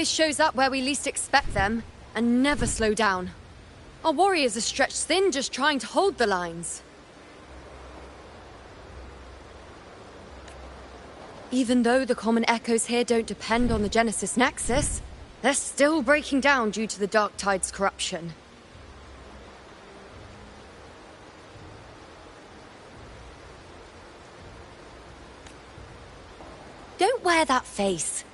always shows up where we least expect them, and never slow down. Our warriors are stretched thin just trying to hold the lines. Even though the common echoes here don't depend on the Genesis Nexus, they're still breaking down due to the Dark Tide's corruption. Don't wear that face.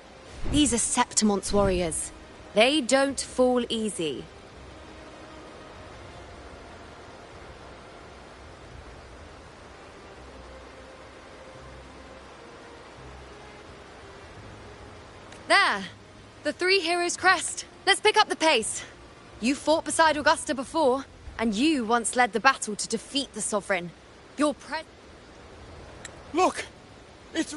These are Septimon's warriors. They don't fall easy. There! The Three Heroes crest. Let's pick up the pace. You fought beside Augusta before, and you once led the battle to defeat the Sovereign. Your Look! It's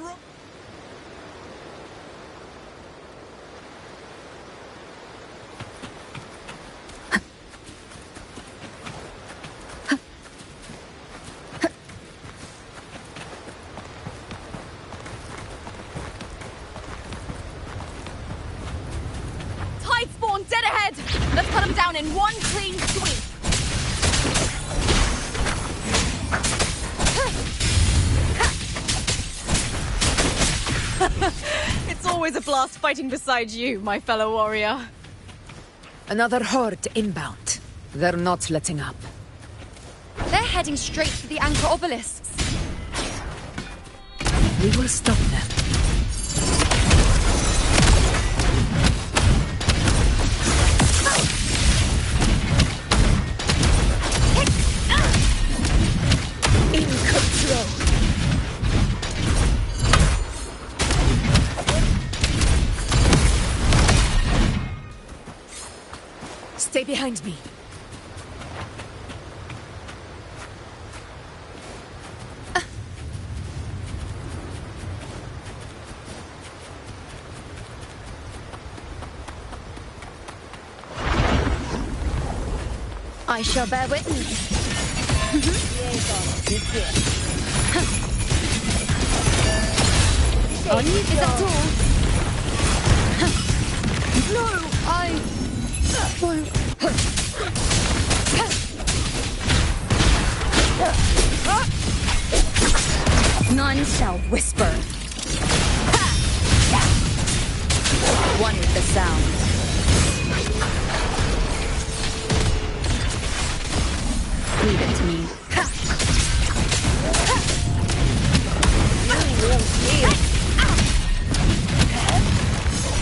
Tidespawn dead ahead! Let's cut them down in one clean sweep! It's always a blast fighting beside you, my fellow warrior. Another horde inbound. They're not letting up. They're heading straight for the anchor obelisks. We will stop them. In control. Stay behind me. I shall bear witness. Is that all? No, I won't. None shall whisper. One with the sound. Leave it to me.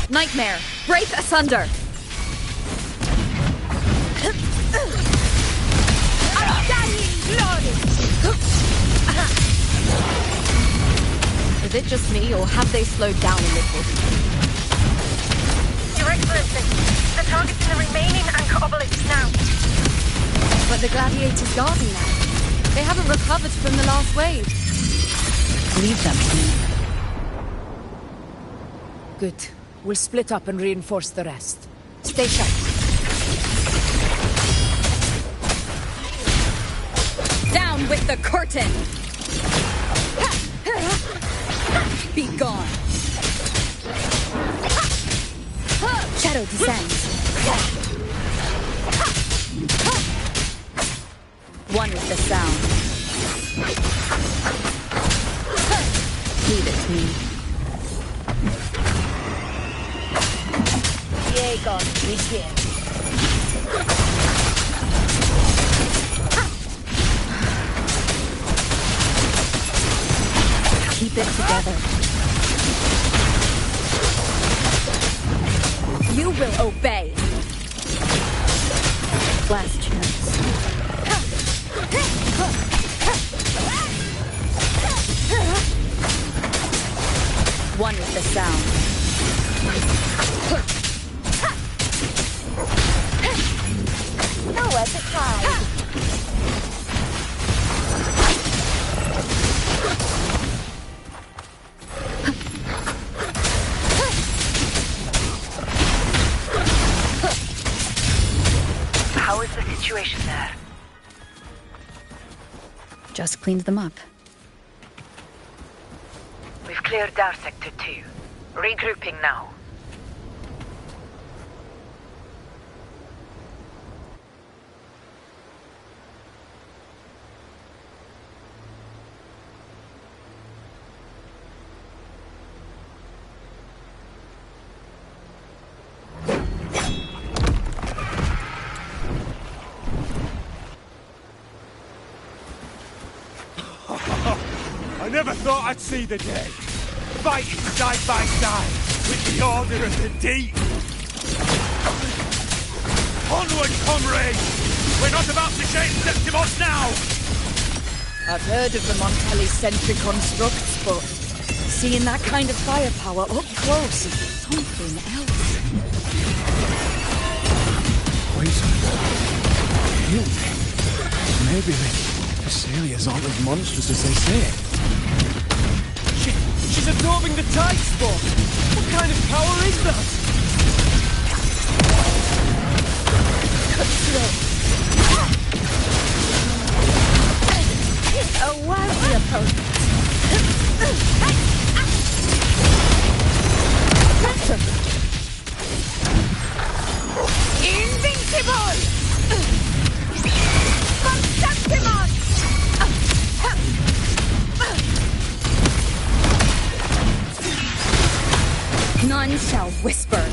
Nightmare, break asunder. Is it just me, or have they slowed down a little? Your Excellency, the target's in the remaining anchor obelisks now. But the gladiators guarding them. They haven't recovered from the last wave. Leave them to me. Good. We'll split up and reinforce the rest. Stay sharp. Down with the curtain! Be gone! Shadow descends. One with the sound. Leave it to me. Diego, begin. Keep it together. You will obey. Last chance. One with the sound. Nowhere to hide. How is the situation there? Just cleaned them up. We've cleared our Sector 2. Regrouping now. I never thought I'd see the day. Fighting side by side with the Order of the Deep. Onward, comrades! We're not about to shame Septimos now! I've heard of the Montelli-centric constructs, but seeing that kind of firepower up close is something else. Poison. Guilty. Maybe the Thessalians aren't as monstrous as they say. She's absorbing the tide spore! What kind of power is that? Cut through. A wildly opponent. Invincible! Constructimon! None shall whisper.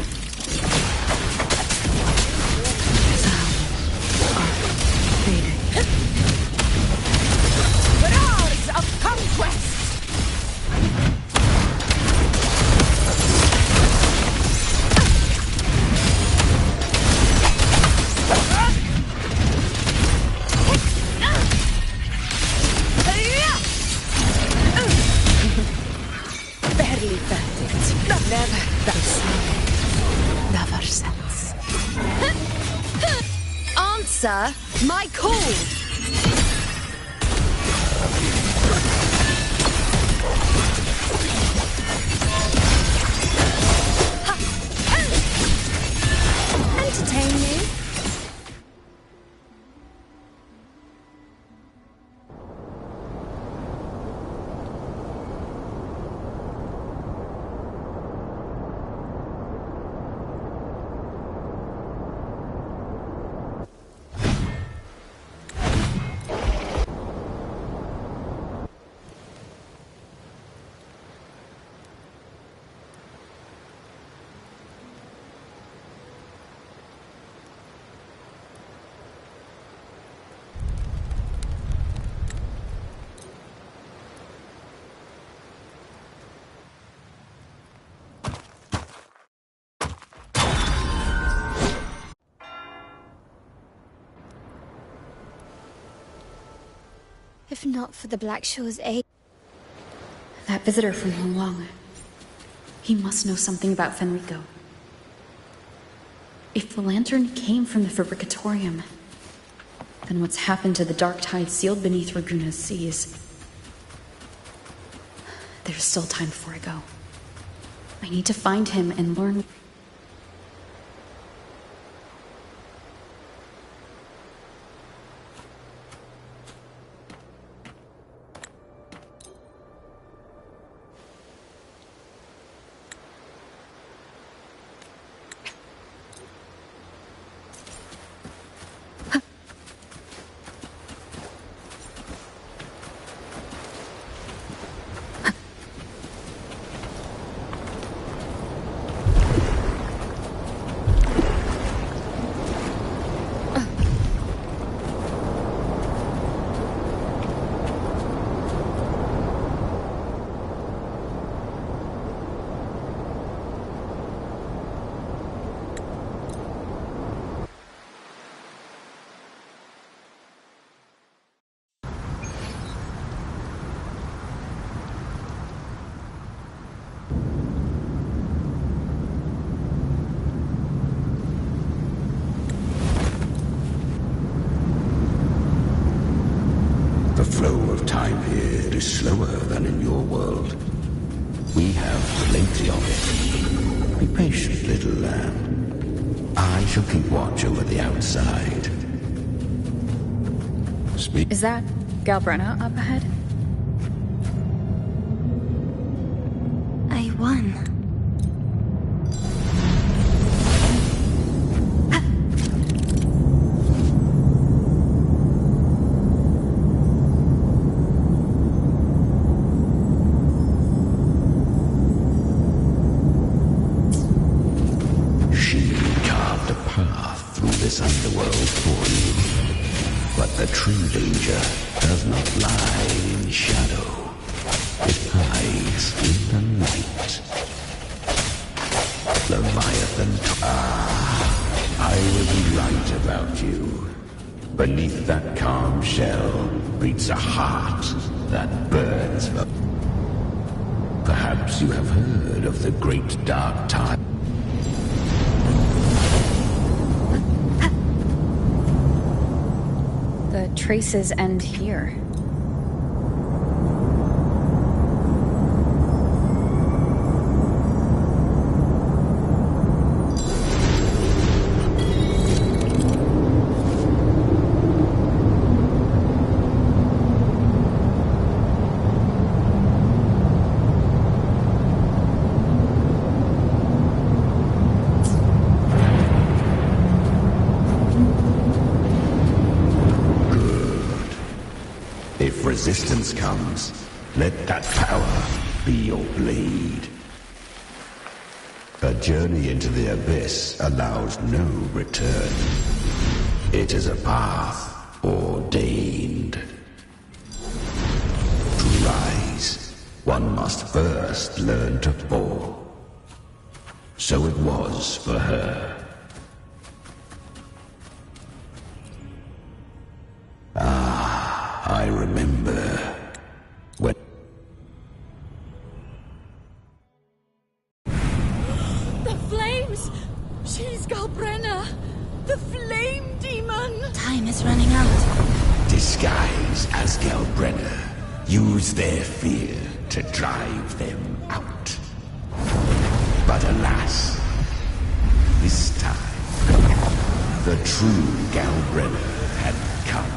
Roars of conquest! Barely felt it. Never felt never since. Answer my call! Entertain me? If not for the Black Shaw's aid... That visitor from Wuwu. He must know something about Fenrico. If the lantern came from the Fabricatorium, then what's happened to the dark tide sealed beneath Raguna's seas? There's still time before I go. I need to find him and learn... The flow of time here is slower than in your world. We have plenty of it. Be patient, little lamb. I shall keep watch over the outside. Speak. Is that Galbrenna up ahead? I won. This underworld for you. But the true danger does not lie in shadow. It hides in the night. Leviathan. I will be right about you. Beneath that calm shell beats a heart that burns. Perhaps you have heard of the great dark time. The traces end here. If resistance comes, let that power be your blade. A journey into the abyss allows no return. It is a path ordained. To rise, one must first learn to fall. So it was for her. I remember when... The flames! She's Galbrenna! The flame demon! Time is running out. Disguise as Galbrenna. Use their fear to drive them out. But alas, this time, the true Galbrenna had come.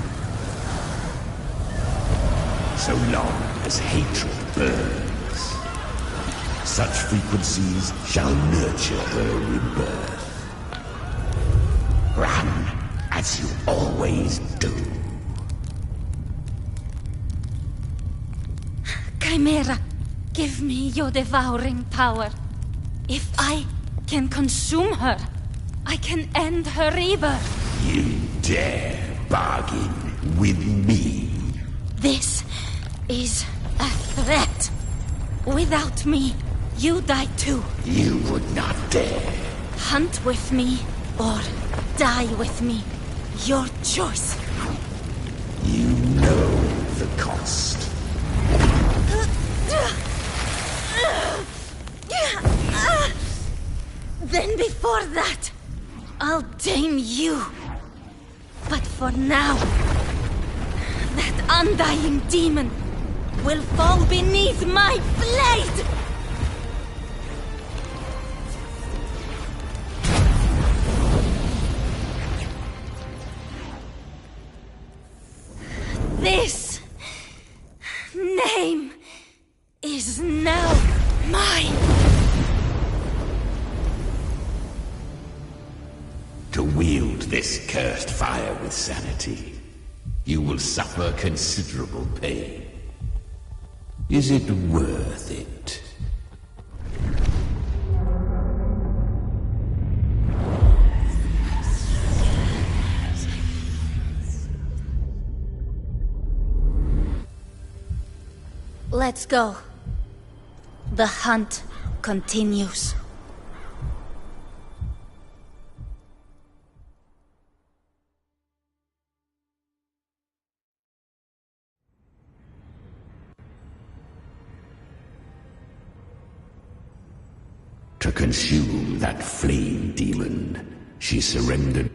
So long as hatred burns, such frequencies shall nurture her rebirth. Run as you always do. Chimera, give me your devouring power. If I can consume her, I can end her rebirth. You dare bargain with me? This is a threat. Without me, you die too. You would not dare. Hunt with me, or die with me. Your choice. You know the cost. Then before that, I'll tame you. But for now, that undying demon will fall beneath my blade! This name is now mine! To wield this cursed fire with sanity, you will suffer considerable pain. Is it worth it? Let's go. The hunt continues. To consume that flame demon, she surrendered.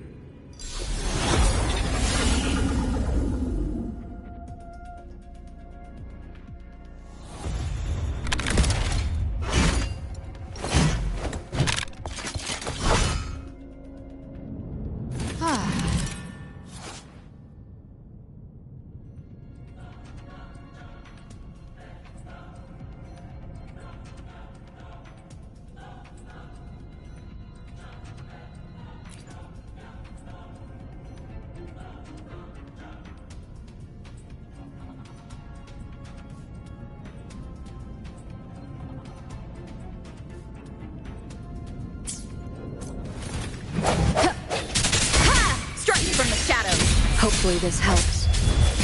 From the shadows. Hopefully this helps.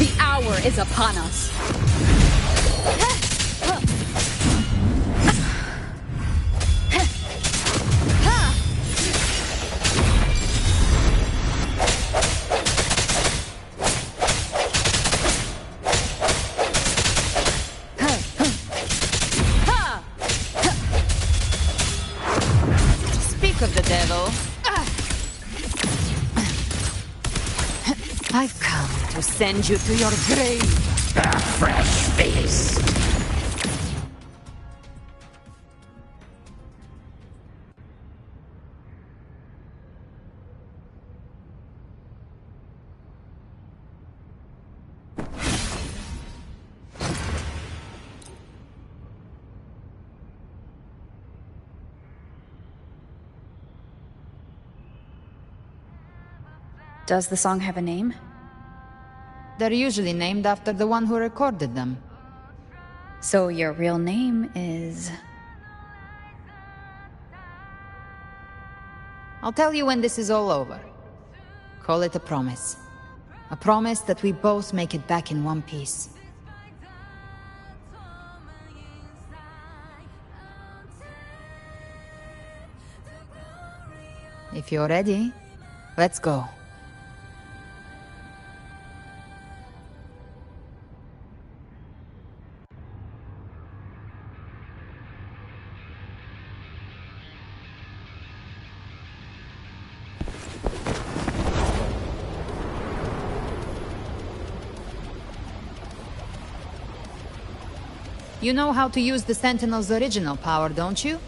The hour is upon us. I've come to send you to your grave. A fresh feast. Does the song have a name? They're usually named after the one who recorded them. So your real name is... I'll tell you when this is all over. Call it a promise. A promise that we both make it back in one piece. If you're ready, let's go. You know how to use the Sentinel's original power, don't you?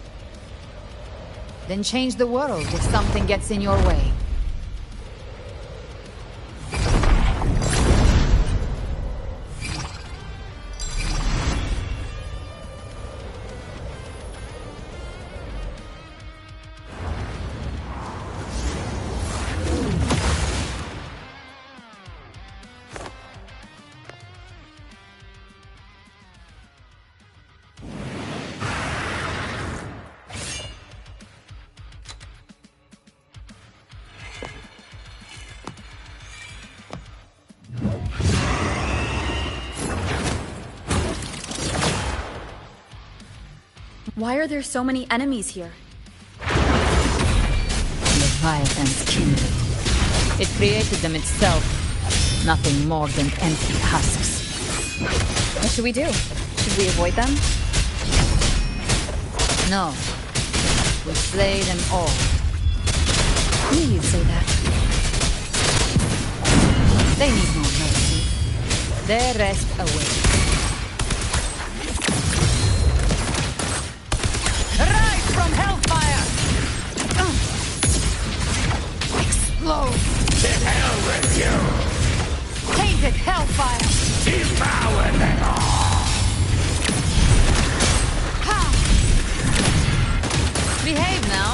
Then change the world if something gets in your way. Why are there so many enemies here? Leviathan's kindred. It created them itself. Nothing more than empty husks. What should we do? Should we avoid them? No. We slay them all. I knew you'd say that. They need no mercy. Their rest awaits. Rise from hellfire! Explode! To hell with you! Tainted hellfire! Devour them all! Ha! Behave now.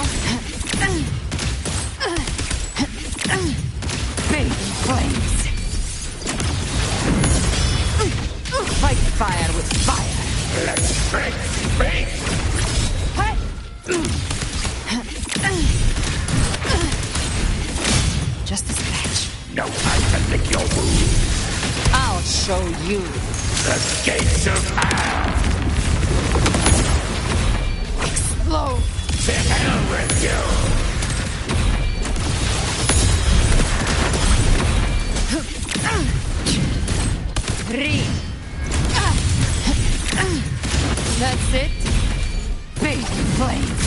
Bathe in flames. Fight fire with fire. Let's break space! Just a scratch. No time to lick your wounds. I'll show you. The gates of hell! Explode! To hell with you! Breathe. That's it. Big flames.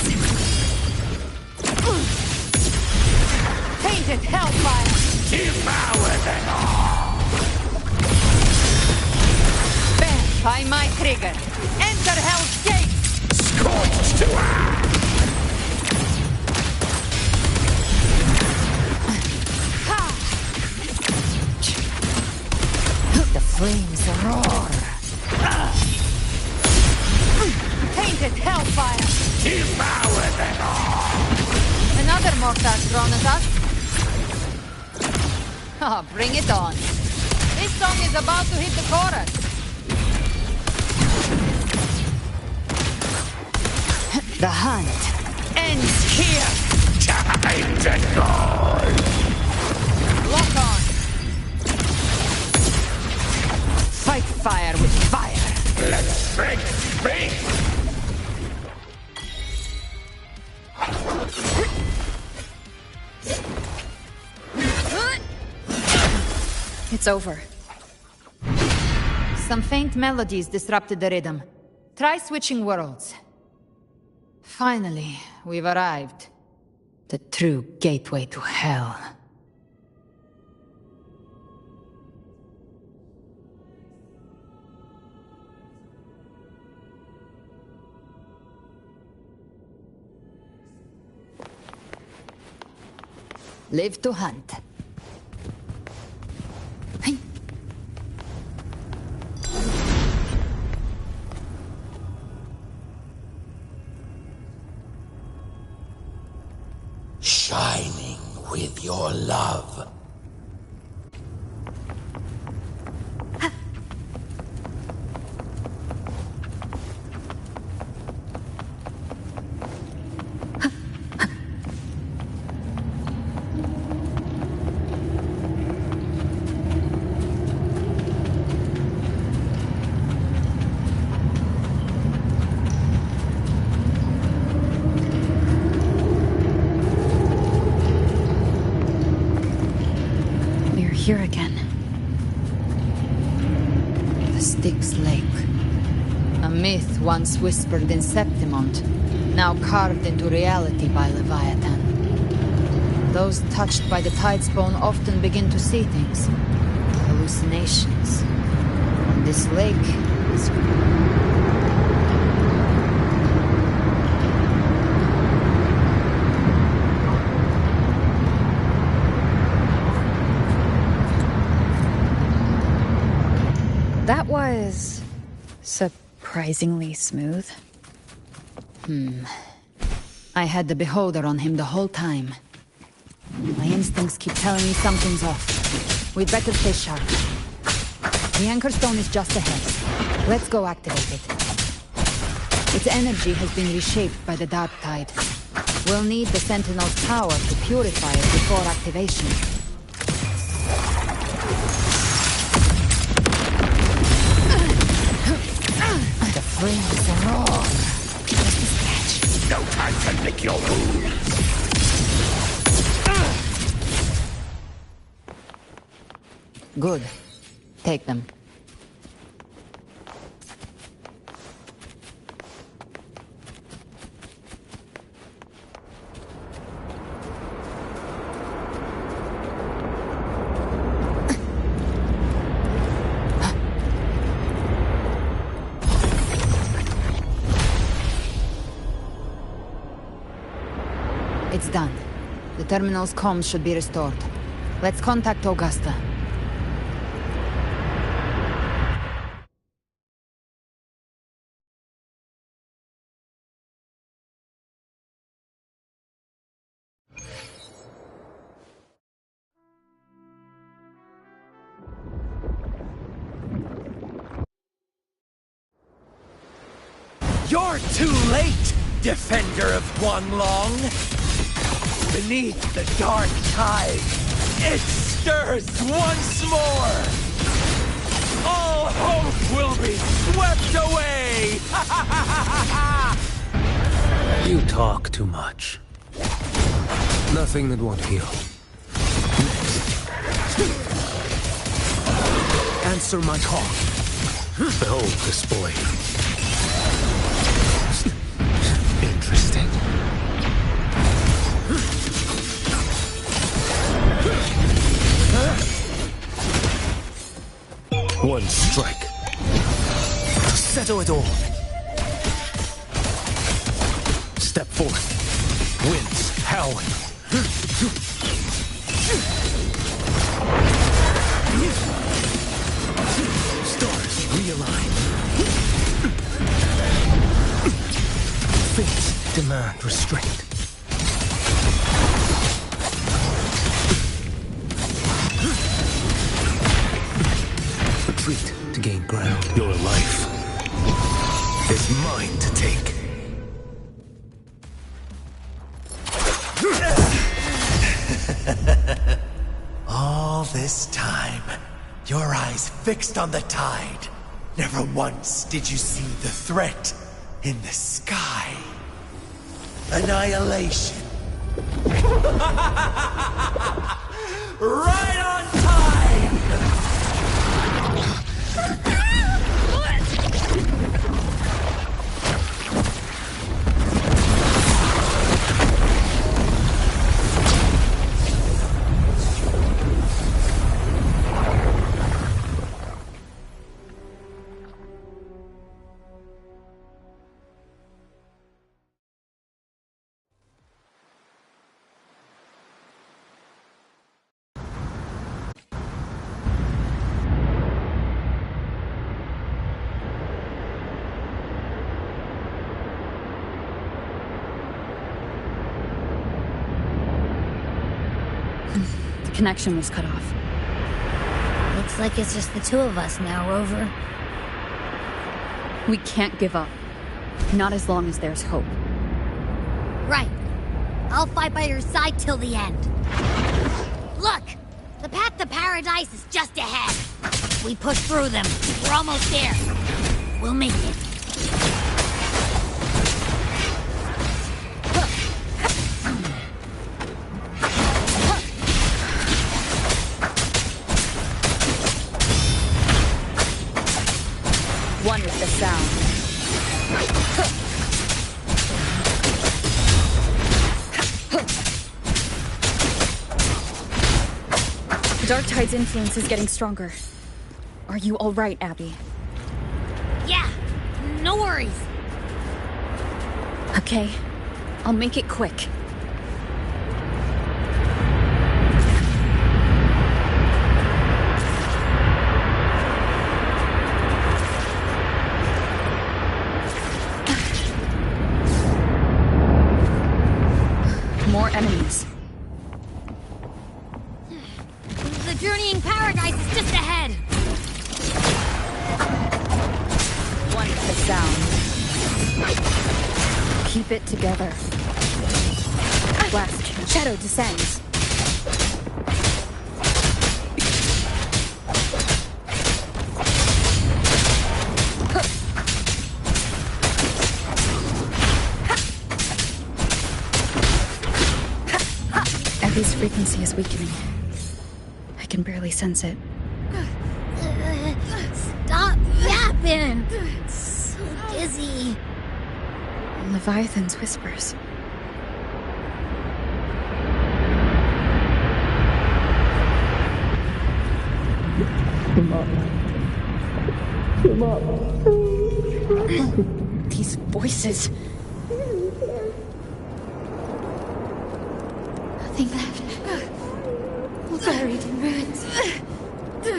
Tainted hellfire. Devour them all! Bam by my trigger. Enter Hell's Gate. Scorched to earth! The flames roar. Tainted hellfire. Devour them all! Another mortar thrown at us. Oh, bring it on. This song is about to hit the chorus. The hunt ends here. Time to go! Lock on. Fight fire with fire. Let's break space! It's over. Some faint melodies disrupted the rhythm. Try switching worlds. Finally, we've arrived. The true gateway to hell. Live to hunt. Hey. Shining with your love. Here again. The Styx Lake. A myth once whispered in Septimont, now carved into reality by Leviathan. Those touched by the Tidespawn often begin to see things. Hallucinations. And this lake is... That was... surprisingly smooth. I had the beholder on him the whole time. My instincts keep telling me something's off. We'd better stay sharp. The Anchor Stone is just ahead. Let's go activate it. Its energy has been reshaped by the Dark Tide. We'll need the Sentinel's power to purify it before activation. The flames are roar. Just a sketch. No time to lick your wounds. Good. Take them. It's done. The terminal's comms should be restored. Let's contact Augusta. You're too late, defender of Guanglong! Beneath the dark tide, it stirs once more! All hope will be swept away! You talk too much. Nothing that won't heal. Next. Answer my call. Behold this boy. Interesting. One strike. To settle it all. Step forth. Winds howling. Stars realign. Fates demand restraint. Retreat to gain ground. Your life is mine to take. All this time, your eyes fixed on the tide. Never once did you see the threat in the sky. Annihilation. Right on time! The connection was cut off. Looks like it's just the two of us now, Rover. We can't give up. Not as long as there's hope. Right. I'll fight by your side till the end. Look! The path to paradise is just ahead. We push through them. We're almost there. We'll make it. One with the sound. The Dark Tide's influence is getting stronger. Are you all right, Abby? Yeah, no worries. Okay, I'll make it quick. More enemies. The journeying paradise is just ahead. One with the sound. Keep it together. Blast. Shadow descends. Abby's frequency is weakening. I can barely sense it. Stop yapping! So dizzy. Leviathan's whispers. These voices. Nothing left. Buried in ruins. The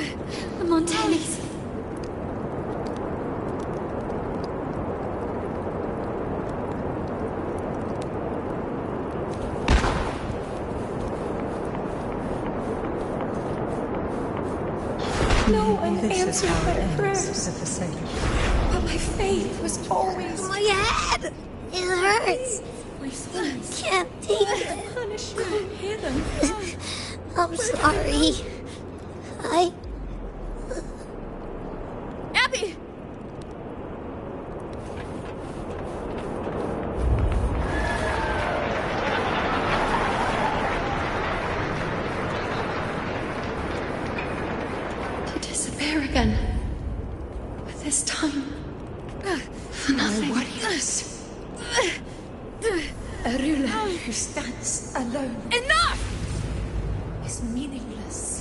Montellis. No one answered my prayers. But my faith was always... My head! It hurts! I can't take it. Punishment hidden. I'm sorry. Abby! To disappear again. But this time... for nothing. Warriors. A ruler who stands alone. Enough! Is meaningless.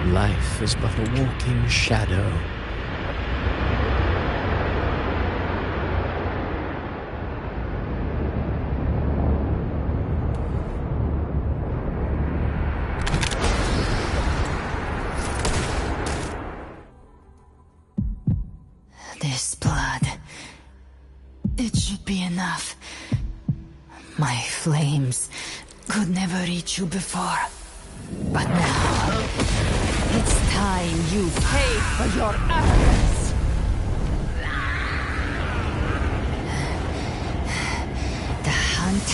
Life is but a walking shadow. This blood. It should be enough. My flames could never reach you before. But now, it's time you pay for your arrogance. The hunt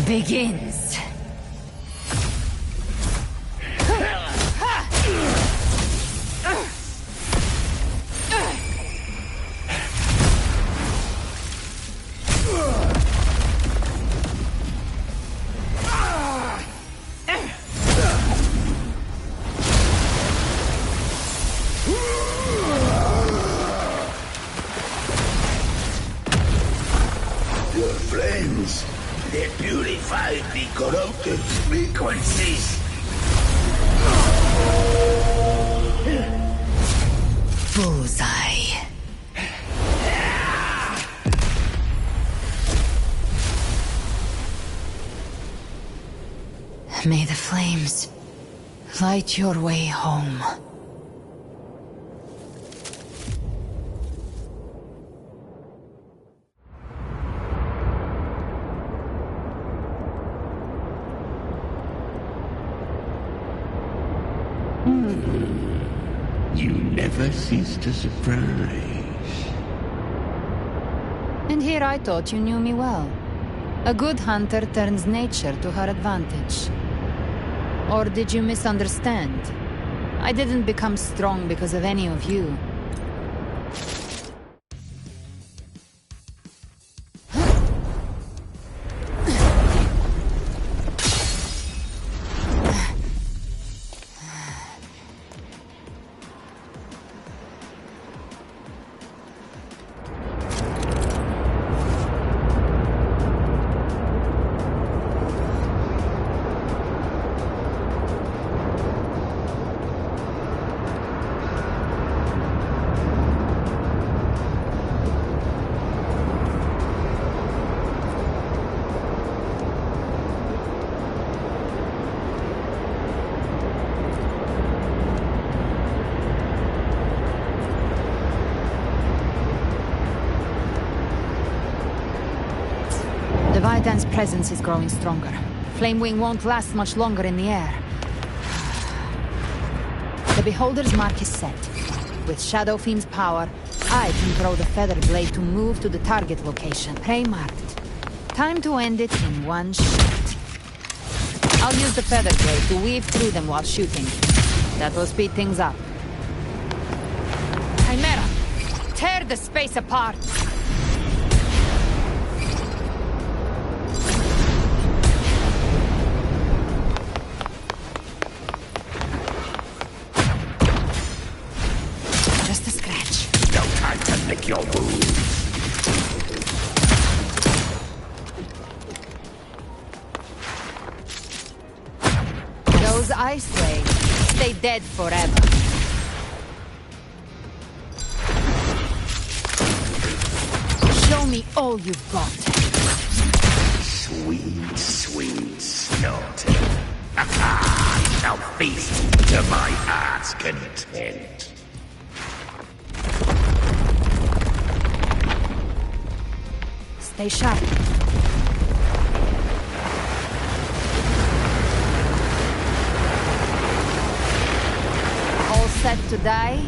begins. the corrupted frequencies. Bullseye. May the flames light your way home. You never cease to surprise. And here I thought you knew me well. A good hunter turns nature to her advantage. Or did you misunderstand? I didn't become strong because of any of you. Leviathan's presence is growing stronger. Flamewing won't last much longer in the air. The Beholder's mark is set. With Shadow Fiend's power, I can throw the Feather Blade to move to the target location, prey-marked. Time to end it in one shot. I'll use the Feather Blade to weave through them while shooting. That will speed things up. Chimera! Tear the space apart! Just a scratch. No time to lick your wounds. Those ice waves stay dead forever. Show me all you've got. Sweet, sweet slaughter. Shall feast to my heart's content. Stay sharp. All set to die?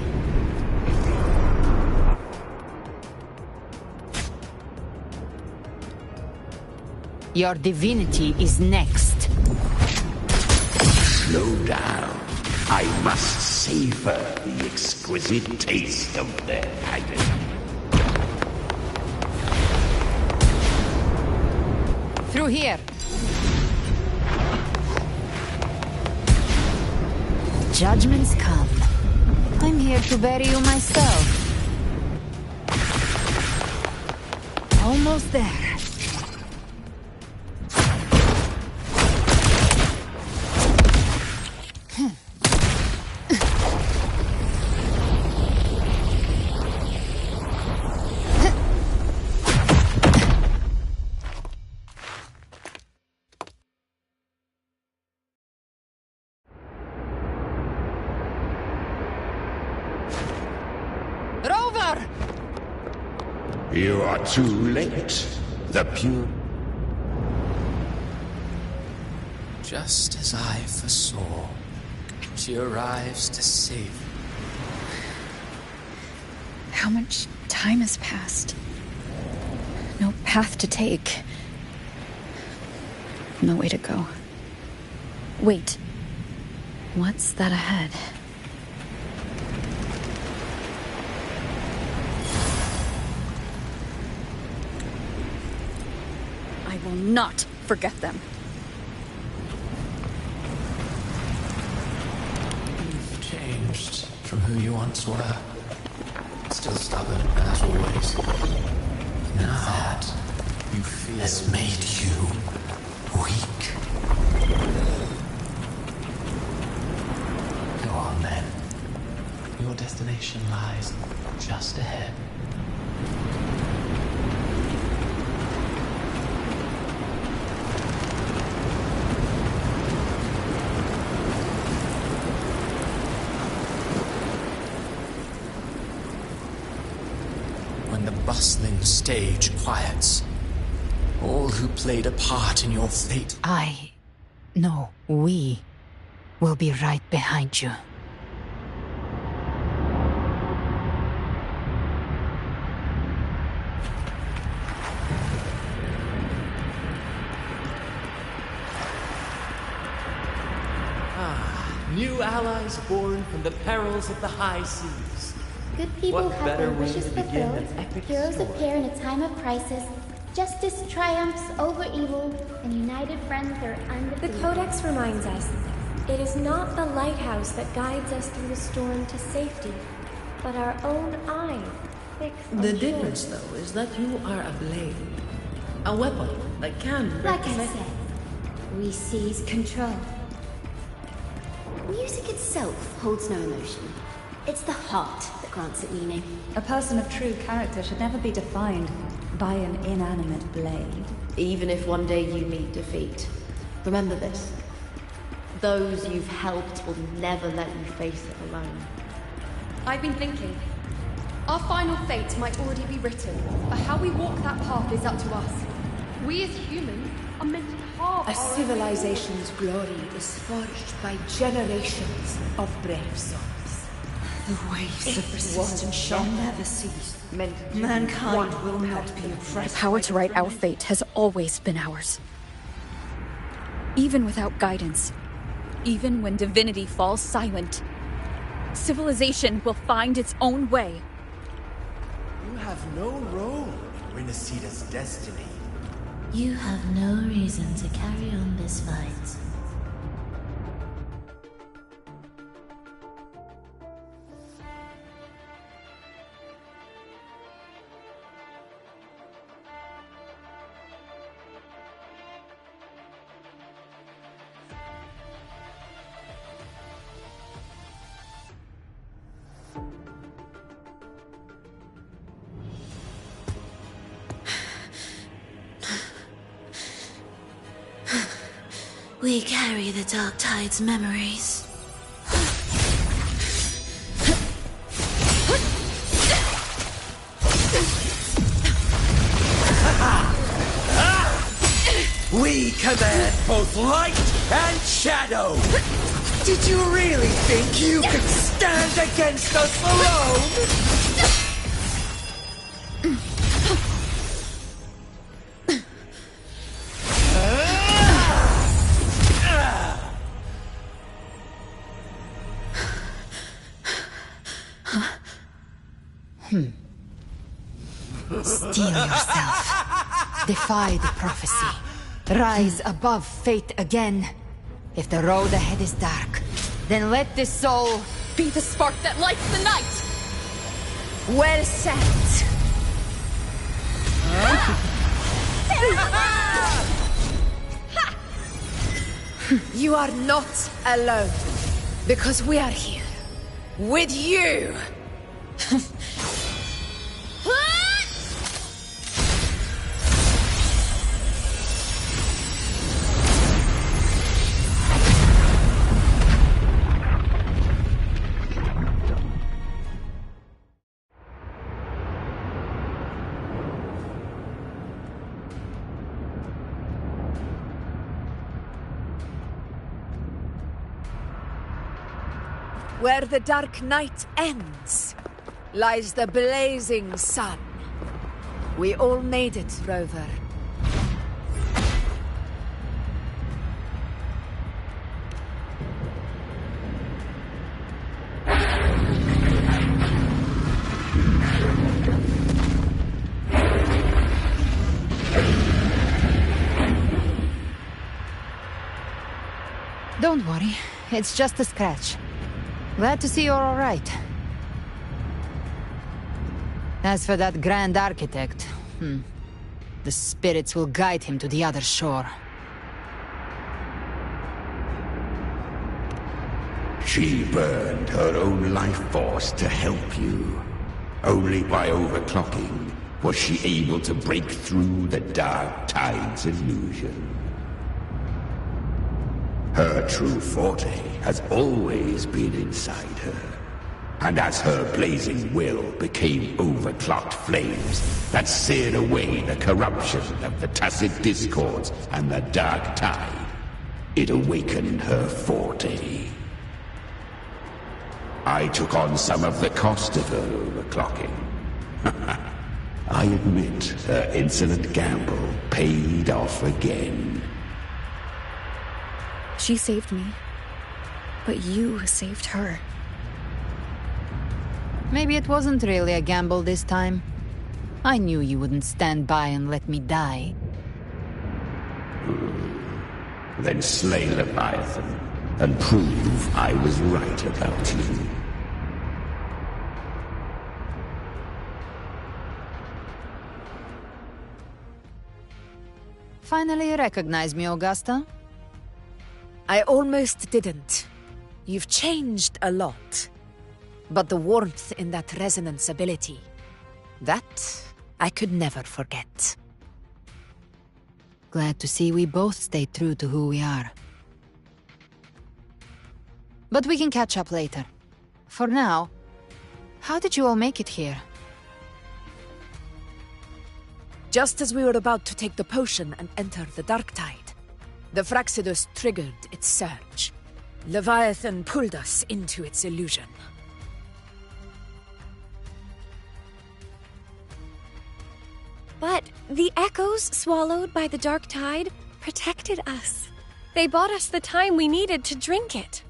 Your divinity is next. Slow down. I must savor the exquisite taste of their agony. Through here. Judgments come. I'm here to bury you myself. Almost there. You are too late. The pure... Just as I foresaw, she arrives to save. How much time has passed? No path to take. No way to go. Wait. What's that ahead? I will not forget them. You've changed from who you once were. Still stubborn, as always. Now that you feel has made you Weak. Go on then. Your destination lies just ahead. When the bustling stage quiets, all who played a part in your fate... No, we will be right behind you. New allies born from the perils of the high seas. Good people What have better their way wishes to begin fulfilled. an epic Heroes story? appear in a time of crisis. Justice triumphs over evil, and united friends are undefeated. The Codex reminds us, it is not the lighthouse that guides us through the storm to safety, but our own eyes fixed on The shore. difference, though, is that you are a blade. A weapon that can break Like I the said, we seize control. Music itself holds no emotion. It's the heart that grants it meaning. A person of true character should never be defined by an inanimate blade. Even if one day you meet defeat, remember this. Those you've helped will never let you face it alone. I've been thinking. Our final fate might already be written, but how we walk that path is up to us. We as humans are meant to carve A our civilization's glory is forged by generations of brave souls. The waves of resistance shall never cease. Mankind will not be The oppressed. power to write our fate has always been ours. Even without guidance, even when divinity falls silent, civilization will find its own way. You have no role in Renacita's destiny. You have no reason to carry on this fight. We carry the Dark Tide's memories. We command both light and shadow! Did you really think you could stand against us alone? Steel yourself. Defy the prophecy. Rise above fate again. If the road ahead is dark, then let this soul Be the spark that lights the night! Well said. You are not alone, because we are here with you. Where the dark night ends, lies the blazing sun. We all made it, Rover. Don't worry, it's just a scratch. Glad to see you're all right. As for that Grand Architect, the spirits will guide him to the other shore. She burned her own life force to help you. Only by overclocking was she able to break through the Dark Tide's illusion. Her true forte has always been inside her. And as her blazing will became overclocked flames that seared away the corruption of the Tacit Discords and the Dark Tide, it awakened her forte. I took on some of the cost of her overclocking. I admit her insolent gamble paid off again. She saved me, but you saved her. Maybe it wasn't really a gamble this time. I knew you wouldn't stand by and let me die. Then slay Leviathan and prove I was right about you. Finally recognize me, Augusta? I almost didn't. You've changed a lot. But the warmth in that resonance ability, that I could never forget. Glad to see we both stay true to who we are. But we can catch up later. For now, how did you all make it here? Just as we were about to take the potion and enter the Dark Tide, the Fraxidus triggered its surge. Leviathan pulled us into its illusion. But the echoes swallowed by the Dark Tide protected us. They bought us the time we needed to drink it.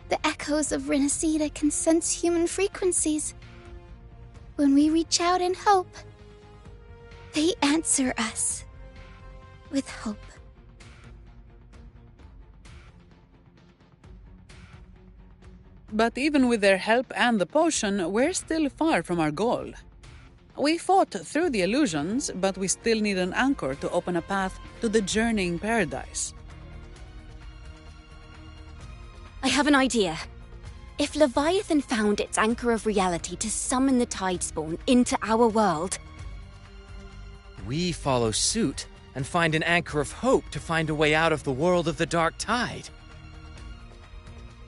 The echoes of Renacida can sense human frequencies. When we reach out in hope, they answer us with hope. But even with their help and the potion, we're still far from our goal. We fought through the illusions, but we still need an anchor to open a path to the journeying paradise. I have an idea. If Leviathan found its anchor of reality to summon the Tidespawn into our world... we follow suit and find an anchor of hope to find a way out of the world of the Dark Tide.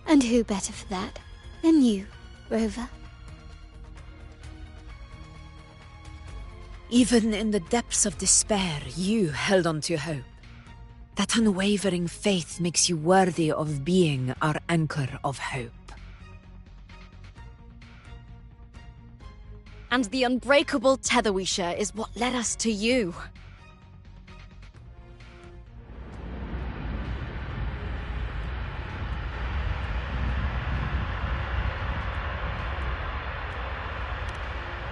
And who better for that than you, Rover? Even in the depths of despair, you held on to hope. That unwavering faith makes you worthy of being our anchor of hope. And the unbreakable tether we share is what led us to you.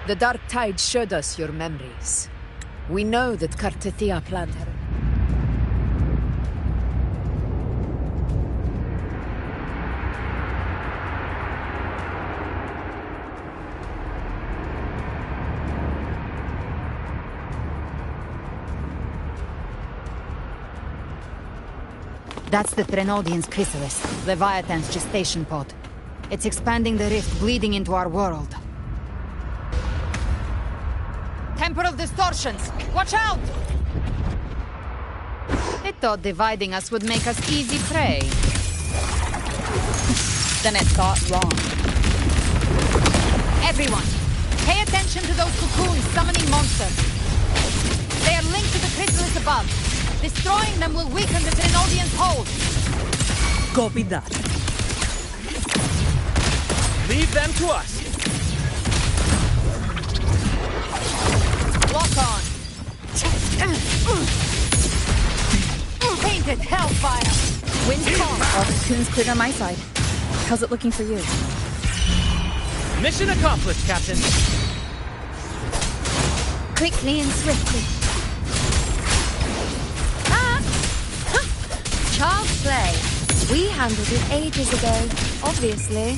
The Dark Tide showed us your memories. We know that Kartithia planned her. That's the Threnodian's chrysalis, Leviathan's gestation pod. It's expanding the rift, bleeding into our world. Temporal distortions! Watch out! They thought dividing us would make us easy prey. Then it thought wrong. Everyone, pay attention to those cocoons summoning monsters. They are linked to the chrysalis above. Destroying them will weaken the Threnodian's hold. Copy that. Leave them to us. Lock on. Painted hellfire. Wind's calm. All the cocoons cleared on my side. How's it looking for you? Mission accomplished, Captain. quickly and swiftly. Child's play. We handled it ages ago, obviously.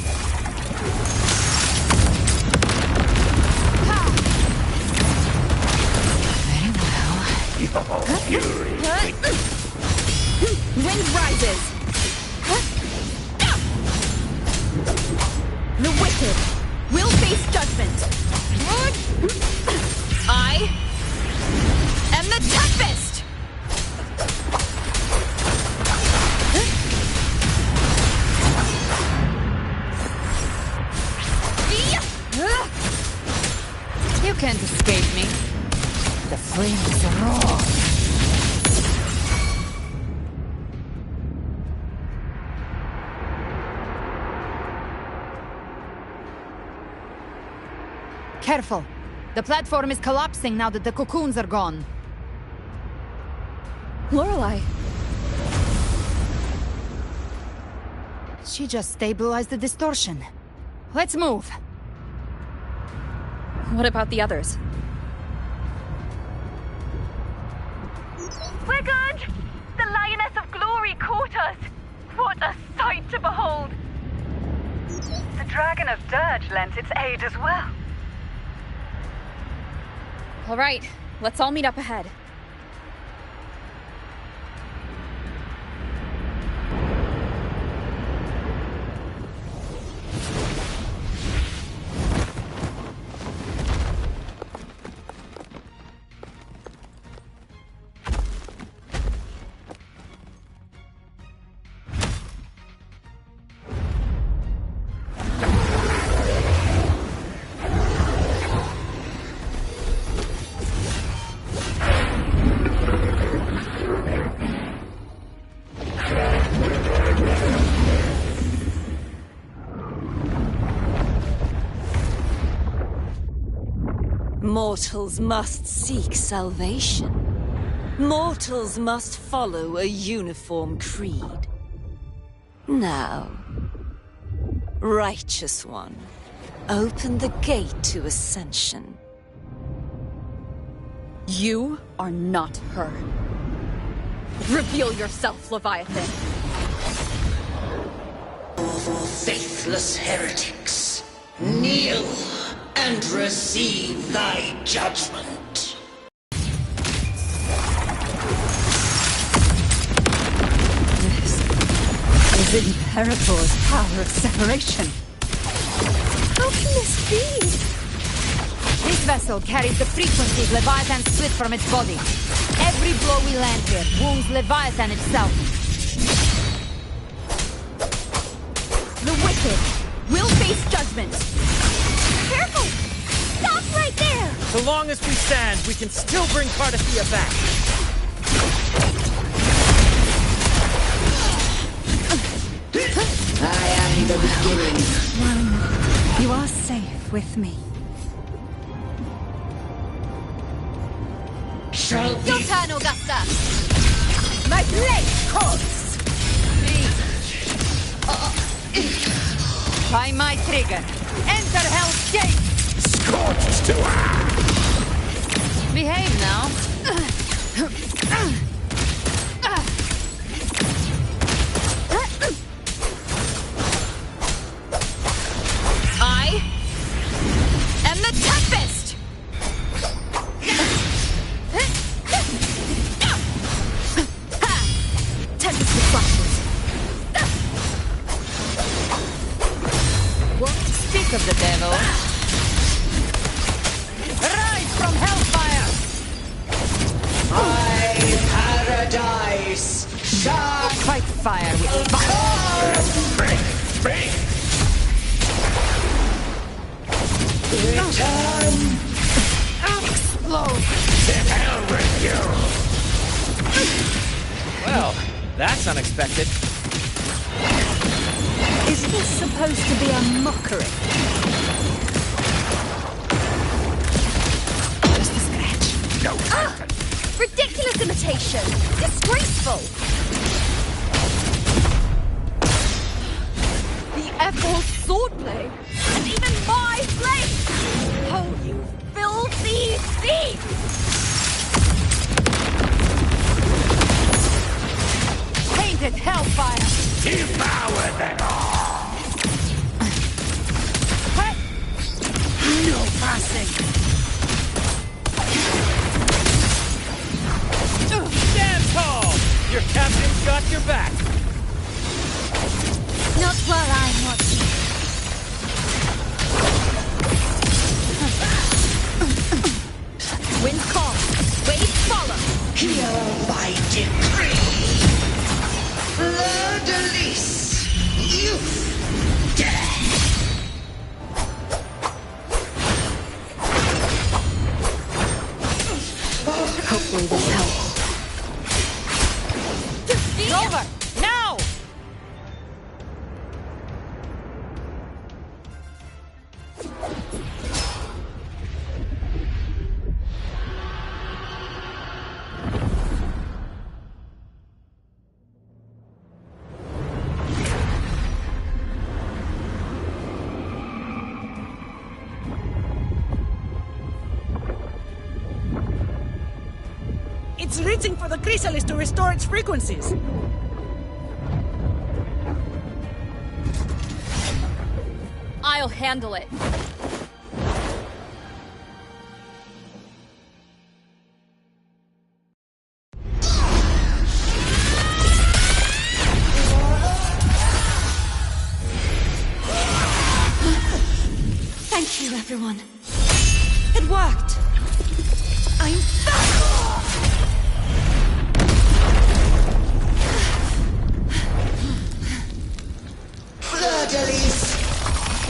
Wind rises! The wicked will face judgment. I am the Tempest! You can't escape me. The flames roar. Careful. The platform is collapsing now that the cocoons are gone. Lorelei. She just stabilized the distortion. Let's move. What about the others? We're good! The Lioness of Glory caught us! What a sight to behold! The Dragon of Dirge lent its aid as well. All right, let's all meet up ahead. Mortals must seek salvation. Mortals must follow a uniform creed. Now, Righteous One, open the gate to ascension. You are not her. Reveal yourself, Leviathan. Faithless heretics, kneel and receive thy judgment. This is Imperator's power of separation. How can this be? This vessel carries the frequencies Leviathan split from its body. Every blow we land here wounds Leviathan itself. The wicked will face judgment. Careful! Stop right there! So long as we stand, we can still bring Cardathia back. I am the beginning. One, you are safe with me. Your turn, Augusta! My blade calls! By my trigger, enter Hell's Gate! Scorched to Behave now. I am the Tempest! Tempest with flashes. Won't speak of the devil. Rise from hellfire! My paradise shall fight fire with fire. return. Explode! To hell with you! Well, that's unexpected. Is this supposed to be a mockery? Just a scratch. No. Ridiculous imitation! Disgraceful! The Ethel's swordplay! And even my blade! Oh, you filthy thief! passing. Stand tall! Your captain's got your back! Not while I'm watching. Wind calm. Waves follow. Here by decree. Fleur-de-lis. Youth. Death. Hopefully this helps. Over! Now! It's reaching for the chrysalis to restore its frequencies. I'll handle it. Thank you, everyone. It worked. I'm back! Fleur-de-lis,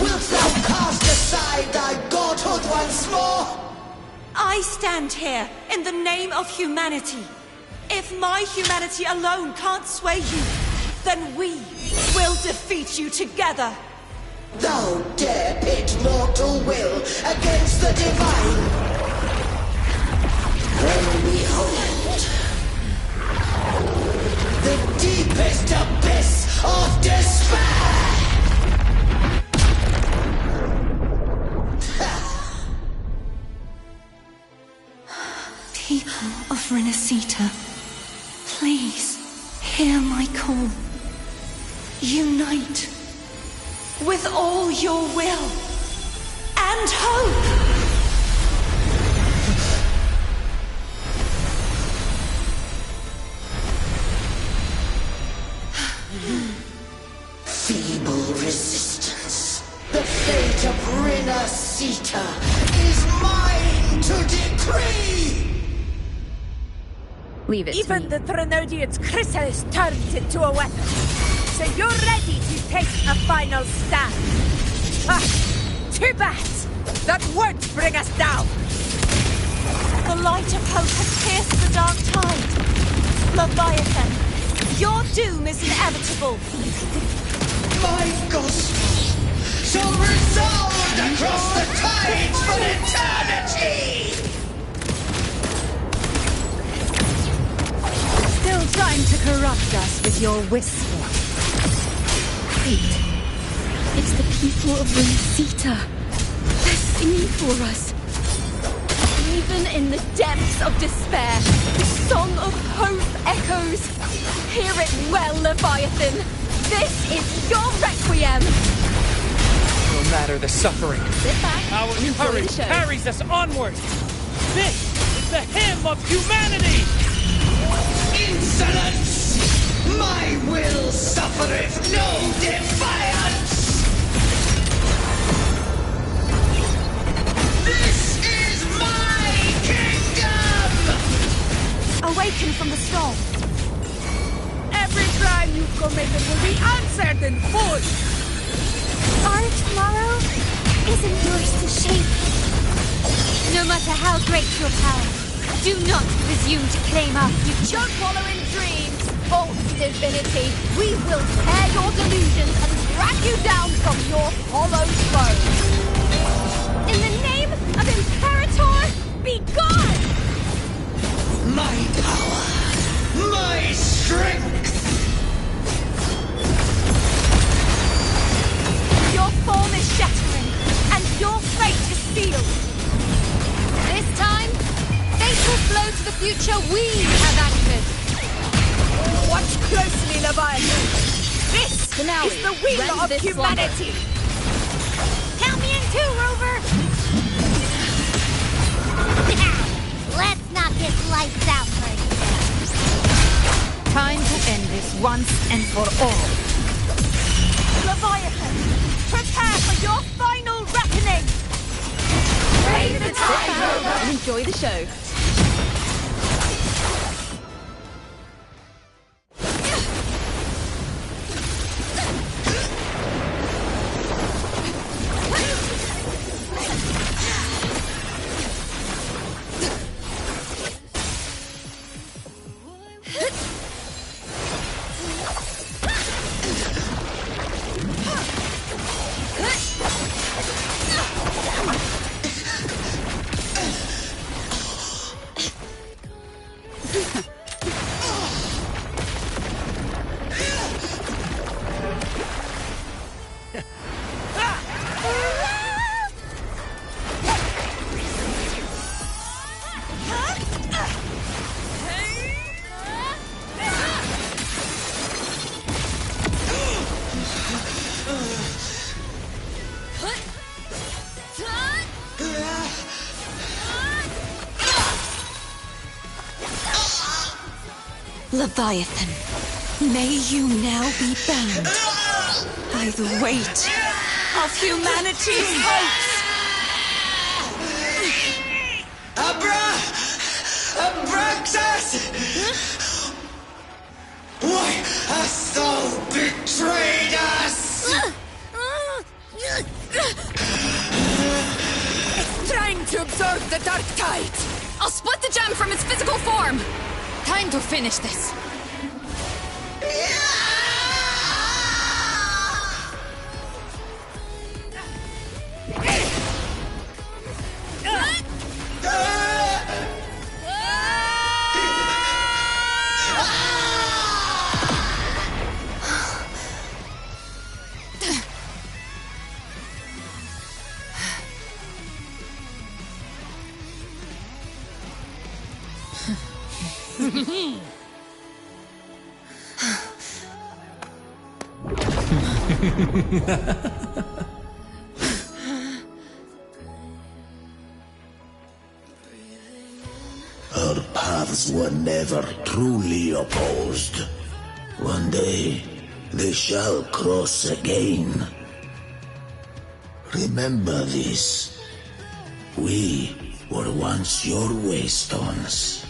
wilt thou cast aside thy godhood once more? I stand here in the name of humanity. If my humanity alone can't sway you, then we will defeat you together. Thou dare pit mortal will against the divine. Then behold, the deepest abyss of despair! People of Renacita, please hear my call. Unite with all your will and hope. Feeble resistance. The fate of Renacita is mine to decree! Leave it Even to me. the Trinodian's chrysalis turns into a weapon. So you're ready to take a final stand. Ah, too bad. That won't bring us down. The light of hope has pierced the dark tide. Leviathan, your doom is inevitable. My gospel shall resound across the tides for eternity! Still trying to corrupt us with your whisper. Wait. It's the people of Renacita. They're singing for us. Even in the depths of despair, the song of hope echoes. Hear it well, Leviathan. This is your requiem. No matter the suffering, Sit back. our and enjoy courage the show. carries us onward. This is the hymn of humanity. Insolence! My will suffereth no defiance! This is my kingdom! Awaken from the storm. Every crime you've committed will be answered in full. Our tomorrow isn't yours to shape. No matter how great your power, do not presume to claim our future. Don't wallow in dreams, false divinity. We will tear your delusions and drag you down from your hollow throne. In the name of Imperator, be gone! My power, my strength! Your form is shattering, and your fate is sealed. This time, fate will flow to the future we have anchored. Watch closely, Leviathan. This Finale. is the wheel Rend of this humanity. Count me in too, Rover! once and for all. Leviathan, prepare for your final reckoning! Raise the tide and enjoy the show. Leviathan, may you now be bound by the weight of humanity's hopes. Abraxas! Why hast thou betrayed us? It's trying to absorb the dark tide! I'll split the gem from its physical form! Time to finish this. Our paths were never truly opposed. One day, they shall cross again. Remember this. We were once your waystones.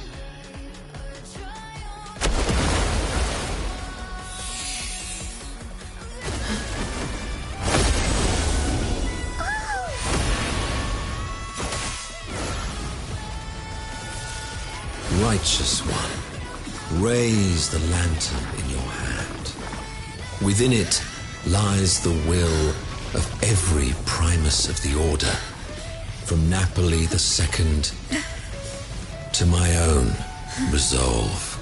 Righteous One, raise the lantern in your hand. Within it lies the will of every Primus of the Order, from Napoli II to my own resolve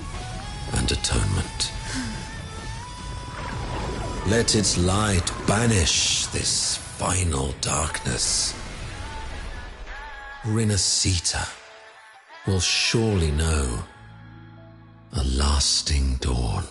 and atonement. Let its light banish this final darkness. Rinascita will surely know a lasting dawn.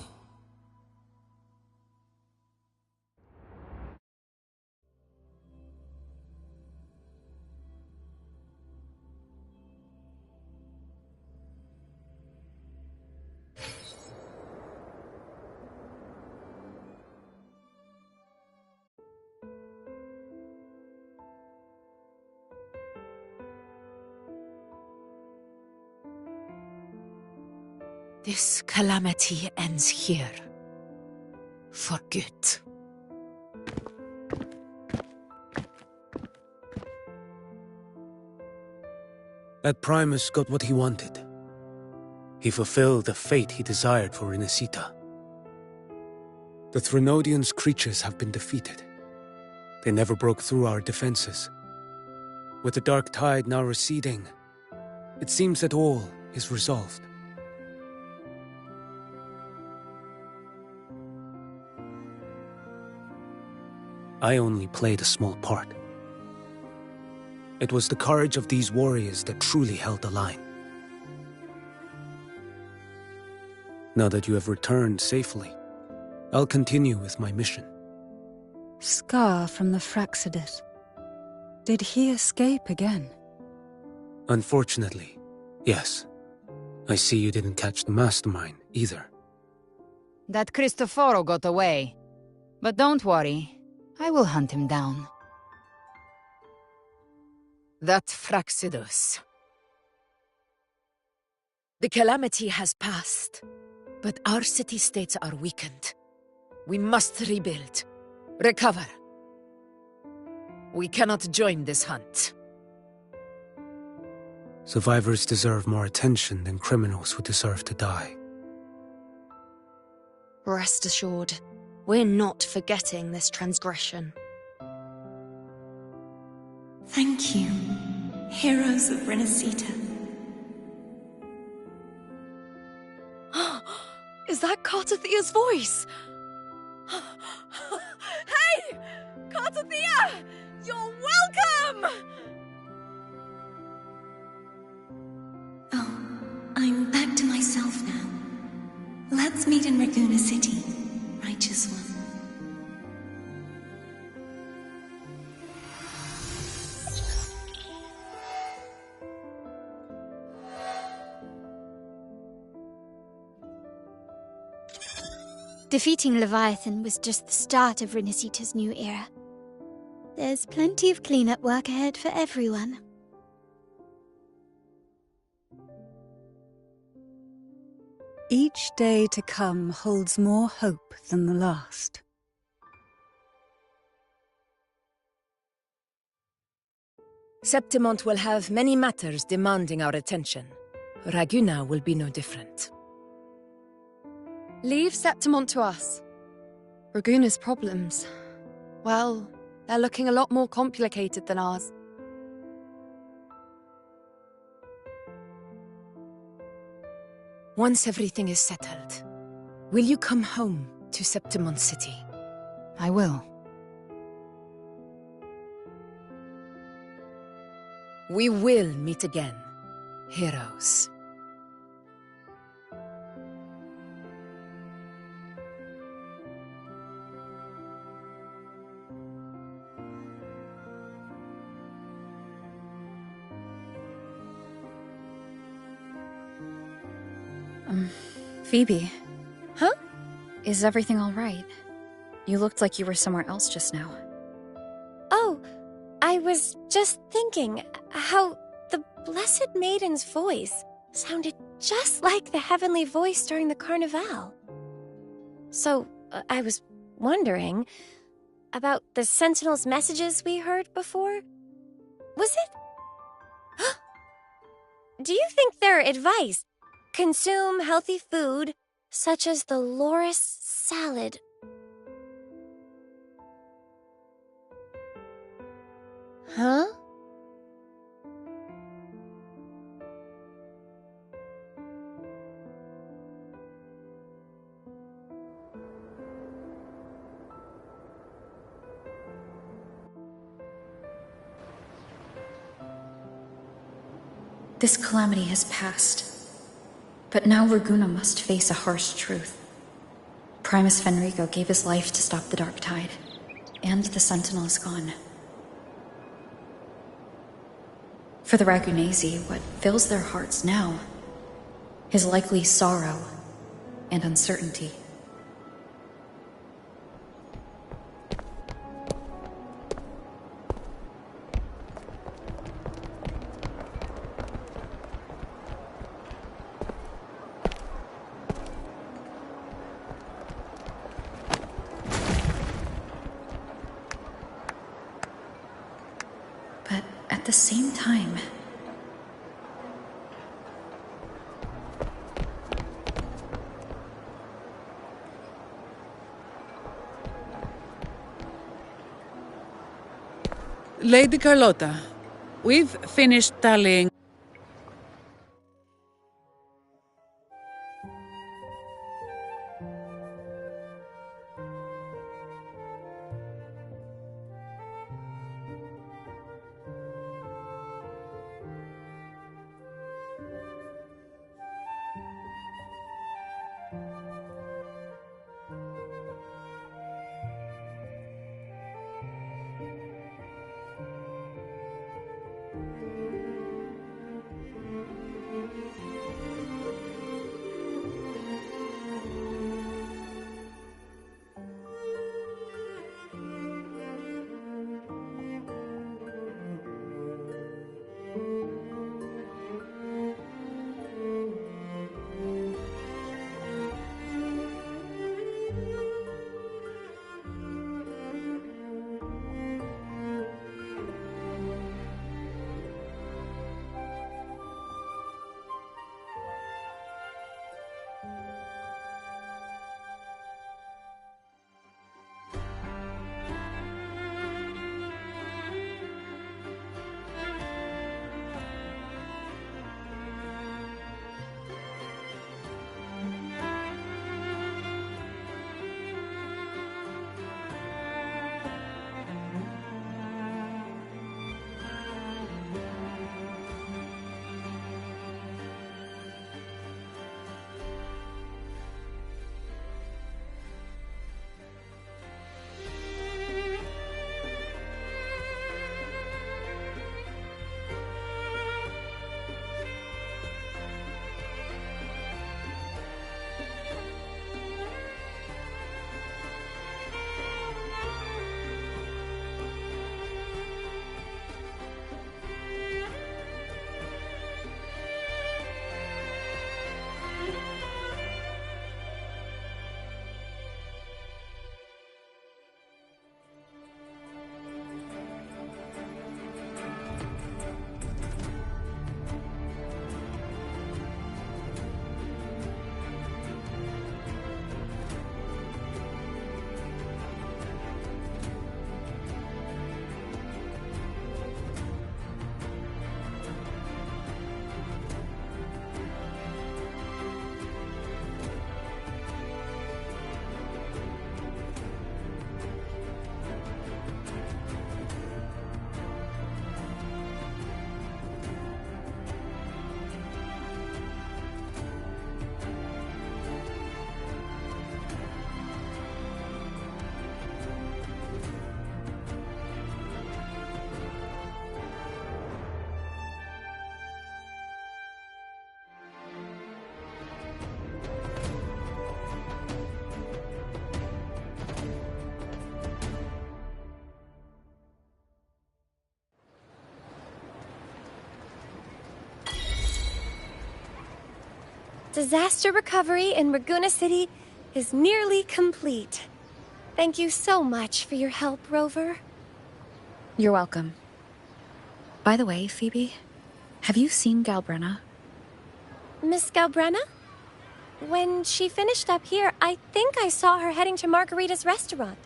This calamity ends here. For good. That Primus got what he wanted. He fulfilled the fate he desired for Rinascita. The Threnodians' creatures have been defeated. They never broke through our defenses. With the dark tide now receding, it seems that all is resolved. I only played a small part. It was the courage of these warriors that truly held the line. Now that you have returned safely, I'll continue with my mission. Scar from the Fraxidus. Did he escape again? Unfortunately, yes. I see you didn't catch the mastermind, either. That Cristoforo got away. But don't worry, I will hunt him down. That Fraxidus. The calamity has passed, but our city-states are weakened. We must rebuild, recover. We cannot join this hunt. Survivors deserve more attention than criminals who deserve to die. Rest assured, we're not forgetting this transgression. Thank you, heroes of Renacita. Is that Cartathea's voice? Hey! Cartathea! You're welcome! Oh, I'm back to myself now. Let's meet in Raguna City, righteous one. Defeating Leviathan was just the start of Renacita's new era. There's plenty of cleanup work ahead for everyone. Each day to come holds more hope than the last. Septimont will have many matters demanding our attention. Raguna will be no different. Leave Septimont to us. Raguna's problems, well, they're looking a lot more complicated than ours. Once everything is settled, will you come home to Septimont City? I will. We will meet again, heroes. Phoebe. Huh? Is everything all right? You looked like you were somewhere else just now. Oh, I was just thinking how the Blessed Maiden's voice sounded just like the heavenly voice during the Carnival. So, I was wondering about the Sentinel's messages we heard before. Was it? Do you think their advice? Consume healthy food, such as the loris salad. Huh? This calamity has passed. But now Raguna must face a harsh truth. Primus Fenrico gave his life to stop the Dark Tide, and the Sentinel is gone. For the Ragunesi, what fills their hearts now is likely sorrow and uncertainty. At the same time, Lady Carlotta, we've finished tallying. Disaster recovery in Raguna City is nearly complete. Thank you so much for your help, Rover. You're welcome. By the way, Phoebe, have you seen Galbrenna? Miss Galbrenna? When she finished up here, I think I saw her heading to Margarita's restaurant.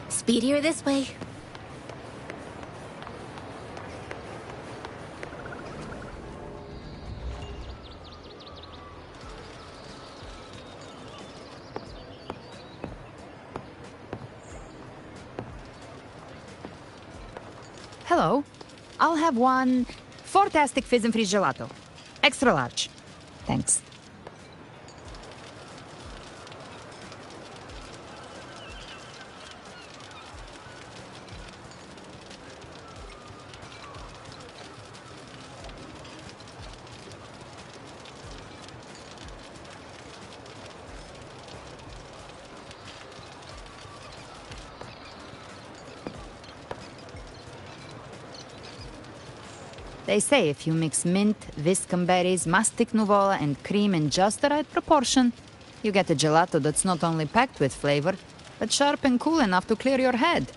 Speedier this way. Hello. I'll have one fantastic fizz and freeze gelato. Extra large. Thanks. They say if you mix mint, viscum berries, mastic nuvola, and cream in just the right proportion, you get a gelato that's not only packed with flavor, but sharp and cool enough to clear your head.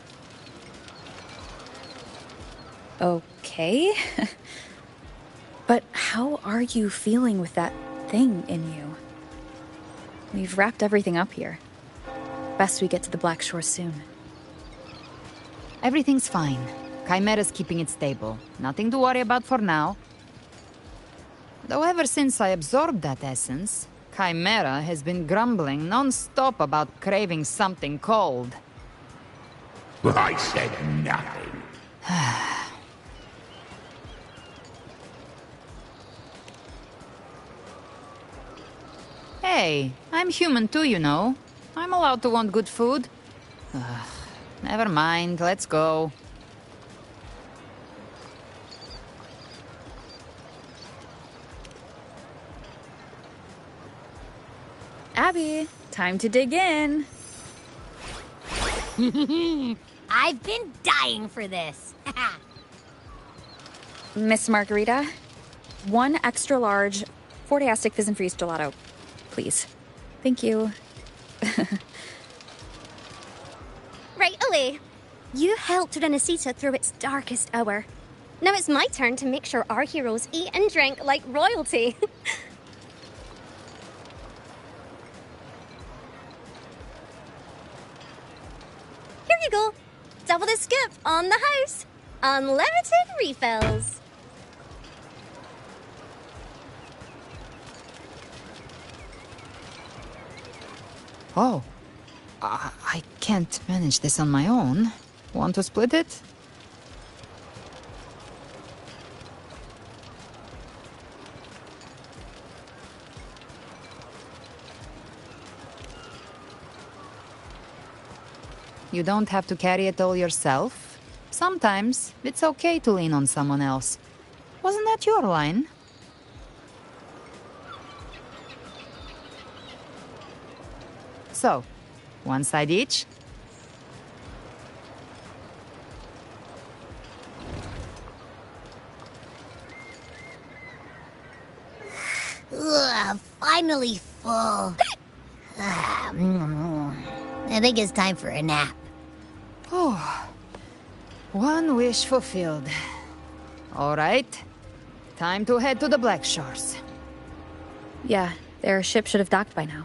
Okay. But how are you feeling with that thing in you? We've wrapped everything up here. Best we get to the Black Shore soon. Everything's fine. Chimera's keeping it stable. Nothing to worry about for now. Though ever since I absorbed that essence, Chimera has been grumbling non-stop about craving something cold. I said nothing. Hey, I'm human too, you know. I'm allowed to want good food. Ugh, never mind, let's go. Abby, time to dig in. I've been dying for this. Miss Margarita, one extra large Fortiastic Fizz and Freeze gelato, please. Thank you. Right away. You helped Renesita through its darkest hour. Now it's my turn to make sure our heroes eat and drink like royalty. Here you go. Double the scoop on the house. Unlimited refills. Oh. I can't manage this on my own. Want to split it? You don't have to carry it all yourself. Sometimes it's okay to lean on someone else. Wasn't that your line? So, One side each? Ugh, finally full. I think it's time for a nap. Oh, one wish fulfilled. All right, time to head to the Black Shores. Yeah, their ship should have docked by now.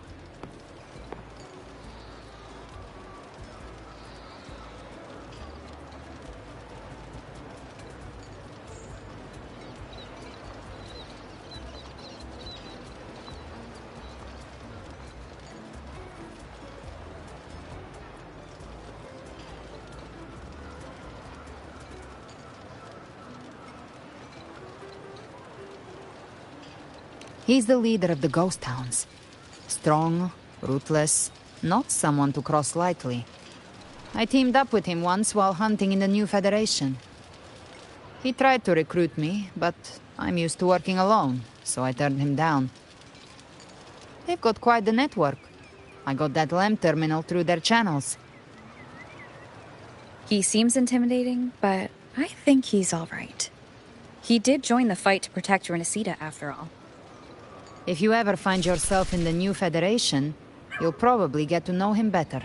He's the leader of the ghost towns. Strong, ruthless, not someone to cross lightly. I teamed up with him once while hunting in the new Federation. He tried to recruit me, but I'm used to working alone, so I turned him down. They've got quite the network. I got that lamp terminal through their channels. He seems intimidating, but I think he's all right. He did join the fight to protect Renesita, after all. If you ever find yourself in the new Federation, you'll probably get to know him better.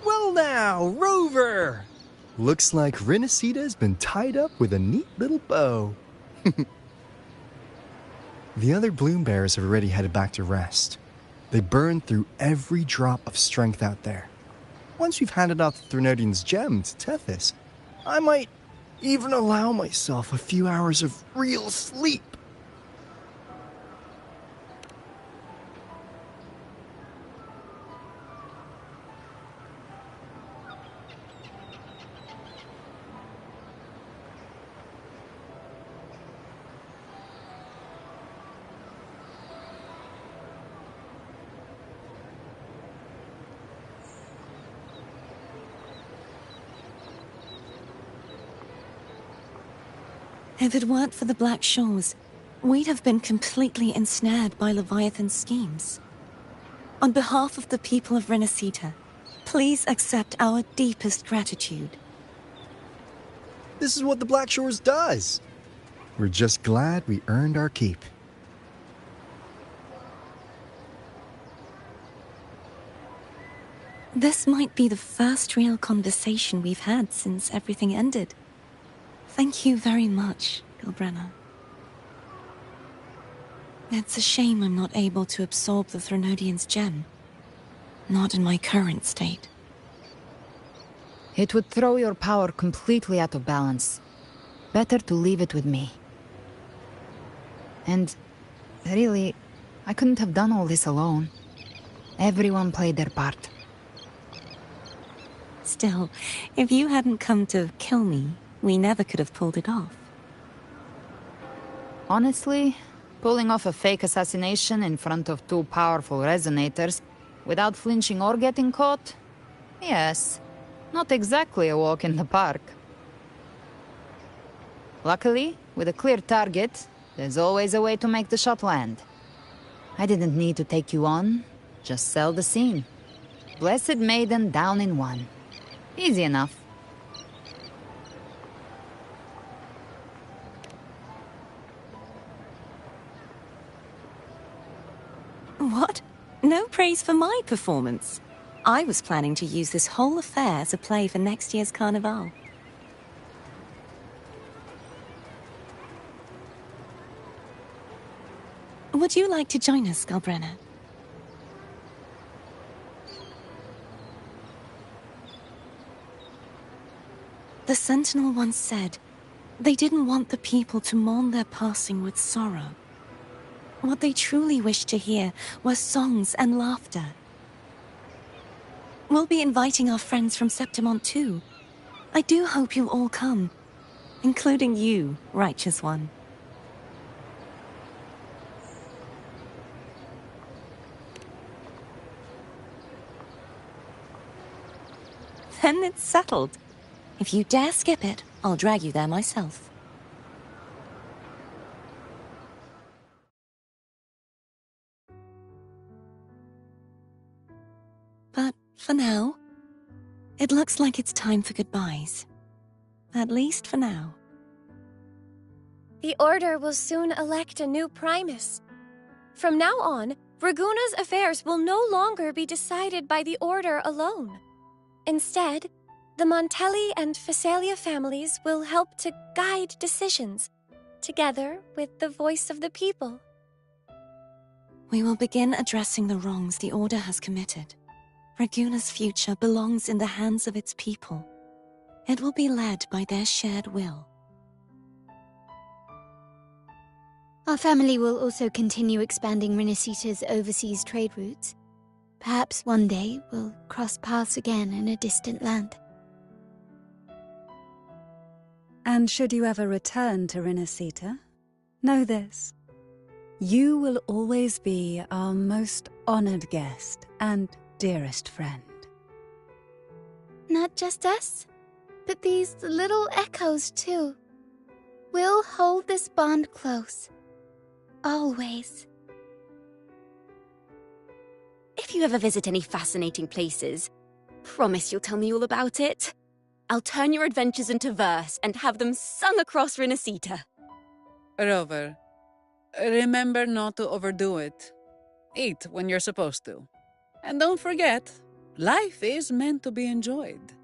Well now, Rover! Looks like Renesita's been tied up with a neat little bow. The other Bloom Bears have already headed back to rest. They burned through every drop of strength out there. Once we've handed out the Threnodian's gem to Tethys, I might even allow myself a few hours of real sleep. If it weren't for the Black Shores, we'd have been completely ensnared by Leviathan's schemes. On behalf of the people of Renesita, please accept our deepest gratitude. This is what the Black Shores does. We're just glad we earned our keep. This might be the first real conversation we've had since everything ended. Thank you very much, Gilbrenna. It's a shame I'm not able to absorb the Threnodian's gem. Not in my current state. It would throw your power completely out of balance. Better to leave it with me. And really, I couldn't have done all this alone. Everyone played their part. Still, if you hadn't come to kill me, we never could have pulled it off. Honestly, pulling off a fake assassination in front of two powerful resonators without flinching or getting caught? Yes, not exactly a walk in the park. Luckily, with a clear target, There's always a way to make the shot land. I didn't need to take you on, just sell the scene. Blessed Maiden down in one. Easy enough. What? No praise for my performance. I was planning to use this whole affair as a play for next year's Carnival. Would you like to join us, Galbrenna? The Sentinel once said they didn't want the people to mourn their passing with sorrow. What they truly wished to hear were songs and laughter. We'll be inviting our friends from Septimont too. I do hope you'll all come, including you, Righteous One. Then it's settled. If you dare skip it, I'll drag you there myself. But for now, it looks like it's time for goodbyes. At least for now. The Order will soon elect a new Primus. From now on, Raguna's affairs will no longer be decided by the Order alone. Instead, the Montelli and Phasalia families will help to guide decisions, together with the voice of the people. We will begin addressing the wrongs the Order has committed. Raguna's future belongs in the hands of its people. It will be led by their shared will. Our family will also continue expanding Rinasita's overseas trade routes. Perhaps one day we'll cross paths again in a distant land. And should you ever return to Rinasita, know this. You will always be our most honored guest and dearest friend. Not just us, but these little echoes too. We'll hold this bond close. Always. If you ever visit any fascinating places, promise you'll tell me all about it. I'll turn your adventures into verse and have them sung across Rinasita. Rover, remember not to overdo it. Eat when you're supposed to. And don't forget, life is meant to be enjoyed.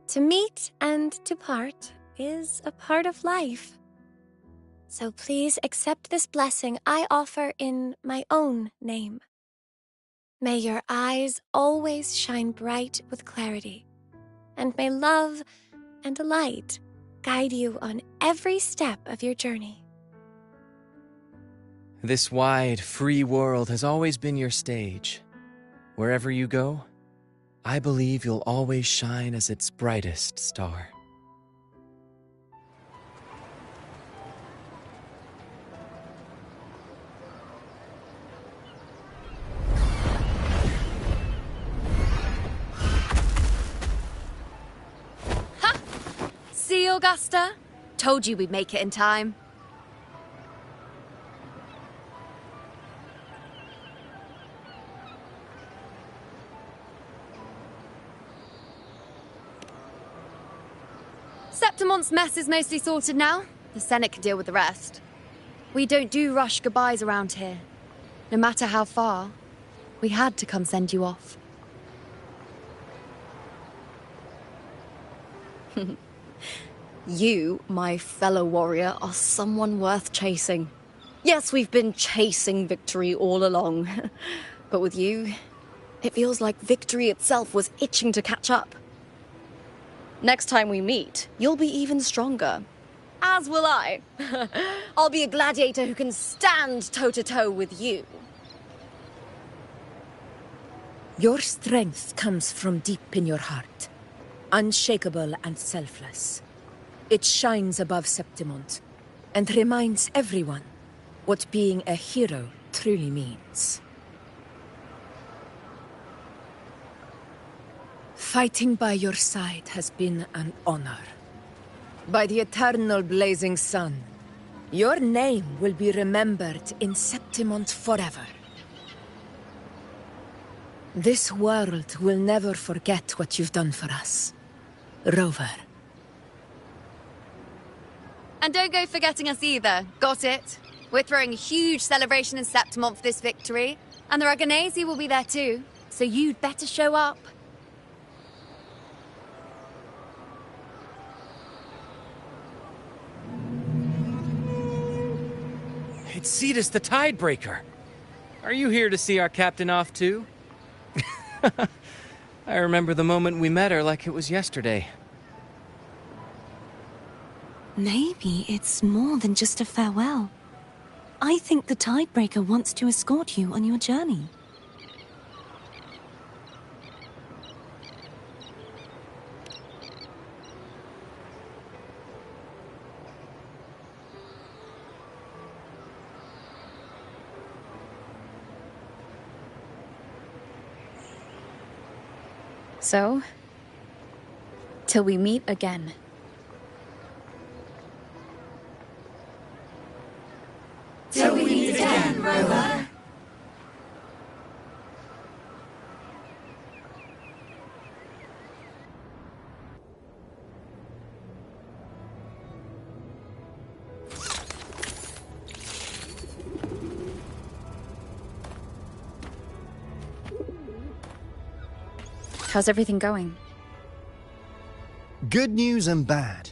To meet and to part is a part of life. So please accept this blessing I offer in my own name. May your eyes always shine bright with clarity, and may love and light guide you on every step of your journey. This wide, free world has always been your stage. Wherever you go, I believe you'll always shine as its brightest star. See, Augusta? Told you we'd make it in time. Septimont's mess is mostly sorted now. The Senate can deal with the rest. We don't do rush goodbyes around here. No matter how far, we had to come send you off. You, my fellow warrior, are someone worth chasing. Yes, we've been chasing victory all along. But with you, it feels like victory itself was itching to catch up. Next time we meet, you'll be even stronger. As will I. I'll be a gladiator who can stand toe-to-toe with you. Your strength comes from deep in your heart, unshakable and selfless. It shines above Septimont and reminds everyone what being a hero truly means. Fighting by your side has been an honor. By the eternal blazing sun, Your name will be remembered in Septimont forever. This world will never forget what you've done for us, Rover. And don't go forgetting us either, got it? We're throwing a huge celebration in Septimont for this victory, and the Aragonese will be there too, so you'd better show up. It's Cetus the Tidebreaker. Are you here to see our captain off too? I remember the moment we met her like it was yesterday. Maybe it's more than just a farewell. I think the Tidebreaker wants to escort you on your journey. So, till we meet again. Till we meet again, Rover. How's everything going? Good news and bad.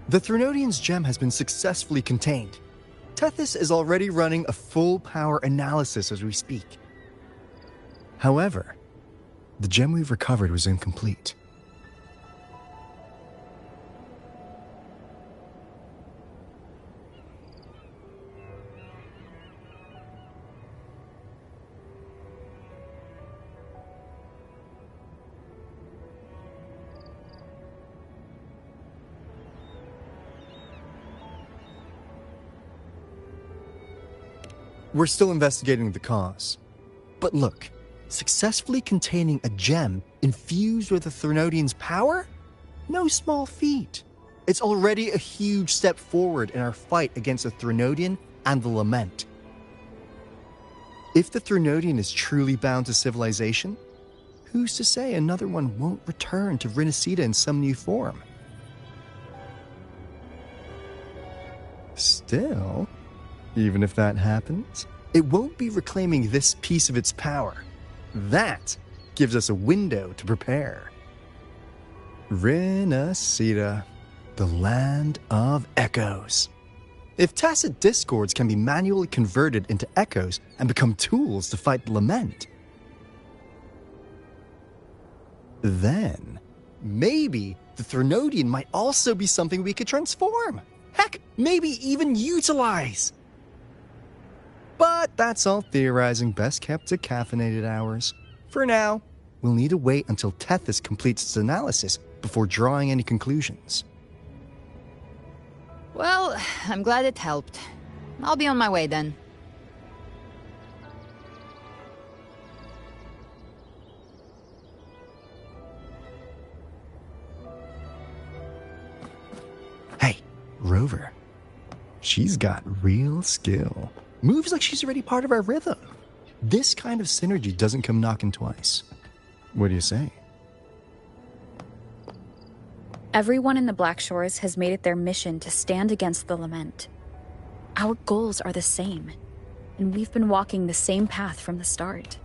The Threnodian's gem has been successfully contained. Tethys is already running a full power analysis as we speak. However, the gem we've recovered was incomplete. We're still investigating the cause. But look, successfully containing a gem infused with the Threnodian's power? No small feat. It's already a huge step forward in our fight against the Threnodian and the Lament. If the Threnodian is truly bound to civilization, who's to say another one won't return to Rinascita in some new form? Still, even if that happens, it won't be reclaiming this piece of its power. That gives us a window to prepare. Rinascita, the land of echoes. If tacit discords can be manually converted into echoes and become tools to fight the Lament, then maybe the Threnodian might also be something we could transform. Heck, maybe even utilize. But that's all theorizing best kept to caffeinated hours. For now, we'll need to wait until Tethys completes its analysis before drawing any conclusions. Well, I'm glad it helped. I'll be on my way then. Hey, Rover. She's got real skill. Moves like she's already part of our rhythm. This kind of synergy doesn't come knocking twice. What do you say? Everyone in the Black Shores has made it their mission to stand against the Lament. Our goals are the same, and we've been walking the same path from the start.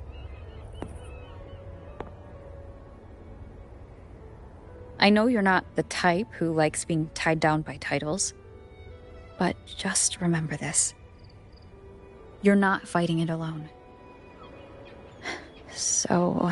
I know you're not the type who likes being tied down by titles, but just remember this. You're not fighting it alone. So...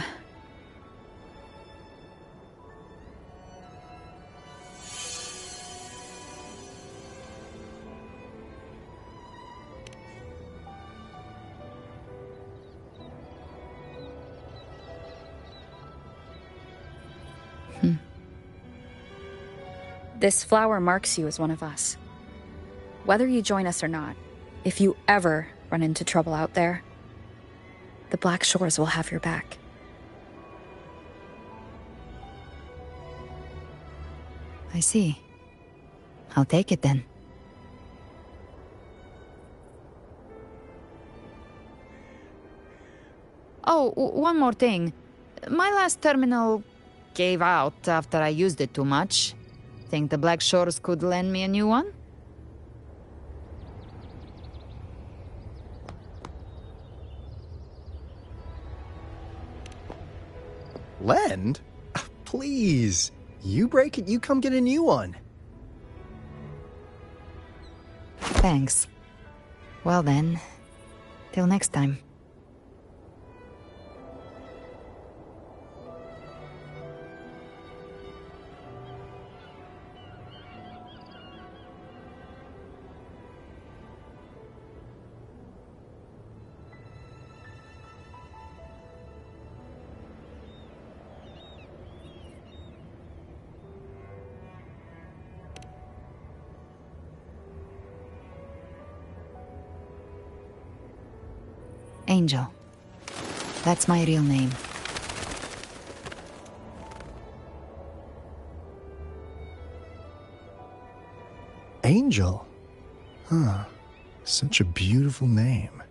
This flower marks you as one of us. Whether you join us or not, if you ever run into trouble out there, the Black Shores will have your back. I see. I'll take it then. Oh, one more thing. My last terminal gave out after I used it too much. Think the Black Shores could lend me a new one? Lend? Please. You break it, you come get a new one. Thanks. Well then, till next time. Angel. That's my real name. Angel? Huh. Such a beautiful name.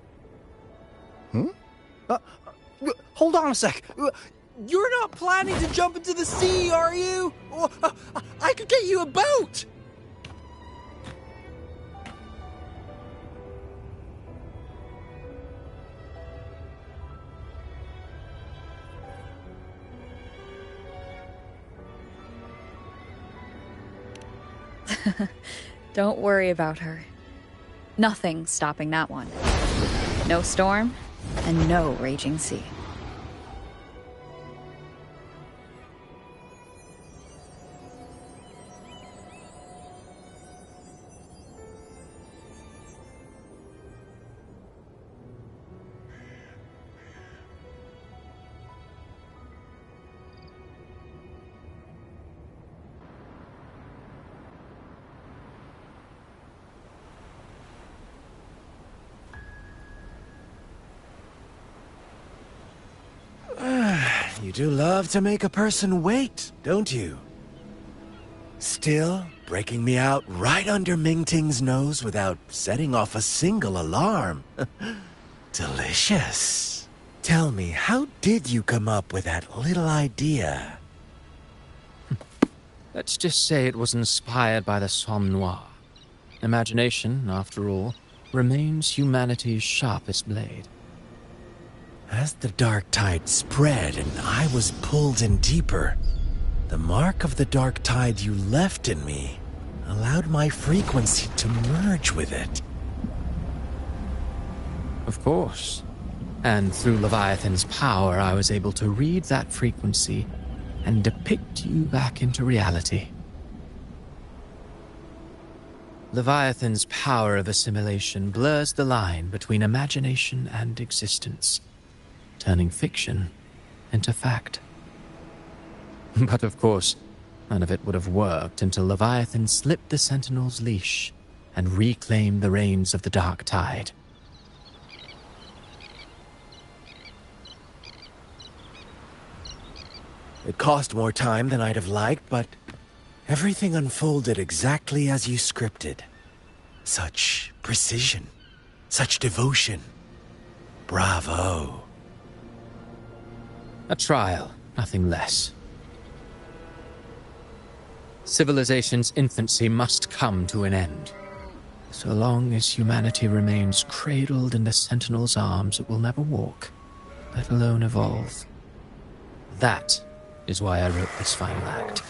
Hold on a sec. You're not planning to jump into the sea, are you? I could get you a boat! Don't worry about her. Nothing's stopping that one. No storm, and no raging sea. You do love to make a person wait, don't you? Still, breaking me out right under Mingting's nose without setting off a single alarm. Delicious. Tell me, how did you come up with that little idea? Let's just say it was inspired by the Somme Noire. Imagination, after all, remains humanity's sharpest blade. As the dark tide spread and I was pulled in deeper, the mark of the dark tide you left in me allowed my frequency to merge with it. Of course. And through Leviathan's power, I was able to read that frequency and depict you back into reality. Leviathan's power of assimilation blurs the line between imagination and existence, turning fiction into fact. But of course, none of it would have worked until Leviathan slipped the Sentinel's leash and reclaimed the reins of the Dark Tide. It cost more time than I'd have liked, but everything unfolded exactly as you scripted. Such precision, such devotion. Bravo. A trial, nothing less. Civilization's infancy must come to an end. So long as humanity remains cradled in the Sentinel's arms, it will never walk, let alone evolve. That is why I wrote this final act.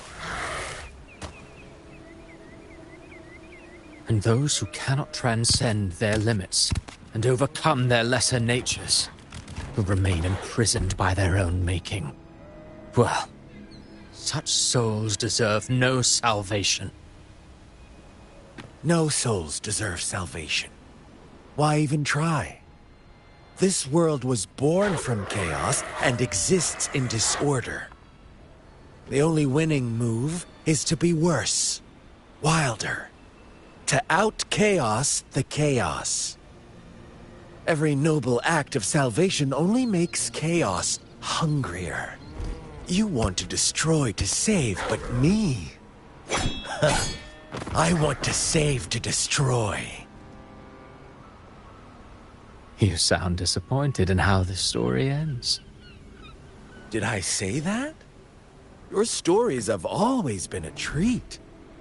And those who cannot transcend their limits and overcome their lesser natures will remain imprisoned by their own making. Well, such souls deserve no salvation. No souls deserve salvation. Why even try? This world was born from chaos and exists in disorder. The only winning move is to be worse, wilder, to out-chaos the chaos. Every noble act of salvation only makes chaos hungrier. You want to destroy to save, but me? I want to save to destroy. You sound disappointed in how this story ends. Did I say that? Your stories have always been a treat.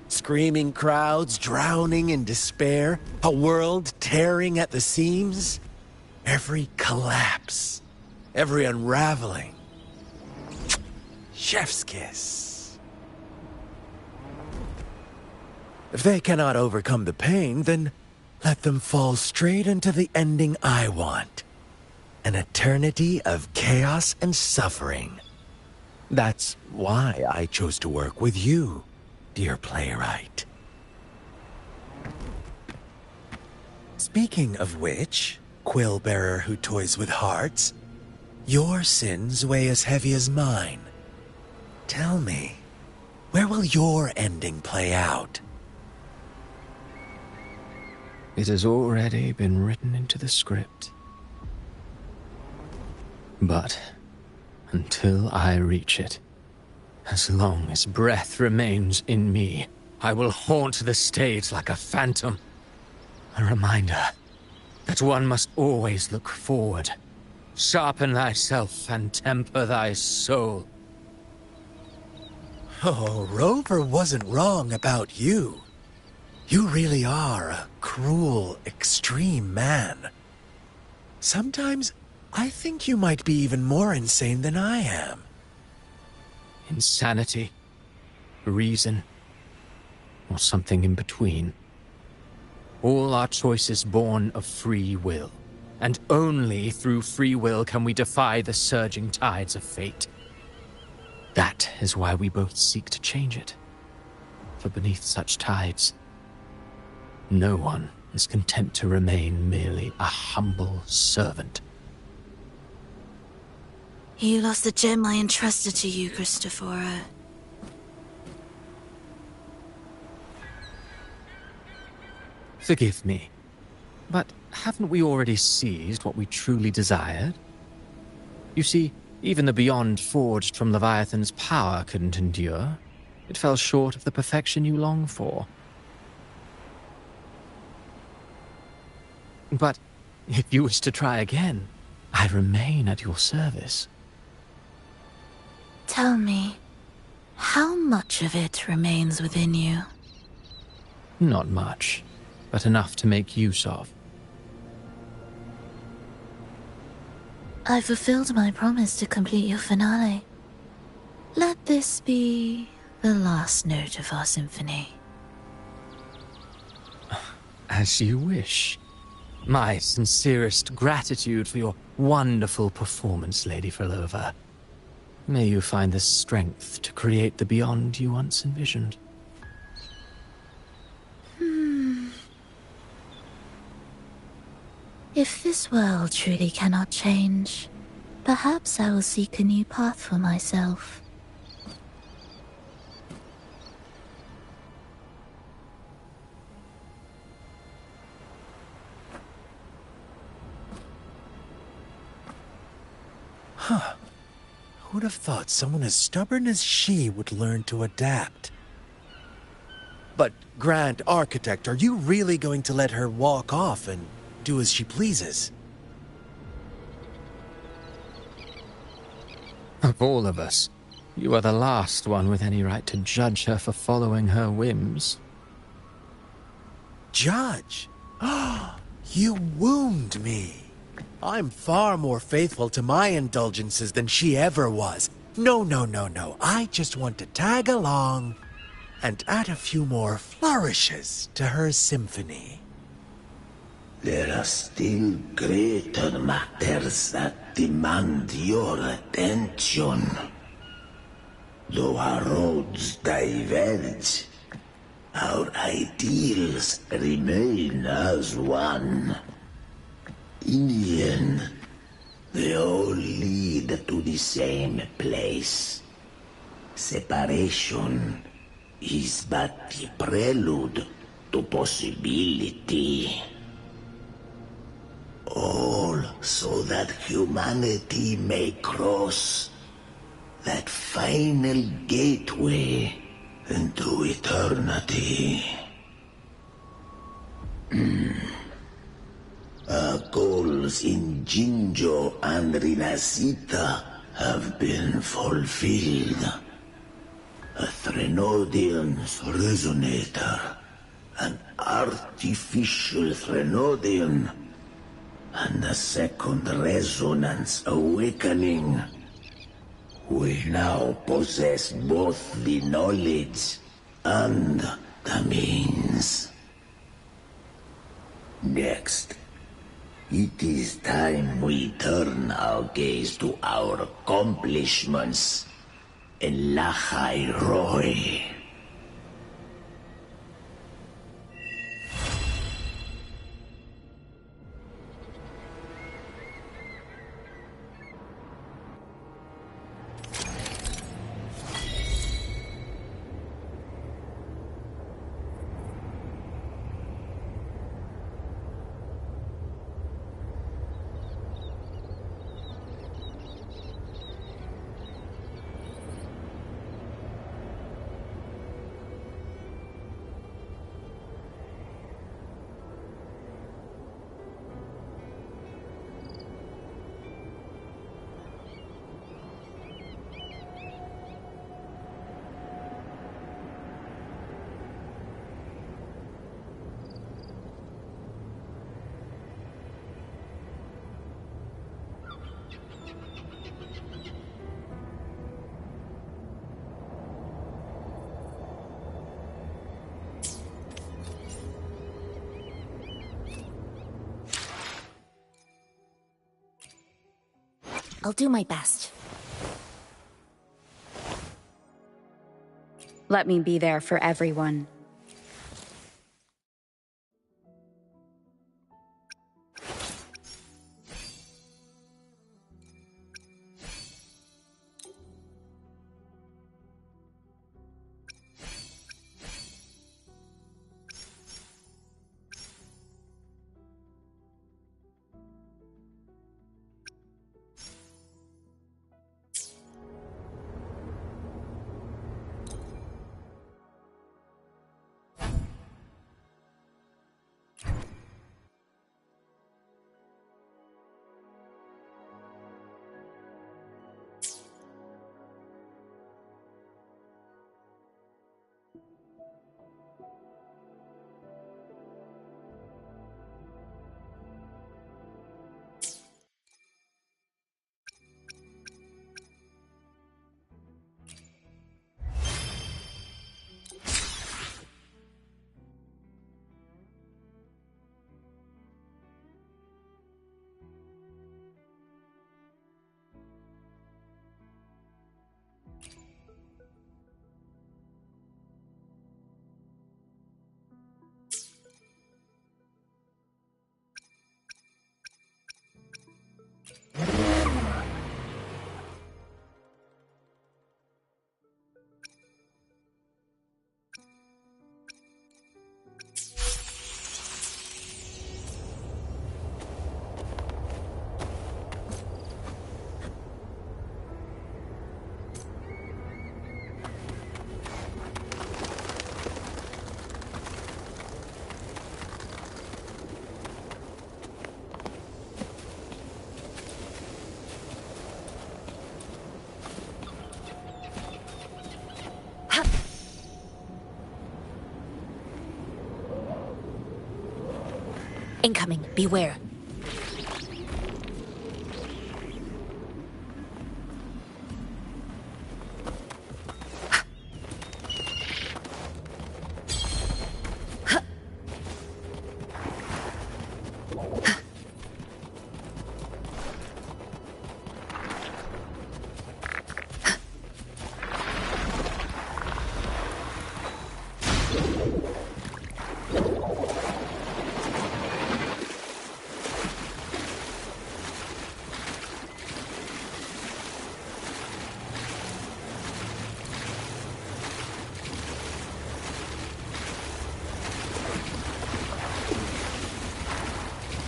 Screaming crowds drowning in despair, a world tearing at the seams. Every collapse, every unraveling. Chef's kiss. If they cannot overcome the pain, then let them fall straight into the ending I want. An eternity of chaos and suffering. That's why I chose to work with you, dear playwright. Speaking of which, quill-bearer who toys with hearts, your sins weigh as heavy as mine. Tell me, where will your ending play out? It has already been written into the script. But until I reach it, as long as breath remains in me, I will haunt the stage like a phantom. A reminder that one must always look forward. Sharpen thyself and temper thy soul. Oh, Rover wasn't wrong about you. You really are a cruel, extreme man. Sometimes I think you might be even more insane than I am. Insanity, reason, or something in between. All our choices born of free will, and only through free will can we defy the surging tides of fate. That is why we both seek to change it. For beneath such tides, no one is content to remain merely a humble servant. You lost the gem I entrusted to you, Christophora. Forgive me, but haven't we already seized what we truly desired? You see, even the beyond forged from Leviathan's power couldn't endure. It fell short of the perfection you long for. But if you wish to try again, I remain at your service. Tell me, how much of it remains within you? Not much, but enough to make use of. I fulfilled my promise to complete your finale. Let this be the last note of our symphony. As you wish. My sincerest gratitude for your wonderful performance, Lady Frolova. May you find the strength to create the beyond you once envisioned. If this world truly cannot change, perhaps I will seek a new path for myself. Huh. Who'd have thought someone as stubborn as she would learn to adapt? But, Grand Architect, are you really going to let her walk off and do as she pleases? Of all of us, you are the last one with any right to judge her for following her whims. Judge? You wound me. I'm far more faithful to my indulgences than she ever was. No. I just want to tag along and add a few more flourishes to her symphony. There are still greater matters that demand your attention. Though our roads diverge, our ideals remain as one. In the end, they all lead to the same place. Separation is but the prelude to possibility. All so that humanity may cross that final gateway into eternity. Our goals in Jinjo and Rinasita have been fulfilled. A Threnodian's resonator, an artificial Threnodian, and a second resonance awakening. We now possess both the knowledge and the means. Next, it is time we turn our gaze to our accomplishments in Lahai Roy. I'll do my best. Let me be there for everyone. Incoming, beware.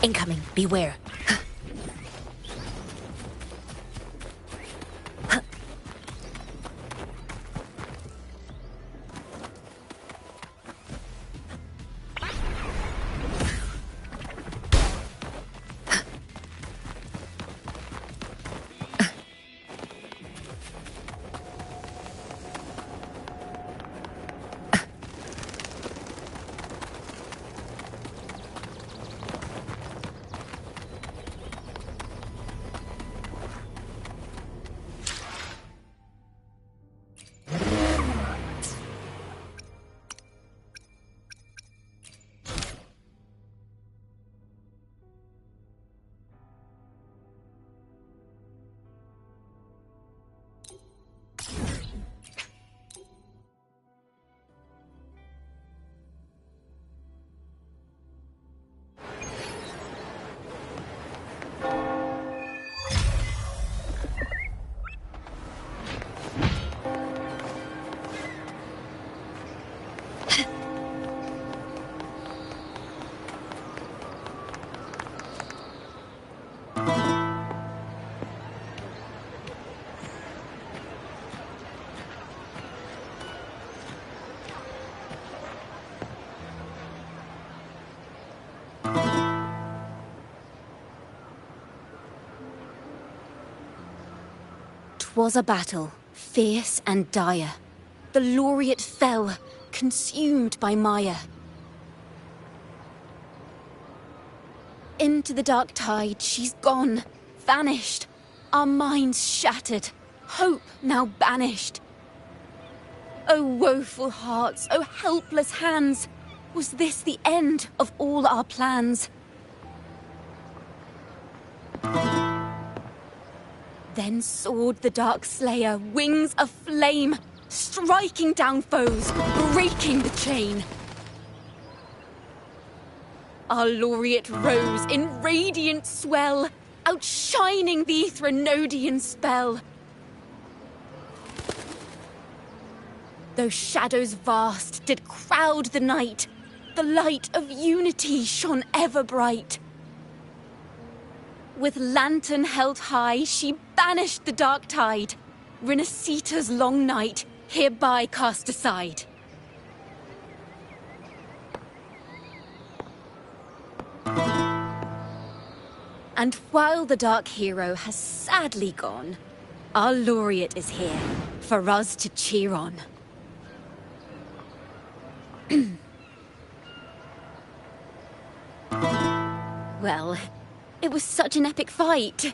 Incoming, beware. 'Twas a battle, fierce and dire. The laureate fell, consumed by mire. Into the dark tide she's gone, vanished. Our minds shattered, hope now banished. O woeful hearts, O helpless hands, was this the end of all our plans? Then soared the dark slayer, wings of flame, striking down foes, breaking the chain. Our laureate rose in radiant swell, outshining the Threnodian spell. Though shadows vast did crowd the night, the light of unity shone ever bright. With lantern held high, she banished the dark tide, Rinasita's long night, hereby cast aside. And while the dark hero has sadly gone, our laureate is here, for us to cheer on. Well, it was such an epic fight.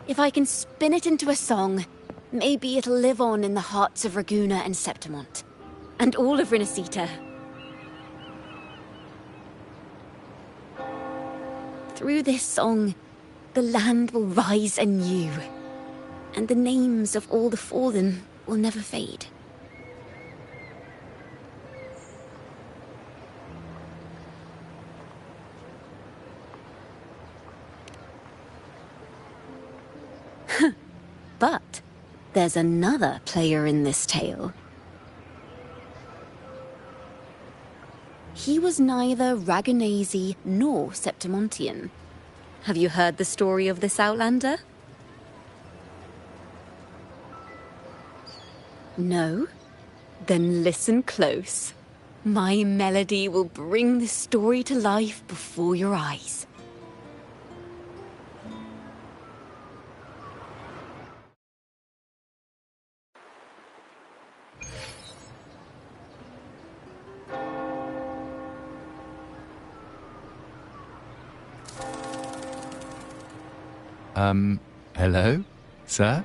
If I can spin it into a song, maybe it'll live on in the hearts of Raguna and Septimont, and all of Rinasita. Through this song, the land will rise anew, and the names of all the fallen will never fade. But there's another player in this tale. He was neither Ragunese nor Septimontian. Have you heard the story of this outlander? No? Then listen close. My melody will bring the story to life before your eyes. Hello, sir?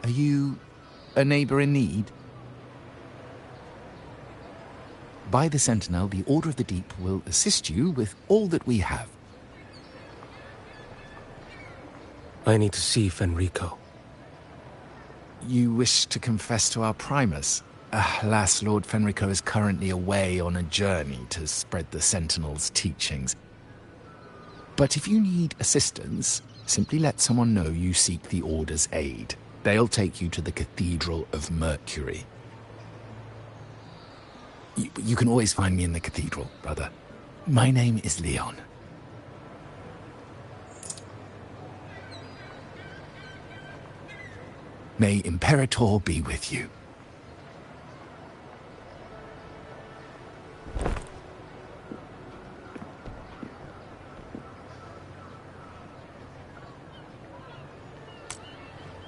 Are you a neighbor in need? By the Sentinel, the Order of the Deep will assist you with all that we have. I need to see Fenrico. You wish to confess to our Primus? Alas, Lord Fenrico is currently away on a journey to spread the Sentinel's teachings. But if you need assistance, simply let someone know you seek the Order's aid. They'll take you to the Cathedral of Mercury. You can always find me in the Cathedral, brother. My name is Leon. May Imperator be with you.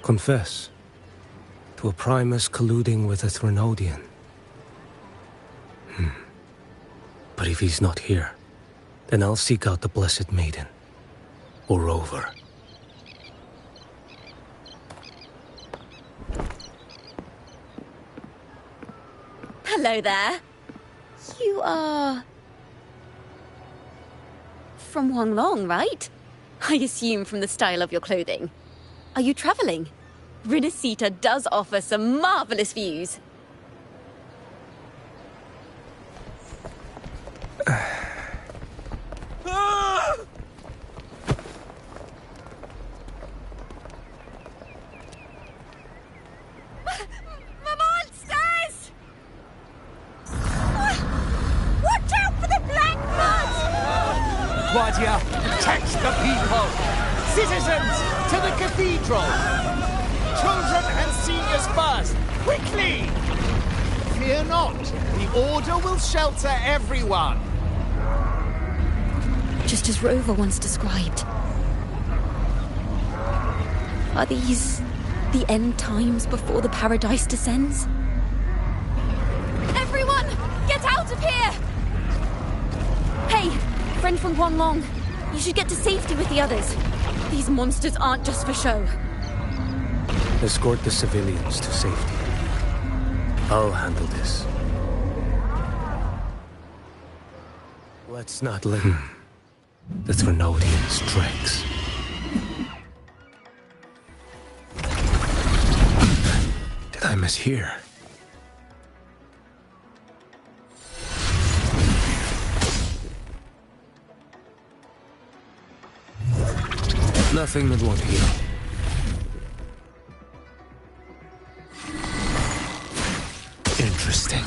Confess to a Primus colluding with a Threnodian. But if he's not here, then I'll seek out the Blessed Maiden, or Rover. Hello there. You are... from Huanglong, right? I assume from the style of your clothing. Are you traveling? Rinasita does offer some marvelous views. Media, protect the people! Citizens, to the cathedral! Children and seniors first! Quickly! Fear not, the Order will shelter everyone! Just as Rover once described. Are these the end times before the paradise descends? Everyone, get out of here! Hey, friend from Guanlong. You should get to safety with the others. These monsters aren't just for show. Escort the civilians to safety. I'll handle this. Let's not linger. The Threnodians' dregs. Did I mishear? Nothing that won't heal. Interesting.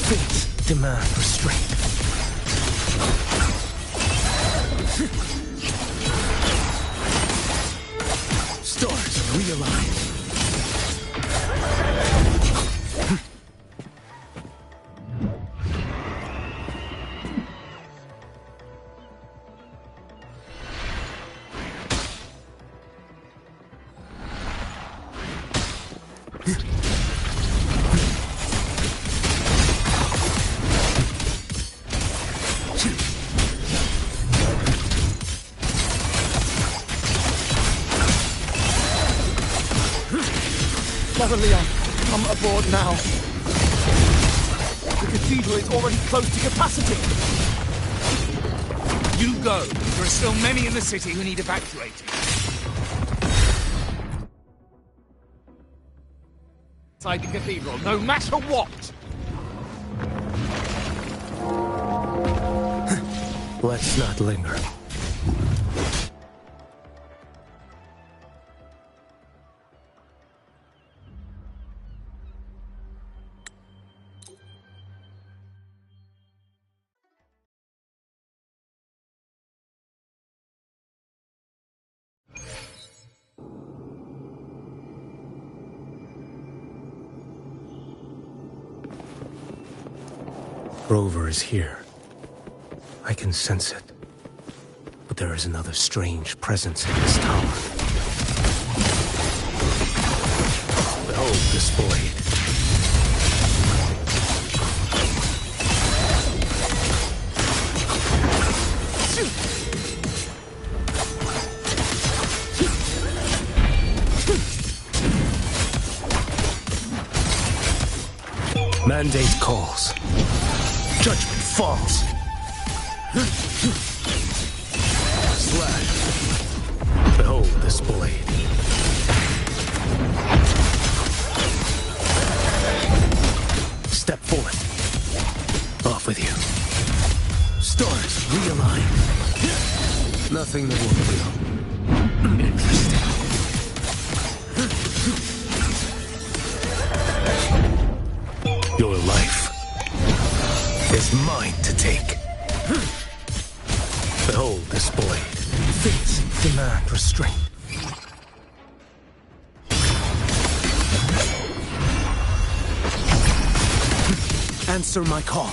Fates demand restraint. Stars realign. Mother Leon, come aboard now. The cathedral is already close to capacity. You go. There are still many in the city who need evacuating. Inside the cathedral, no matter what. Let's not linger. Rover is here. I can sense it. But there is another strange presence in this tower. Behold this void. Mandate calls. Judgment falls. Slash. Behold this blade. Step forward. Off with you. Stars realign. Nothing that won't heal. Interesting. Your life is mine to take. Behold this blade. Fates demand restraint. Answer my call.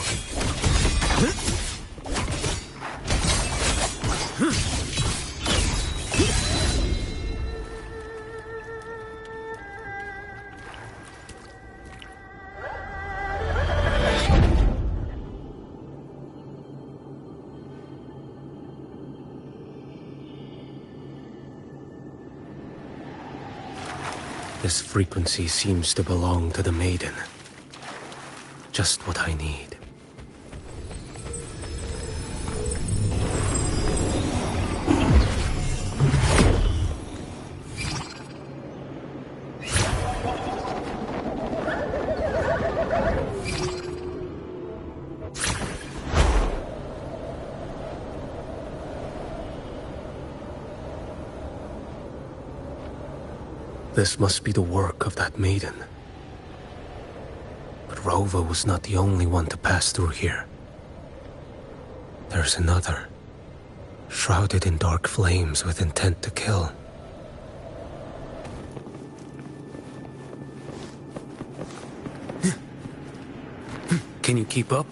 This frequency seems to belong to the maiden. Just what I need. This must be the work of that maiden. But Rova was not the only one to pass through here. There's another, shrouded in dark flames with intent to kill. Can you keep up?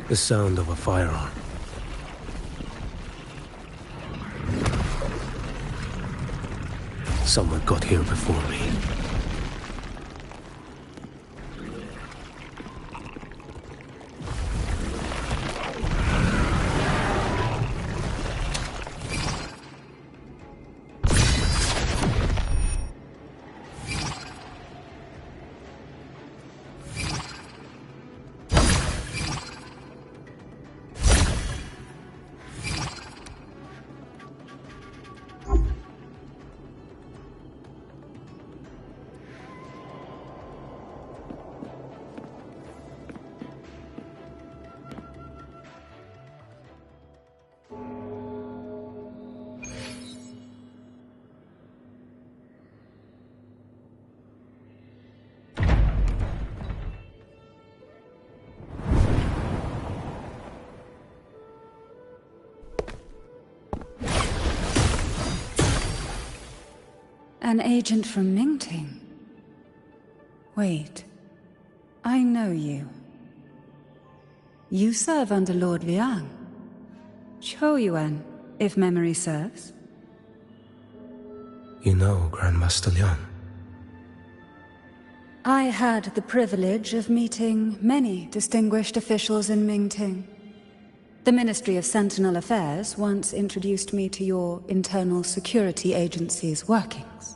The sound of a firearm. Someone got here before me. An agent from Mingting? Wait. I know you. You serve under Lord Liang. Choyuan, if memory serves. You know Grandmaster Liang. I had the privilege of meeting many distinguished officials in Mingting. The Ministry of Sentinel Affairs once introduced me to your internal security agency's workings.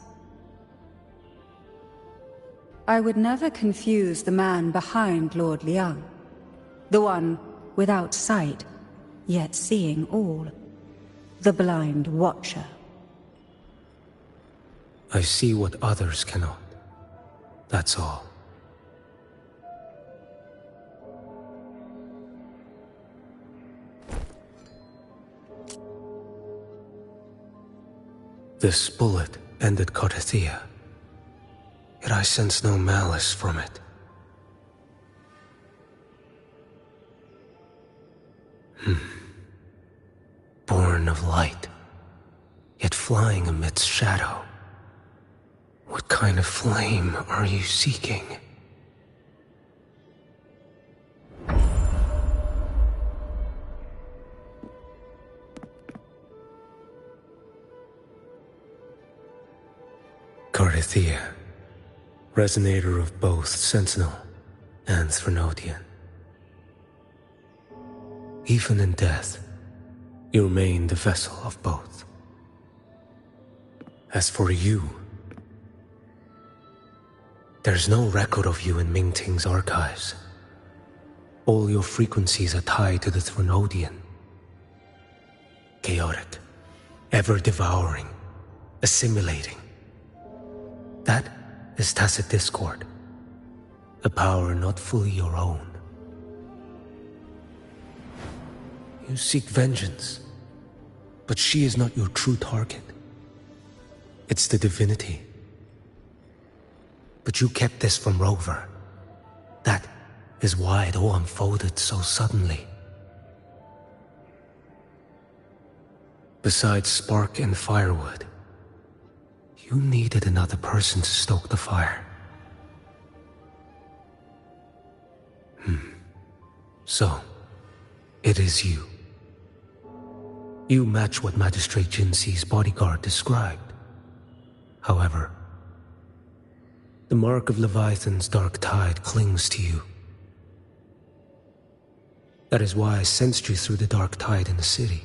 I would never confuse the man behind Lord Liang. The one without sight, yet seeing all. The blind watcher. I see what others cannot. That's all. This bullet ended Carthia. Yet I sense no malice from it. Born of light, yet flying amidst shadow. What kind of flame are you seeking? Carthia, resonator of both Sentinel and Threnodian. Even in death, you remain the vessel of both. As for you, there's no record of you in Mingting's archives. All your frequencies are tied to the Threnodian. Chaotic, ever-devouring, assimilating. That is tacit discord, a power not fully your own. You seek vengeance, but she is not your true target. It's the divinity. But you kept this from Rover. That is why it all unfolded so suddenly. Besides spark and firewood, you needed another person to stoke the fire. So, it is you. You match what Magistrate Jinxi's bodyguard described. However, the mark of Leviathan's dark tide clings to you. That is why I sensed you through the dark tide in the city.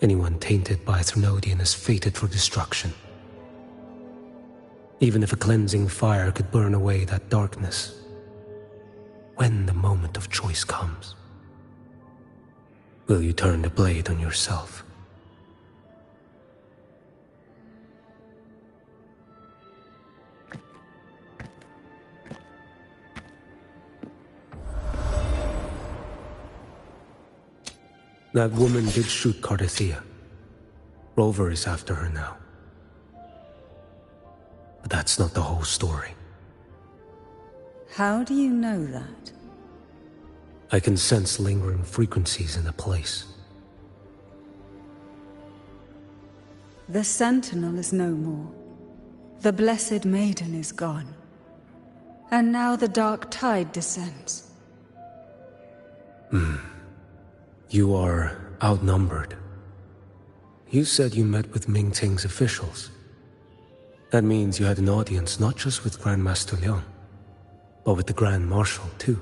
Anyone tainted by Threnodian is fated for destruction. Even if a cleansing fire could burn away that darkness, when the moment of choice comes, Will you turn the blade on yourself? That woman did shoot Cardathia. Rover is after her now. But that's not the whole story. How do you know that? I can sense lingering frequencies in the place. The Sentinel is no more. The Blessed Maiden is gone. And now the dark tide descends. You are outnumbered. You said you met with Ming Ting's officials. That means you had an audience not just with Grandmaster Liang, but with the Grand Marshal too.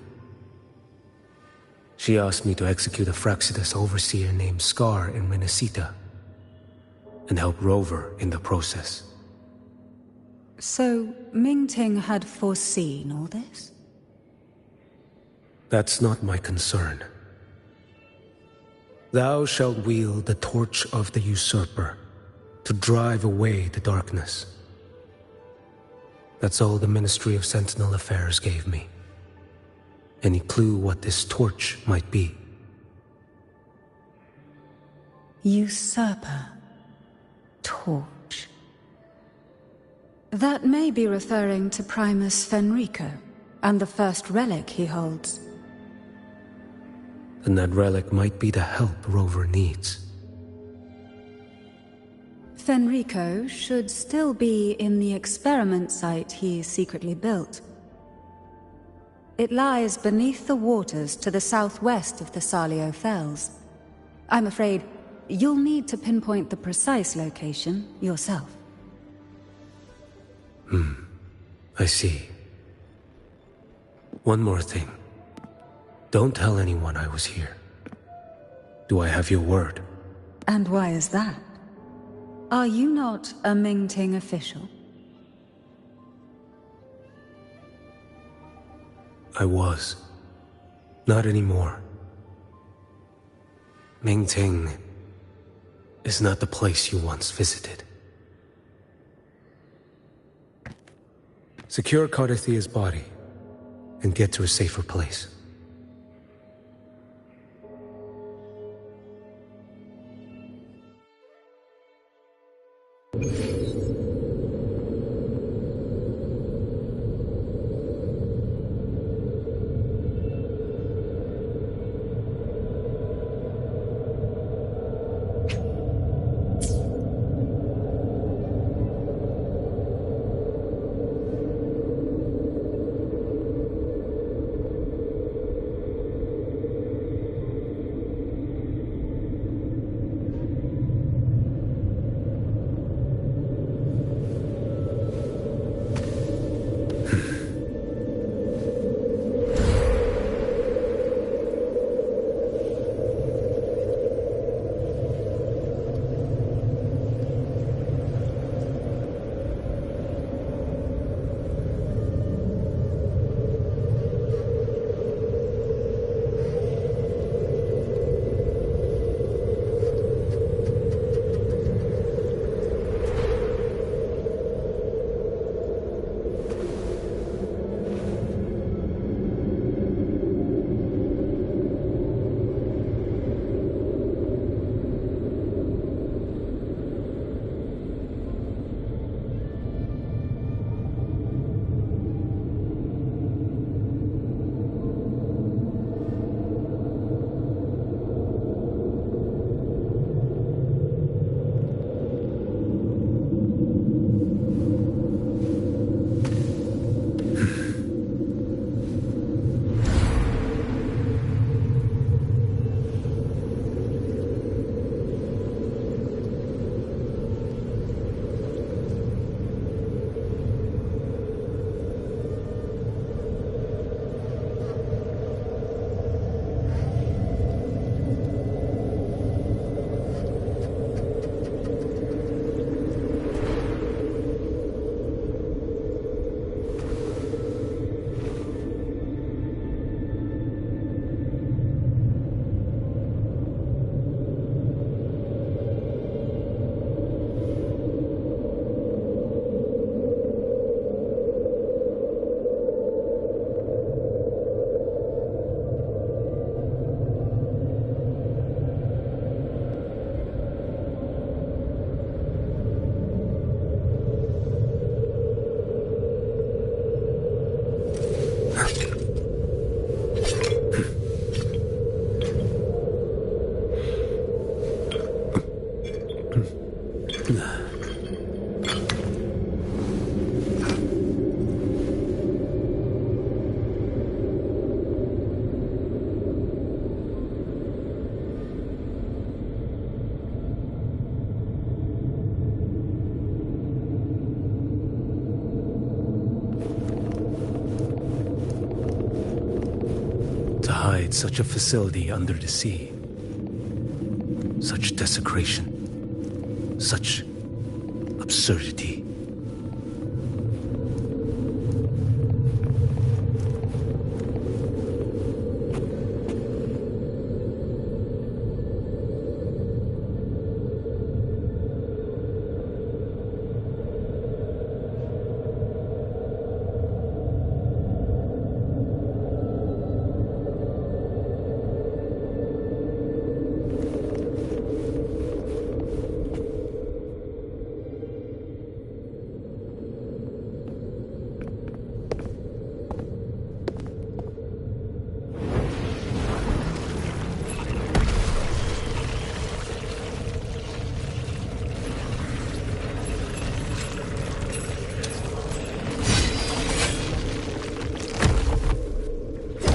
She asked me to execute a Fraxidus overseer named Scar in Renacita, and help Rover in the process. So, Ming Ting had foreseen all this? That's not my concern. Thou shalt wield the torch of the usurper to drive away the darkness. That's all the Ministry of Sentinel Affairs gave me. Any clue what this torch might be? Usurper. Torch. That may be referring to Primus Fenrico, and the first relic he holds. Then that relic might be the help Rover needs. Fenrico should still be in the experiment site he secretly built. It lies beneath the waters to the southwest of the Salio Fells. I'm afraid you'll need to pinpoint the precise location yourself. I see. One more thing. Don't tell anyone I was here. Do I have your word? And why is that? Are you not a Ming Ting official? I was. Not anymore. Ming Ting is not the place you once visited. Secure Cardathia's body and get to a safer place. To hide such a facility under the sea. Such desecration. Such absurdity.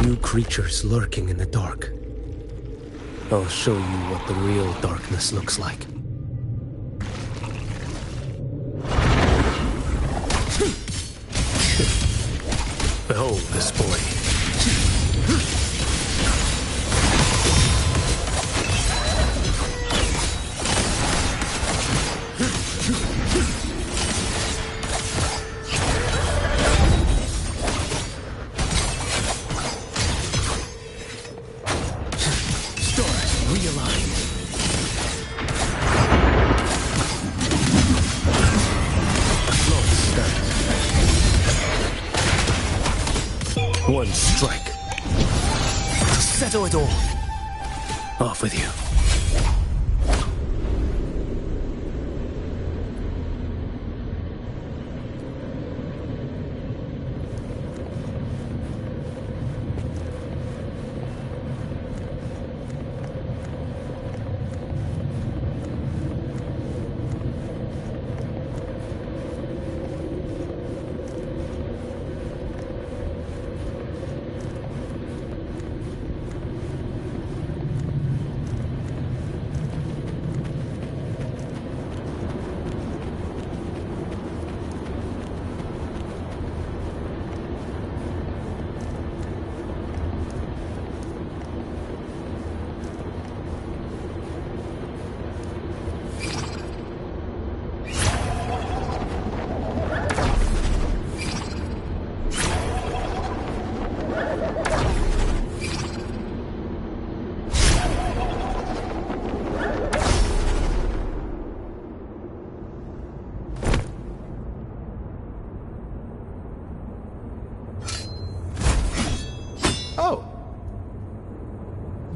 New creatures lurking in the dark. I'll show you what the real darkness looks like. Behold this boy. One strike. To settle it all. Off with you.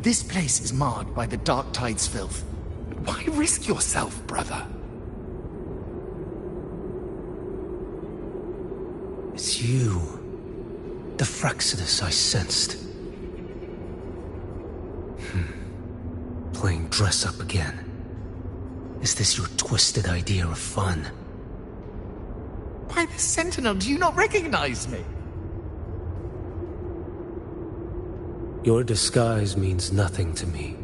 This place is marred by the Dark Tide's filth. Why risk yourself, brother? It's you. The Fraxidus I sensed. Playing dress-up again. Is this your twisted idea of fun? By the Sentinel, do you not recognize me? Your disguise means nothing to me.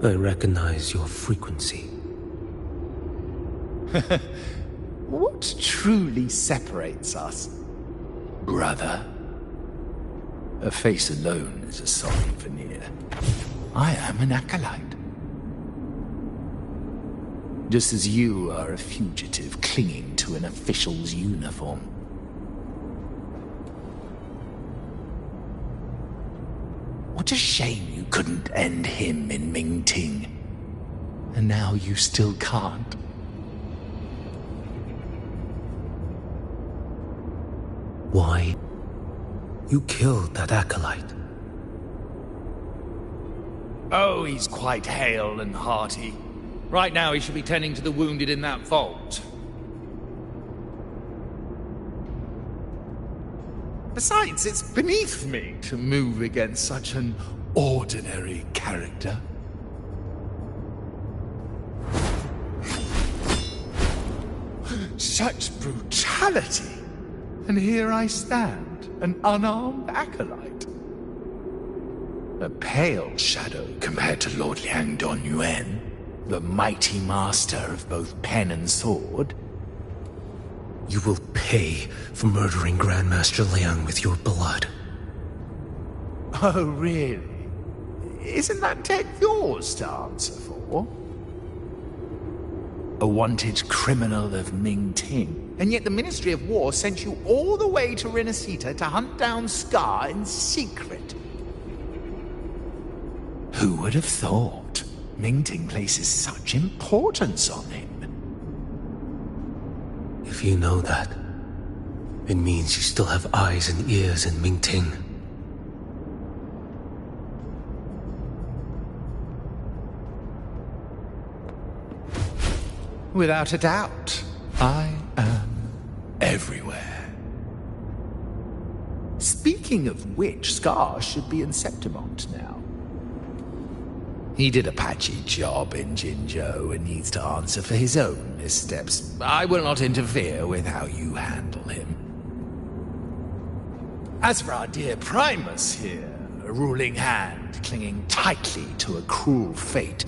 I recognize your frequency. What truly separates us? Brother. A face alone is a solid veneer. I am an acolyte. Just as you are a fugitive clinging to an official's uniform. What a shame you couldn't end him in Mingting. And now you still can't. Why? You killed that acolyte. Oh, he's quite hale and hearty. Right now he should be tending to the wounded in that vault. Besides, it's beneath me to move against such an ordinary character. Such brutality! And here I stand, an unarmed acolyte. A pale shadow compared to Lord Liang Donyuan, the mighty master of both pen and sword. You will pay for murdering Grandmaster Liang with your blood. Oh, really? Isn't that debt yours to answer for? A wanted criminal of Ming-Ting, and yet the Ministry of War sent you all the way to Renacita to hunt down Scar in secret. Who would have thought Ming-Ting places such importance on him? If you know that, it means you still have eyes and ears in Ming-Ting. Without a doubt, I am everywhere. Speaking of which, Scar should be in Septimont now. He did a patchy job in Jinzhou and needs to answer for his own missteps. I will not interfere with how you handle him. As for our dear Primus here, a ruling hand clinging tightly to a cruel fate,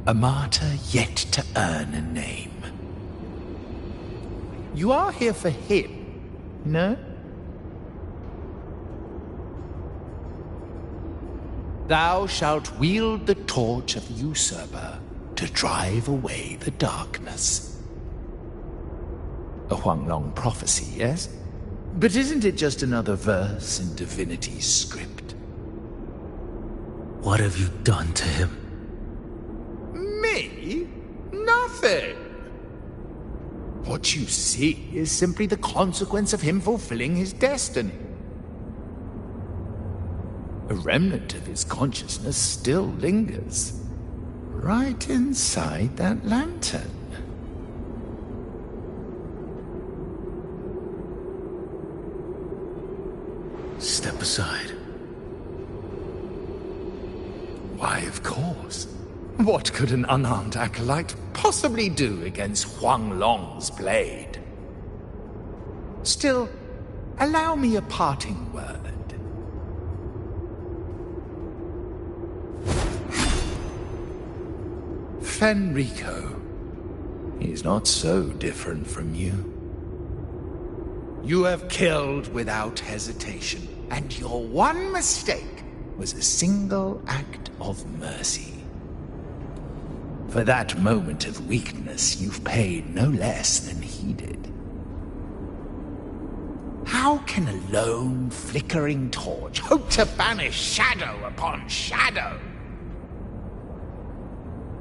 a martyr yet to earn a name. You are here for him, no? Thou shalt wield the torch of the usurper to drive away the darkness. A Huanglong prophecy, yes? But isn't it just another verse in Divinity's script? What have you done to him? Me? Nothing! What you see is simply the consequence of him fulfilling his destiny. A remnant of his consciousness still lingers, right inside that lantern. Step aside. Why, of course. What could an unarmed acolyte possibly do against Huanglong's blade? Still, allow me a parting word. Fenrico, he's not so different from you. You have killed without hesitation, and your one mistake was a single act of mercy. For that moment of weakness, you've paid no less than he did. How can a lone, flickering torch hope to banish shadow upon shadow?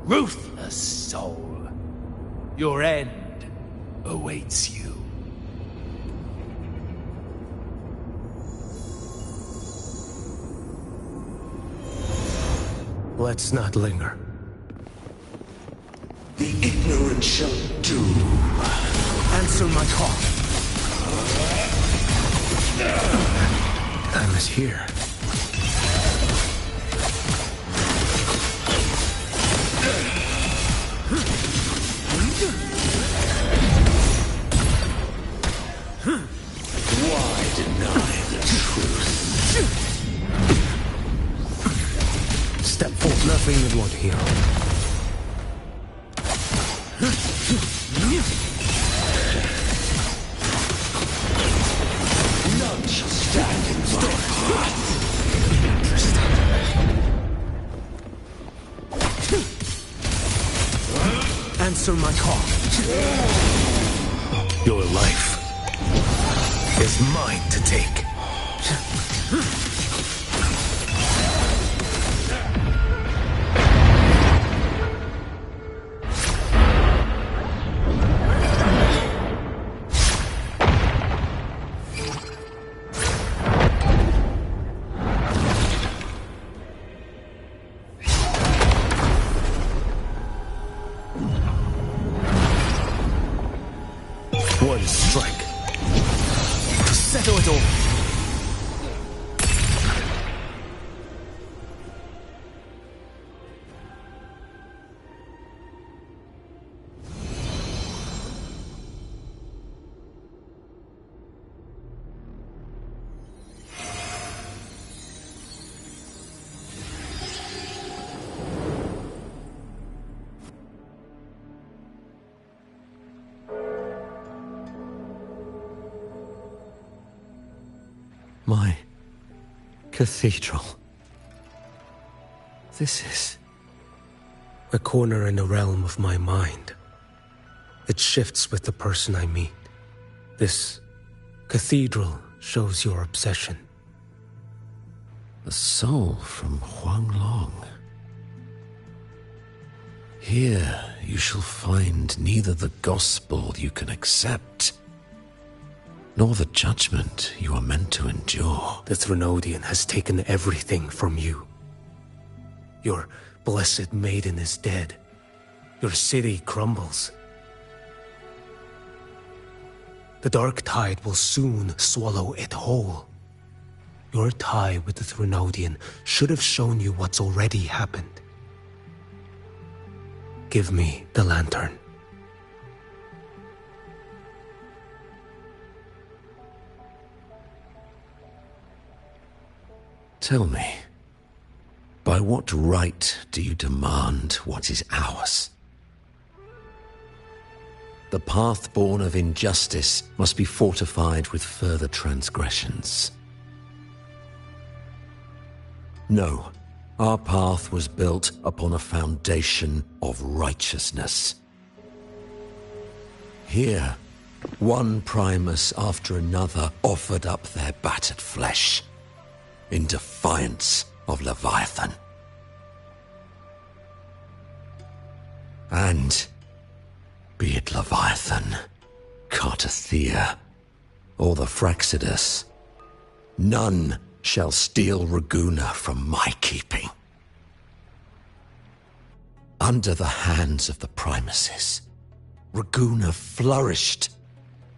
Ruthless soul, your end awaits you. Let's not linger. The ignorant shall do. Answer my call. Time is here. Why deny the truth? Step forth. Nothing that won't heal. None shall stand in my path. Answer my call. Your life is mine to take. One strike to settle it all. My cathedral. This is a corner in the realm of my mind. It shifts with the person I meet. This cathedral shows your obsession. The soul from Huanglong. Here you shall find neither the gospel you can accept, nor the judgment you are meant to endure. The Threnodian has taken everything from you. Your blessed maiden is dead. Your city crumbles. The dark tide will soon swallow it whole. Your tie with the Threnodian should have shown you what's already happened. Give me the lantern. Tell me, by what right do you demand what is ours? The path born of injustice must be fortified with further transgressions. No, our path was built upon a foundation of righteousness. Here, one Primus after another offered up their battered flesh in defiance of Leviathan. And be it Leviathan, Cartathea, or the Fraxidus, none shall steal Raguna from my keeping. Under the hands of the Primuses, Raguna flourished.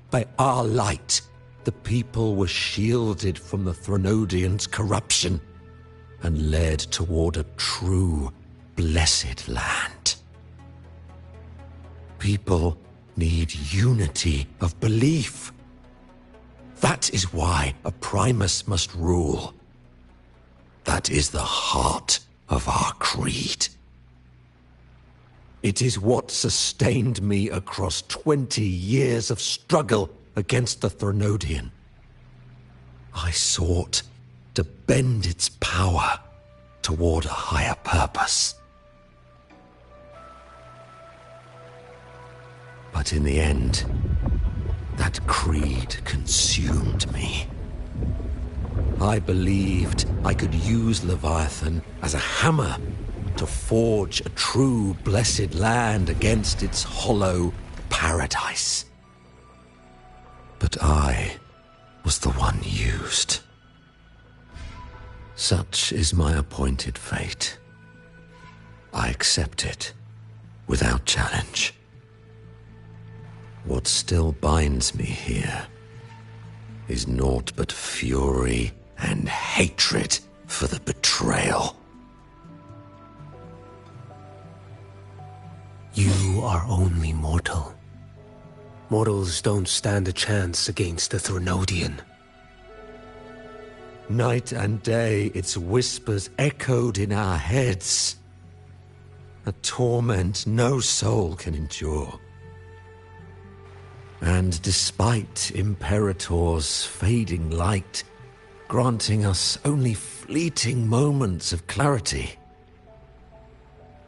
By our light, the people were shielded from the Threnodians' corruption and led toward a true, blessed land. People need unity of belief. That is why a Primus must rule. That is the heart of our creed. It is what sustained me across 20 years of struggle against the Threnodian. I sought to bend its power toward a higher purpose. But in the end, that creed consumed me. I believed I could use Leviathan as a hammer to forge a true blessed land against its hollow paradise. But I was the one used. Such is my appointed fate. I accept it without challenge. What still binds me here is naught but fury and hatred for the betrayal. You are only mortal. Mortals don't stand a chance against the Threnodian. Night and day, its whispers echoed in our heads. A torment no soul can endure. And despite Imperator's fading light, granting us only fleeting moments of clarity,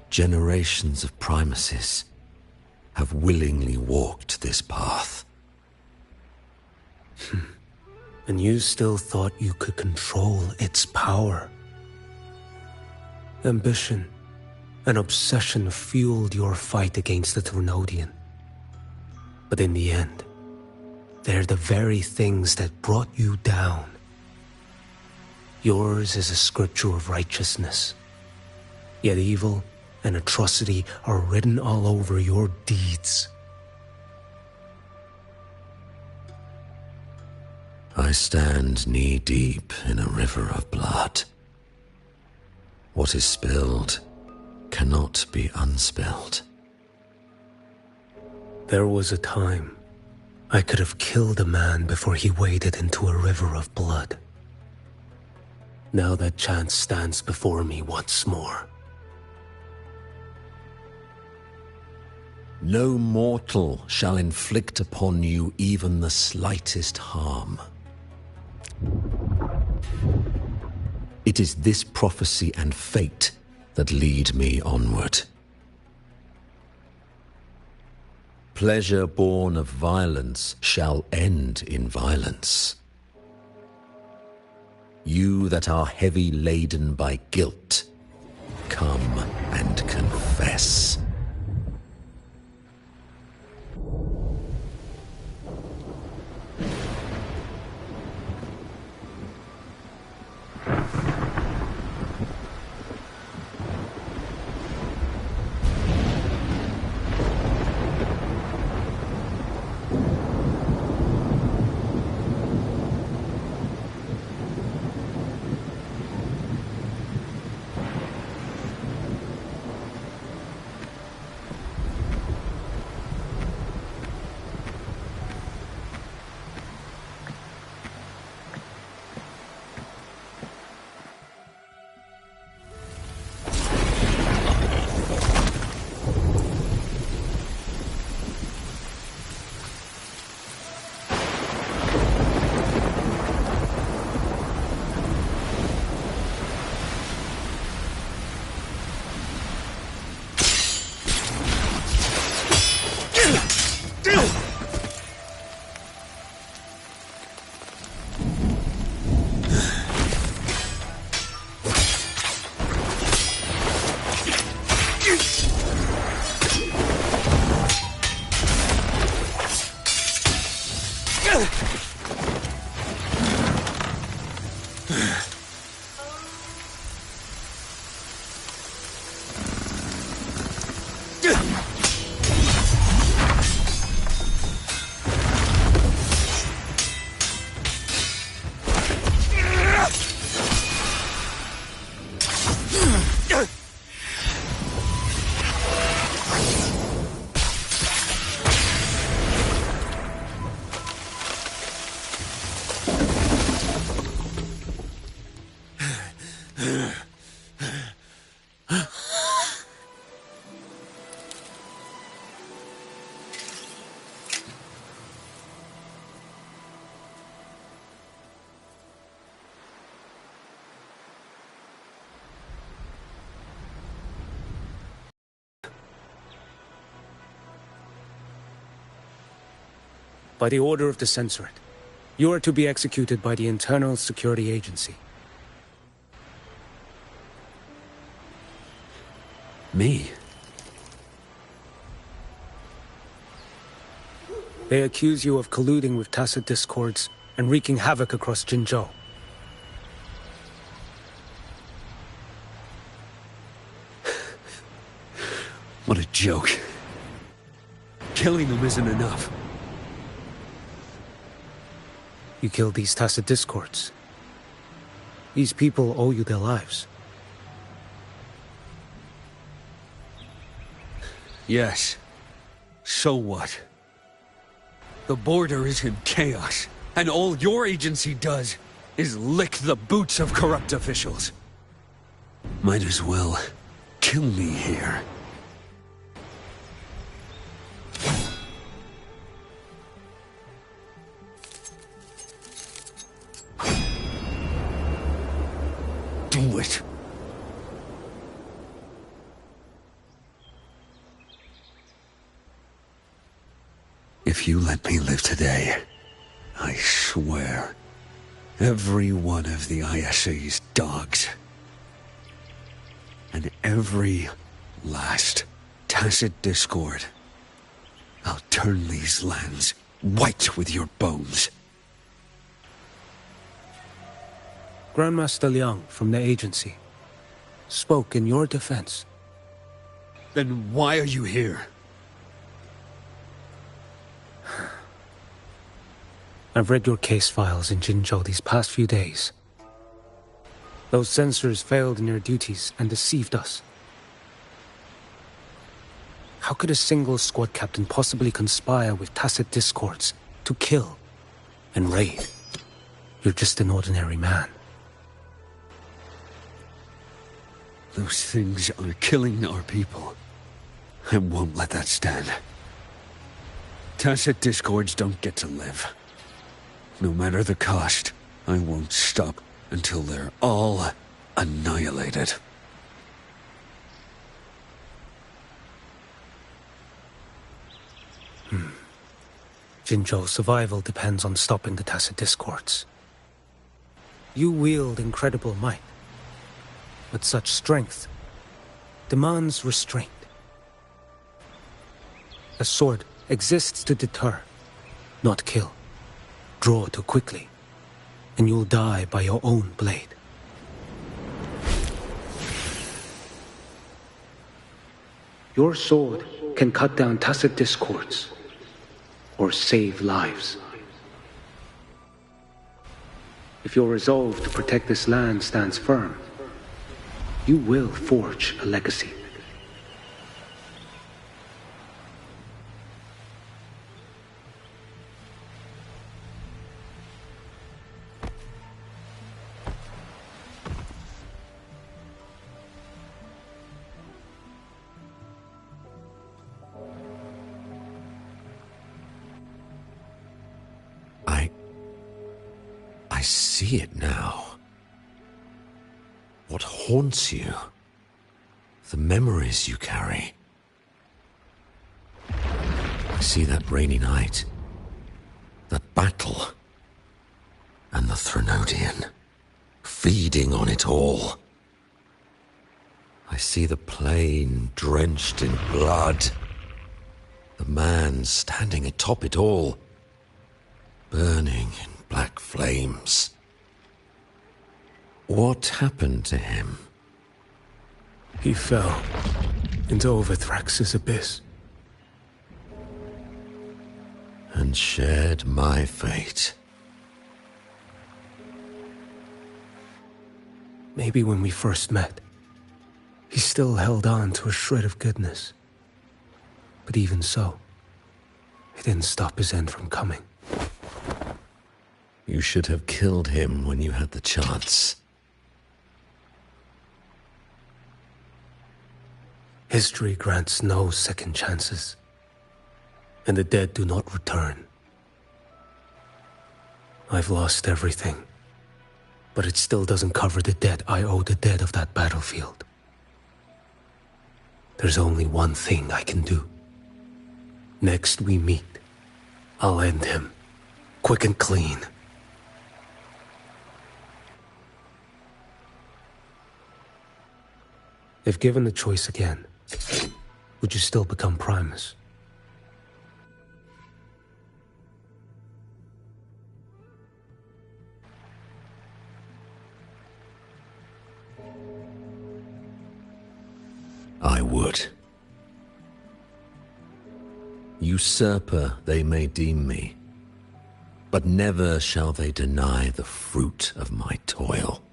generations of Primuses have willingly walked this path. And you still thought you could control its power. Ambition and obsession fueled your fight against the Threnodian. But in the end, they're the very things that brought you down. Yours is a scripture of righteousness, yet evil and atrocity are written all over your deeds. I stand knee-deep in a river of blood. What is spilled cannot be unspilled. There was a time I could have killed a man before he waded into a river of blood. Now that chance stands before me once more. No mortal shall inflict upon you even the slightest harm. It is this prophecy and fate that lead me onward. Pleasure born of violence shall end in violence. You that are heavy laden by guilt, come and confess. By the order of the Censorate, you are to be executed by the Internal Security Agency. Me? They accuse you of colluding with tacit discords and wreaking havoc across Jinzhou. What a joke. Killing them isn't enough. You killed these tacit discords. These people owe you their lives. Yes. So what? The border is in chaos, and all your agency does is lick the boots of corrupt officials. Might as well kill me here. Do it. If you let me live today, I swear, every one of the ISA's dogs, and every last tacit discord, I'll turn these lands white with your bones. Grandmaster Liang from the agency spoke in your defense. Then why are you here? I've read your case files in Jinzhou these past few days. Those censors failed in their duties and deceived us. How could a single squad captain possibly conspire with tacit discords to kill and raid? You're just an ordinary man. Those things are killing our people. I won't let that stand. Tacit discords don't get to live. No matter the cost, I won't stop until they're all annihilated. Jinzhou's survival depends on stopping the tacit discords. You wield incredible might, but such strength demands restraint. A sword exists to deter, not kill. Draw too quickly, and you'll die by your own blade. Your sword can cut down tacit discords, or save lives. If your resolve to protect this land stands firm, you will forge a legacy. I see it now. What haunts you? The memories you carry. I see that rainy night, that battle, and the Threnodian, feeding on it all. I see the plain drenched in blood, the man standing atop it all, burning in black flames. What happened to him? He fell into Overthrax's abyss. And shared my fate. Maybe when we first met, he still held on to a shred of goodness. But even so, it didn't stop his end from coming. You should have killed him when you had the chance. History grants no second chances, and the dead do not return. I've lost everything, but it still doesn't cover the debt I owe the dead of that battlefield. There's only one thing I can do. Next we meet, I'll end him, quick and clean. If given the choice again, would you still become Primus? I would. Usurper they may deem me, but never shall they deny the fruit of my toil.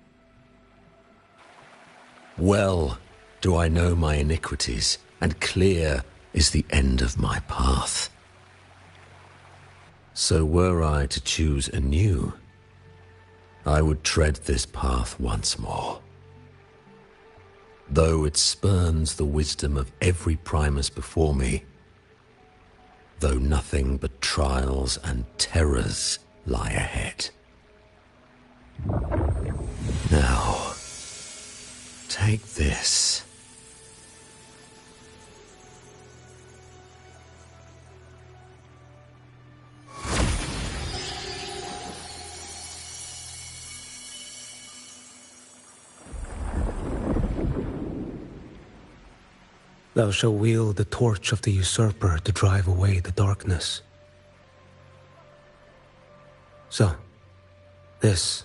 Well do I know my iniquities, and clear is the end of my path. So were I to choose anew, I would tread this path once more. Though it spurns the wisdom of every Primus before me, though nothing but trials and terrors lie ahead. Now, take this. Thou shalt wield the torch of the usurper to drive away the darkness. So, this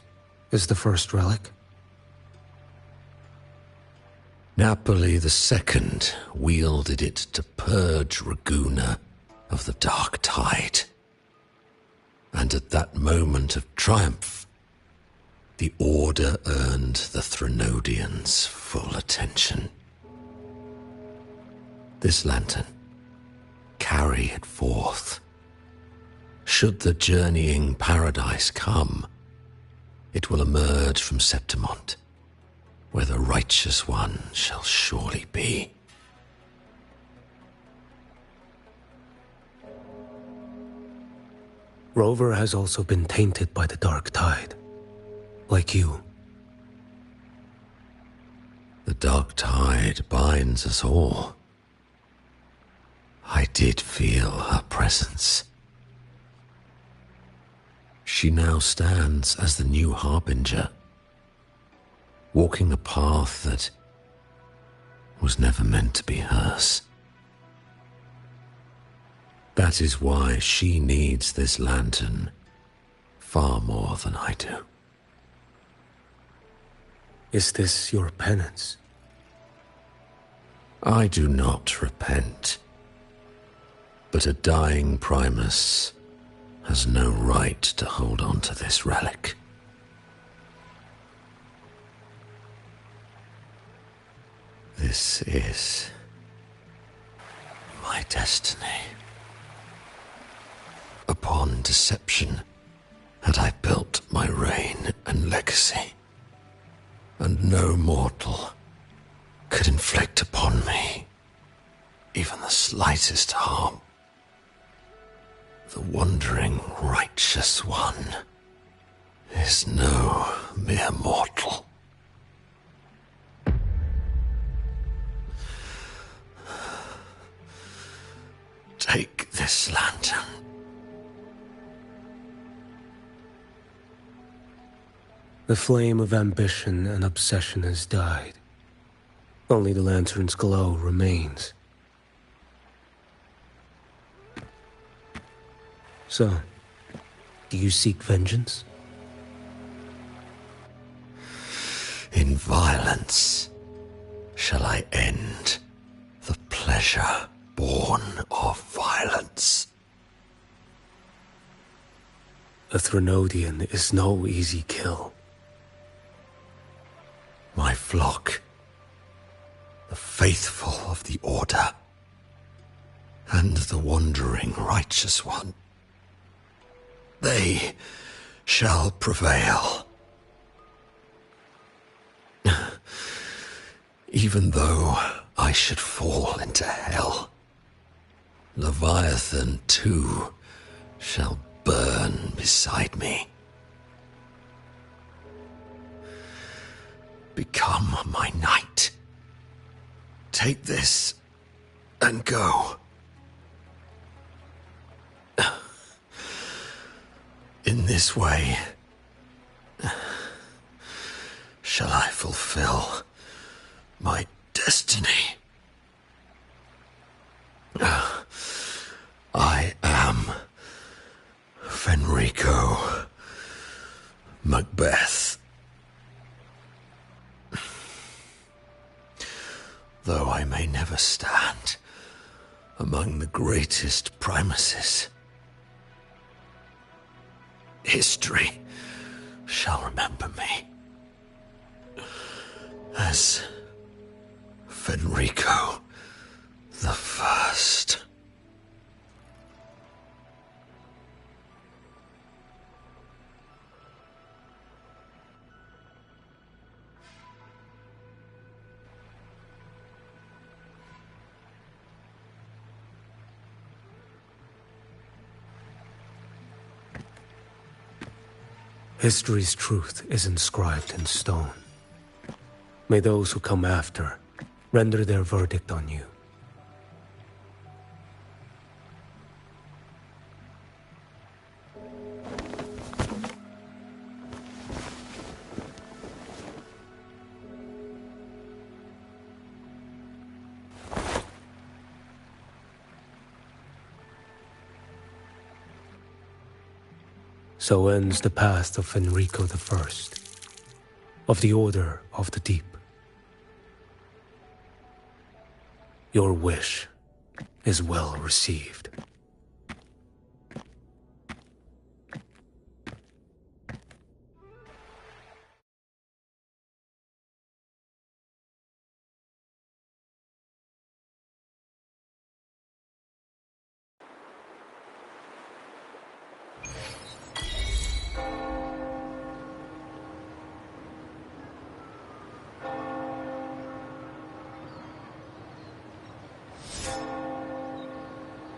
is the first relic? Napoli II wielded it to purge Raguna of the dark tide. And at that moment of triumph, the Order earned the Threnodians' full attention. This lantern, carry it forth. Should the journeying paradise come, it will emerge from Septimont, where the righteous one shall surely be. Rover has also been tainted by the dark tide, like you. dark tide binds us all. I did feel her presence. She now stands as the new harbinger, walking a path that was never meant to be hers. That is why she needs this lantern far more than I do. Is this your penance? I do not repent, but a dying Primus has no right to hold on to this relic. This is my destiny. Upon deception had I built my reign and legacy, and no mortal could inflict upon me even the slightest harm. The wandering righteous one is no mere mortal. Take this lantern. The flame of ambition and obsession has died. Only the lantern's glow remains. So, do you seek vengeance? In violence shall I end the pleasure born of violence. A Threnodian is no easy kill. My flock, the faithful of the Order, and the wandering righteous one, they shall prevail. Even though I should fall into hell, Leviathan too shall burn beside me. Become my knight. Take this and go. In this way, shall I fulfill my destiny. I am Fenrico Macbeth. Though I may never stand among the greatest Primuses, history shall remember me as Fenrico the First. History's truth is inscribed in stone. May those who come after render their verdict on you. So ends the path of Fenrico the First, of the Order of the Deep. Your wish is well received.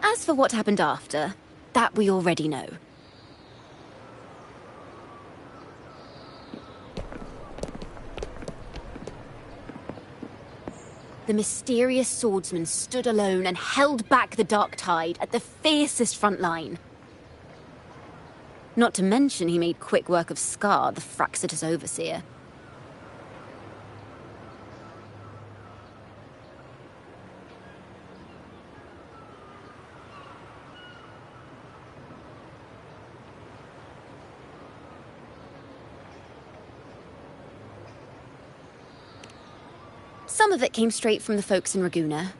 As for what happened after, that we already know. the mysterious swordsman stood alone and held back the dark tide at the fiercest front line. Not to mention he made quick work of Scar, the Fraxita's overseer. Some of it came straight from the folks in Raguna,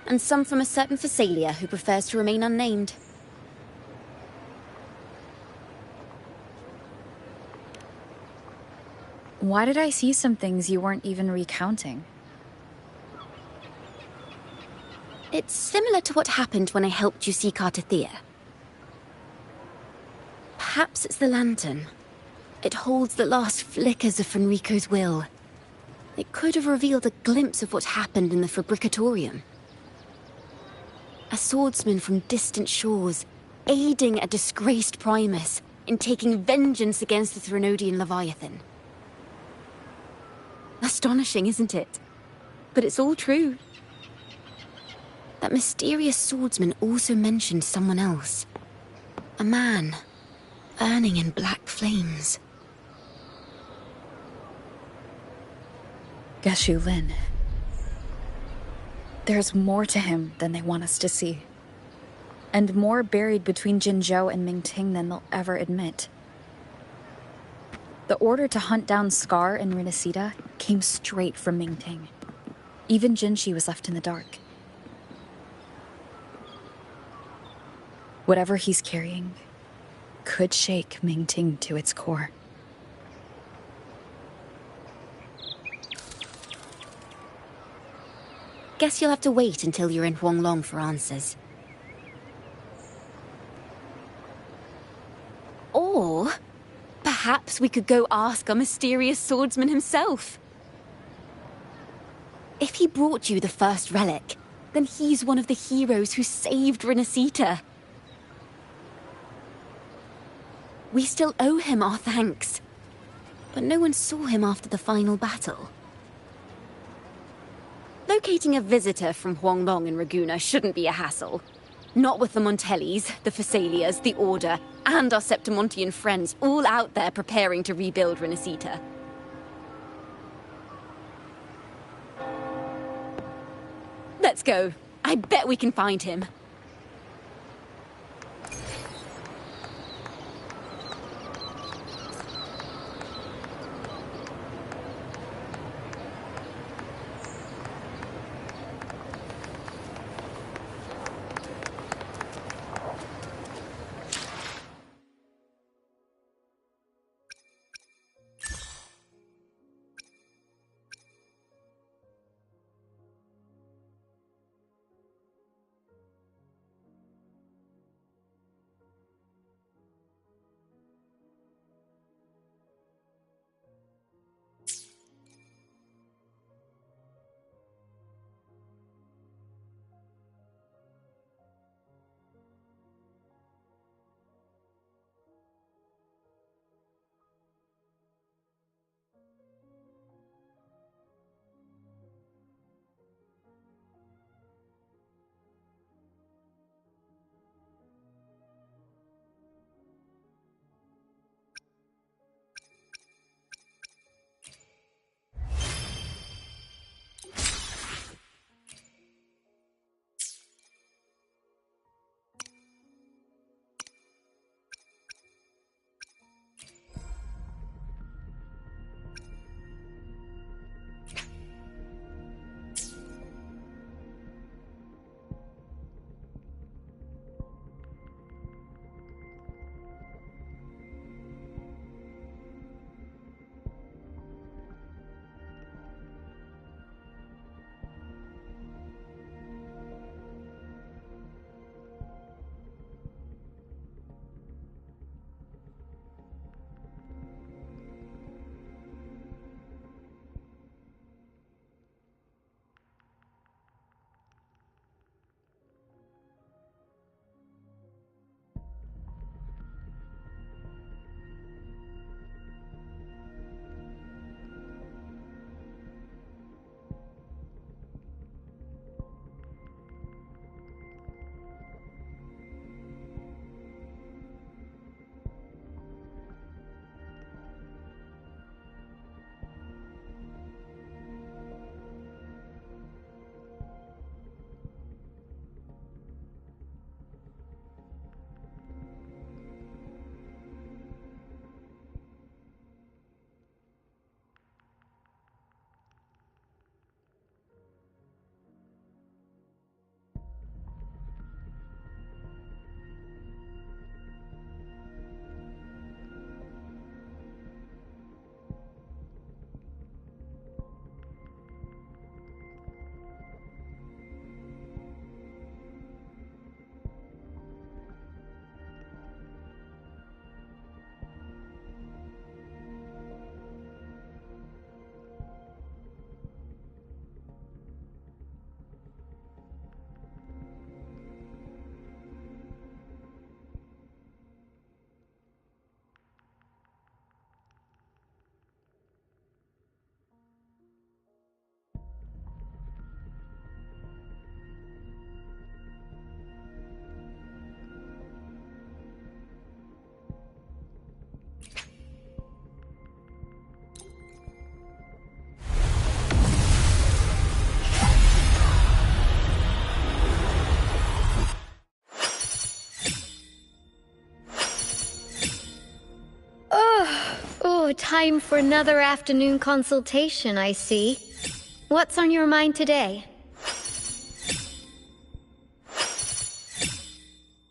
and some from a certain Phasalia who prefers to remain unnamed. Why did I see some things you weren't even recounting? It's similar to what happened when I helped you seek Artathea. Perhaps it's the lantern. It holds the last flickers of Fenrico's will. It could have revealed a glimpse of what happened in the Fabricatorium. A swordsman from distant shores, aiding a disgraced Primus in taking vengeance against the Threnodian Leviathan. Astonishing, isn't it? But it's all true. That mysterious swordsman also mentioned someone else. A man, burning in black flames. Geshu Lin. There's more to him than they want us to see. And more buried between Jinzhou and Mingting than they'll ever admit. The order to hunt down Scar and Rinasita came straight from Mingting. Even Jinshi was left in the dark. Whatever he's carrying could shake Mingting to its core. Guess you'll have to wait until you're in Huanglong for answers. Or perhaps we could go ask our mysterious swordsman himself. If he brought you the first relic, then he's one of the heroes who saved Rinasita. We still owe him our thanks, but no one saw him after the final battle. Locating a visitor from Huanglong and Raguna shouldn't be a hassle. Not with the Montellis, the Phasalias, the Order, and our Septimontian friends all out there preparing to rebuild Rinasita. Let's go. I bet we can find him. time for another afternoon consultation, I see. What's on your mind today?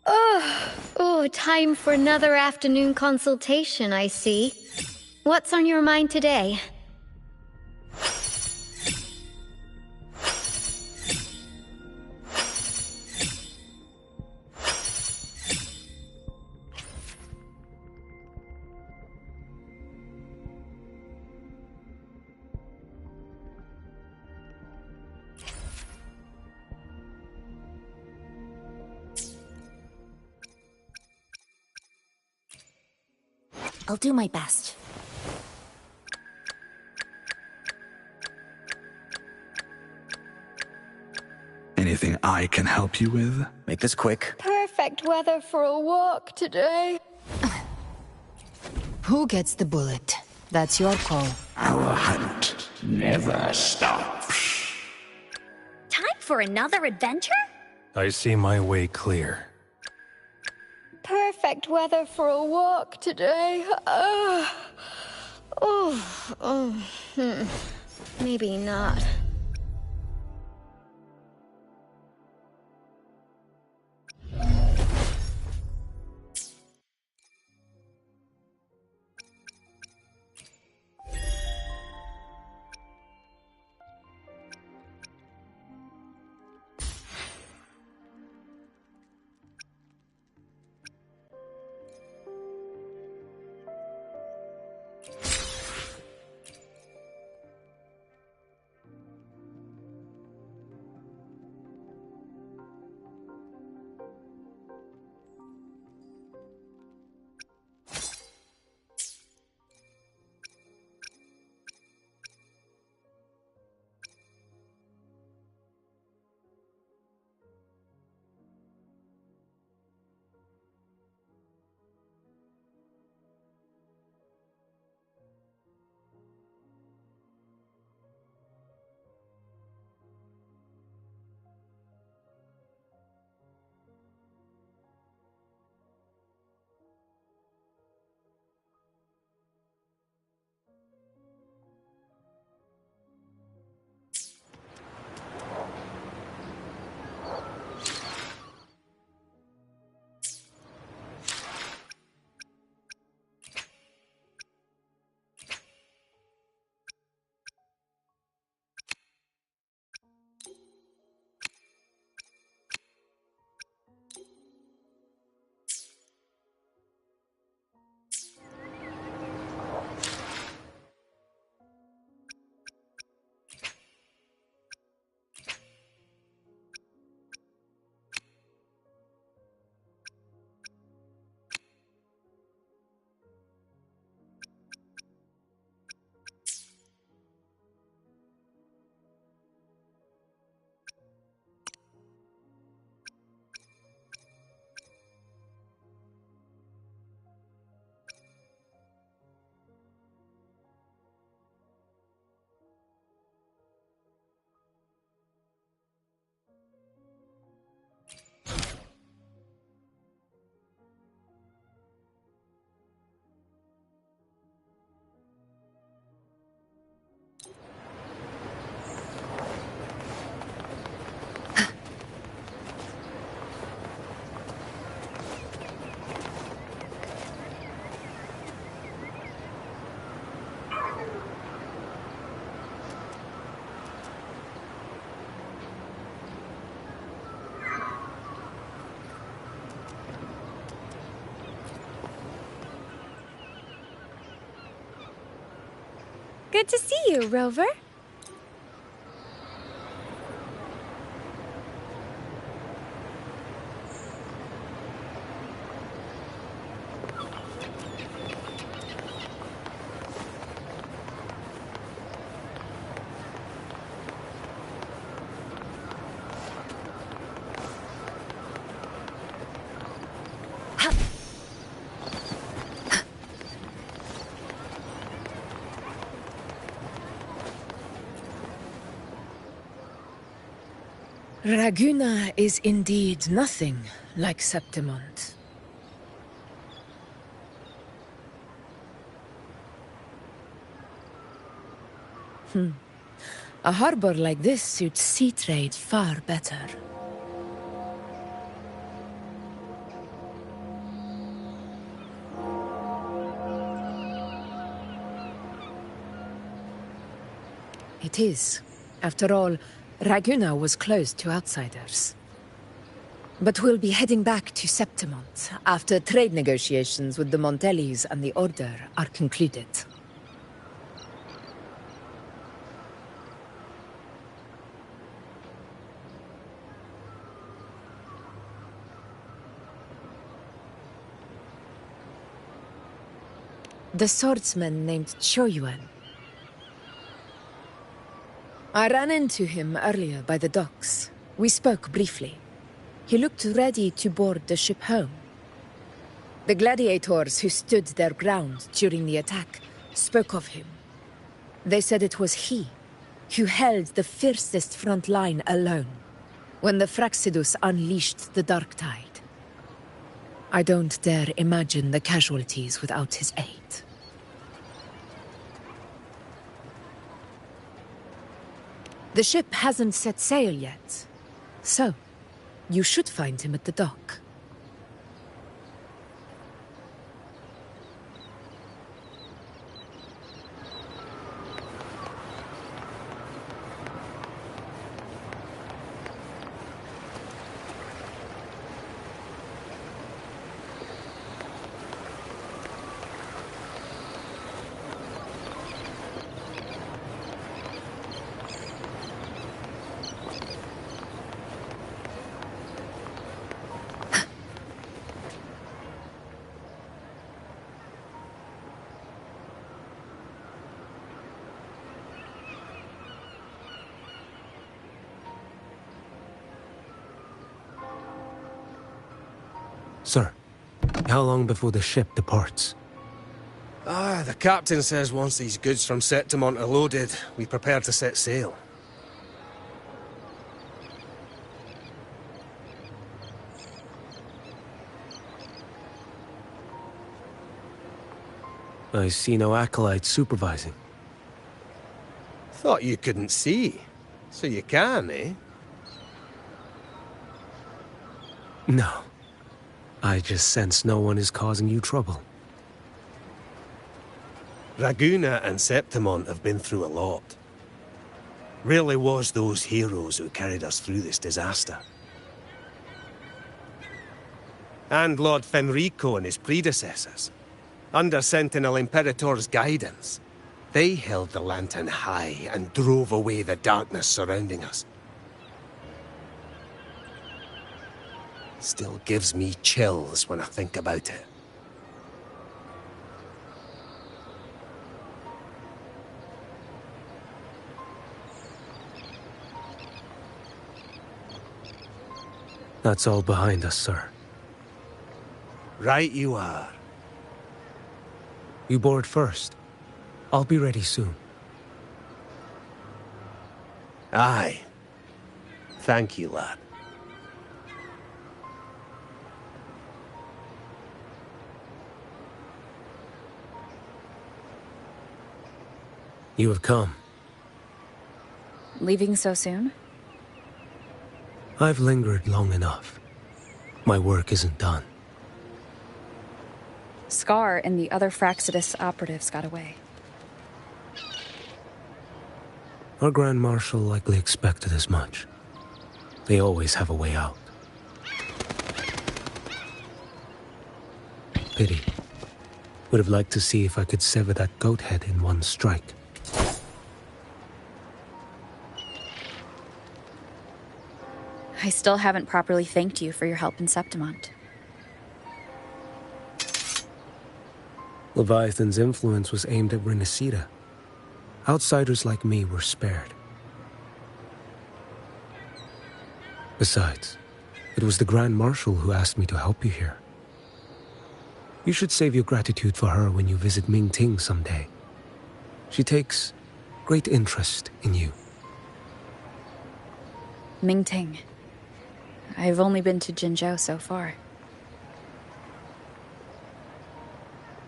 Oh, time for another afternoon consultation, I see. What's on your mind today? I'll do my best. Anything I can help you with? Make this quick. Perfect weather for a walk today. Who gets the bullet? That's your call. Our hunt never stops. Time for another adventure? I see my way clear. Perfect weather for a walk today. Maybe not. Good to see you, Rover. Raguna is indeed nothing like Septimont. A harbor like this suits sea trade far better. It is. After all, Raguna was closed to outsiders. But we'll be heading back to Septimont after trade negotiations with the Montellis and the Order are concluded. The swordsman named Choyuan. I ran into him earlier by the docks. We spoke briefly. He looked ready to board the ship home. The gladiators who stood their ground during the attack spoke of him. They said it was he who held the fiercest front line alone when the Fraxidus unleashed the Dark Tide. I don't dare imagine the casualties without his aid. The ship hasn't set sail yet, so you should find him at the dock. Sir, how long before the ship departs? The captain says once these goods from Septimont are loaded, we prepare to set sail. I see no acolytes supervising. Thought you couldn't see. So you can, eh? No. I just sense no one is causing you trouble. Raguna and Septimont have been through a lot. Really was those heroes who carried us through this disaster. And Lord Fenrico and his predecessors. Under Sentinel Imperator's guidance, they held the lantern high and drove away the darkness surrounding us. Still gives me chills when I think about it. That's all behind us, sir. Right you are. You board first. I'll be ready soon. Aye. Thank you, lad. You have come. Leaving so soon? I've lingered long enough. My work isn't done. Scar and the other Fraxidus operatives got away. Our Grand Marshal likely expected as much. They always have a way out. Pity. Would have liked to see if I could sever that goat head in one strike. I still haven't properly thanked you for your help in Septimont. Leviathan's influence was aimed at Renacida. Outsiders like me were spared. Besides, it was the Grand Marshal who asked me to help you here. You should save your gratitude for her when you visit Mingting someday. She takes great interest in you. Mingting. I've only been to Jinzhou so far.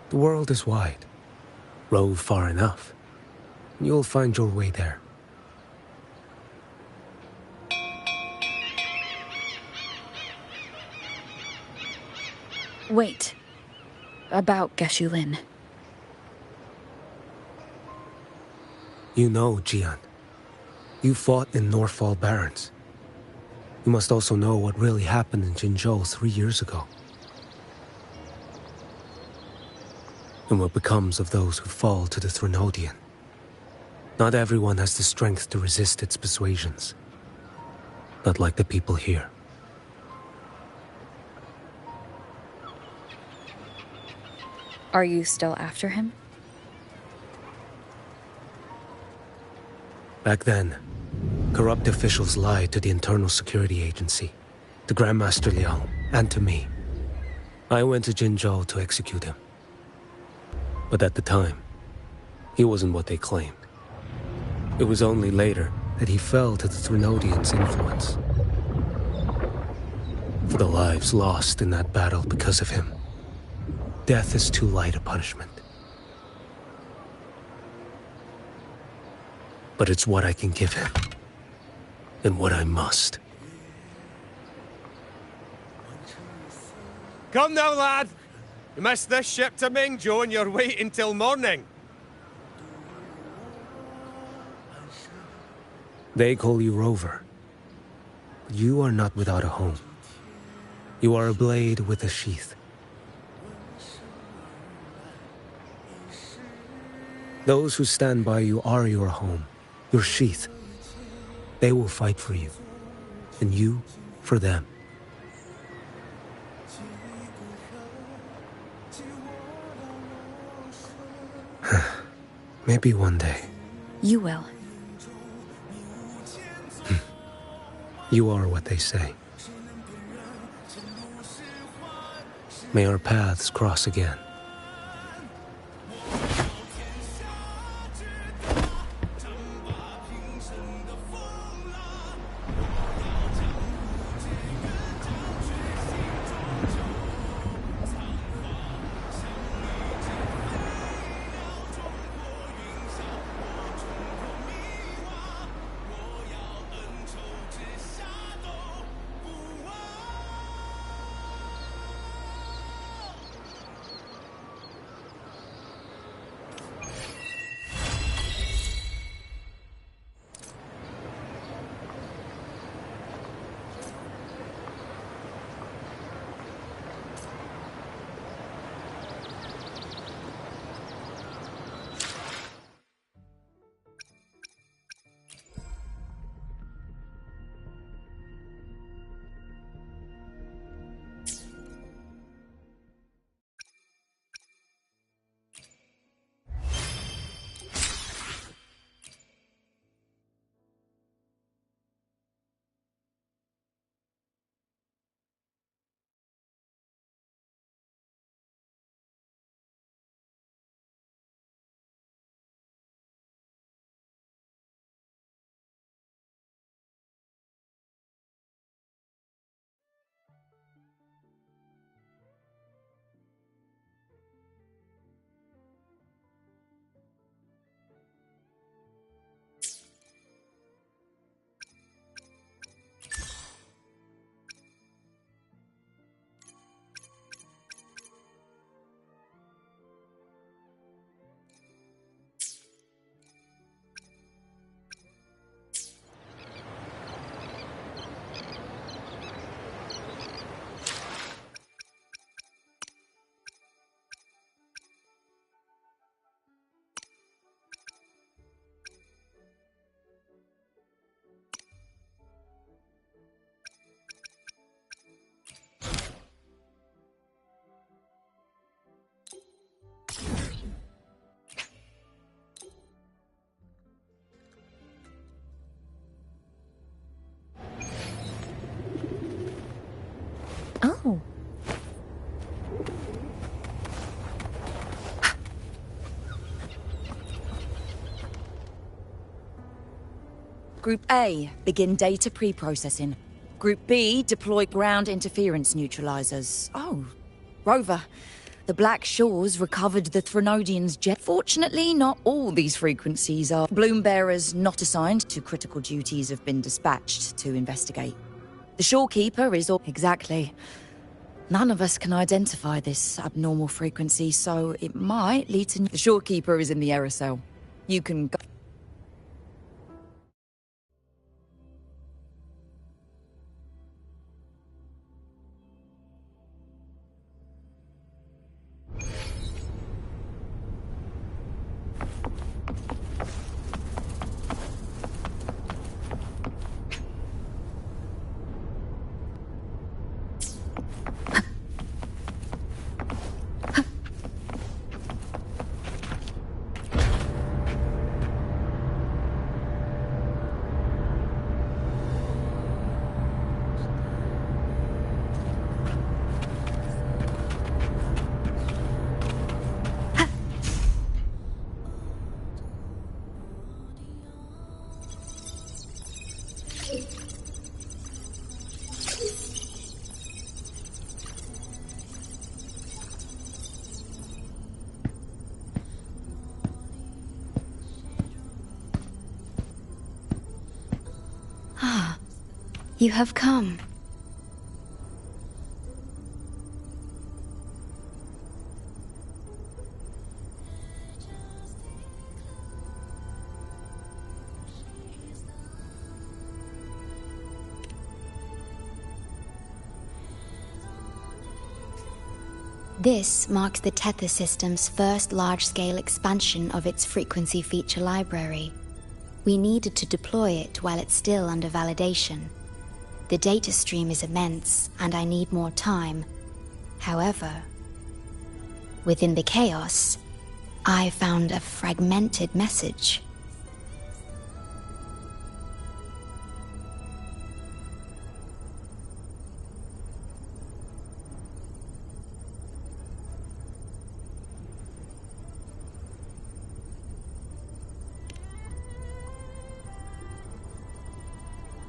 The world is wide. Rove far enough. You'll find your way there. Wait. About Geshu Lin. You know, Jian. You fought in Norfall Barrens. You must also know what really happened in Jinzhou 3 years ago. And what becomes of those who fall to the Threnodian. Not everyone has the strength to resist its persuasions. Not like the people here. Are you still after him? Back then, corrupt officials lied to the Internal Security Agency, to Grandmaster Liang, and to me. I went to Jinzhou to execute him. But at the time, he wasn't what they claimed. It was only later that he fell to the Threnodians' influence. For the lives lost in that battle because of him, death is too light a punishment. But it's what I can give him, and what I must. Come now, lad! You missed this ship to Mingzhou and you're waiting till morning. They call you Rover. But you are not without a home. You are a blade with a sheath. Those who stand by you are your home, your sheath. They will fight for you, and you for them. Maybe one day. You will. You are what they say. May our paths cross again. Oh. Group A, begin data pre-processing. Group B, deploy ground interference neutralizers. Oh, Rover, The Black Shores recovered the Threnodian's jet. Fortunately, not all these frequencies are. Bloom bearers not assigned to critical duties have been dispatched to investigate. The Shorekeeper is all... Exactly. None of us can identify this abnormal frequency, so it might lead to... The Shorekeeper is in the aerosol. You can go... You have come. This marks the Tether system's first large-scale expansion of its frequency feature library. We needed to deploy it while it's still under validation. The data stream is immense, and I need more time. However, within the chaos, I found a fragmented message.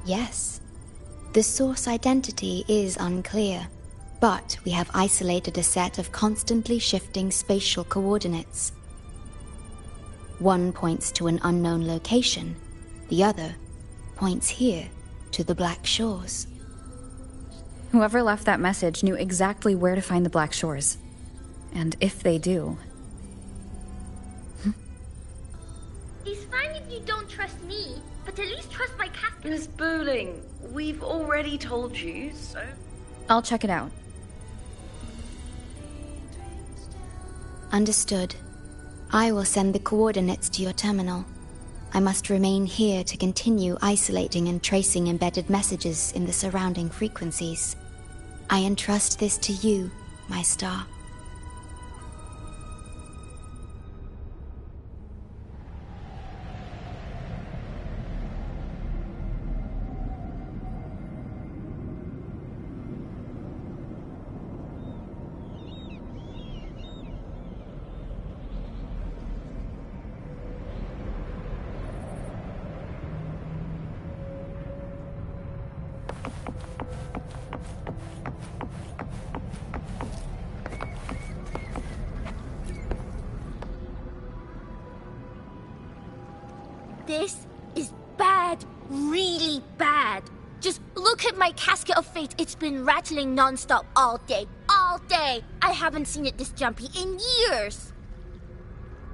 Yes. The source identity is unclear, but we have isolated a set of constantly shifting spatial coordinates. One points to an unknown location, the other points here to the Black Shores. Whoever left that message knew exactly where to find the Black Shores. And if they do... It's fine if you don't trust me, but at least trust my casket. Miss Booling, we've already told you, so... I'll check it out. Understood. I will send the coordinates to your terminal. I must remain here to continue isolating and tracing embedded messages in the surrounding frequencies. I entrust this to you, my star. This is bad, really bad. Just look at my casket of fate. It's been rattling non-stop all day. All day! I haven't seen it this jumpy in years.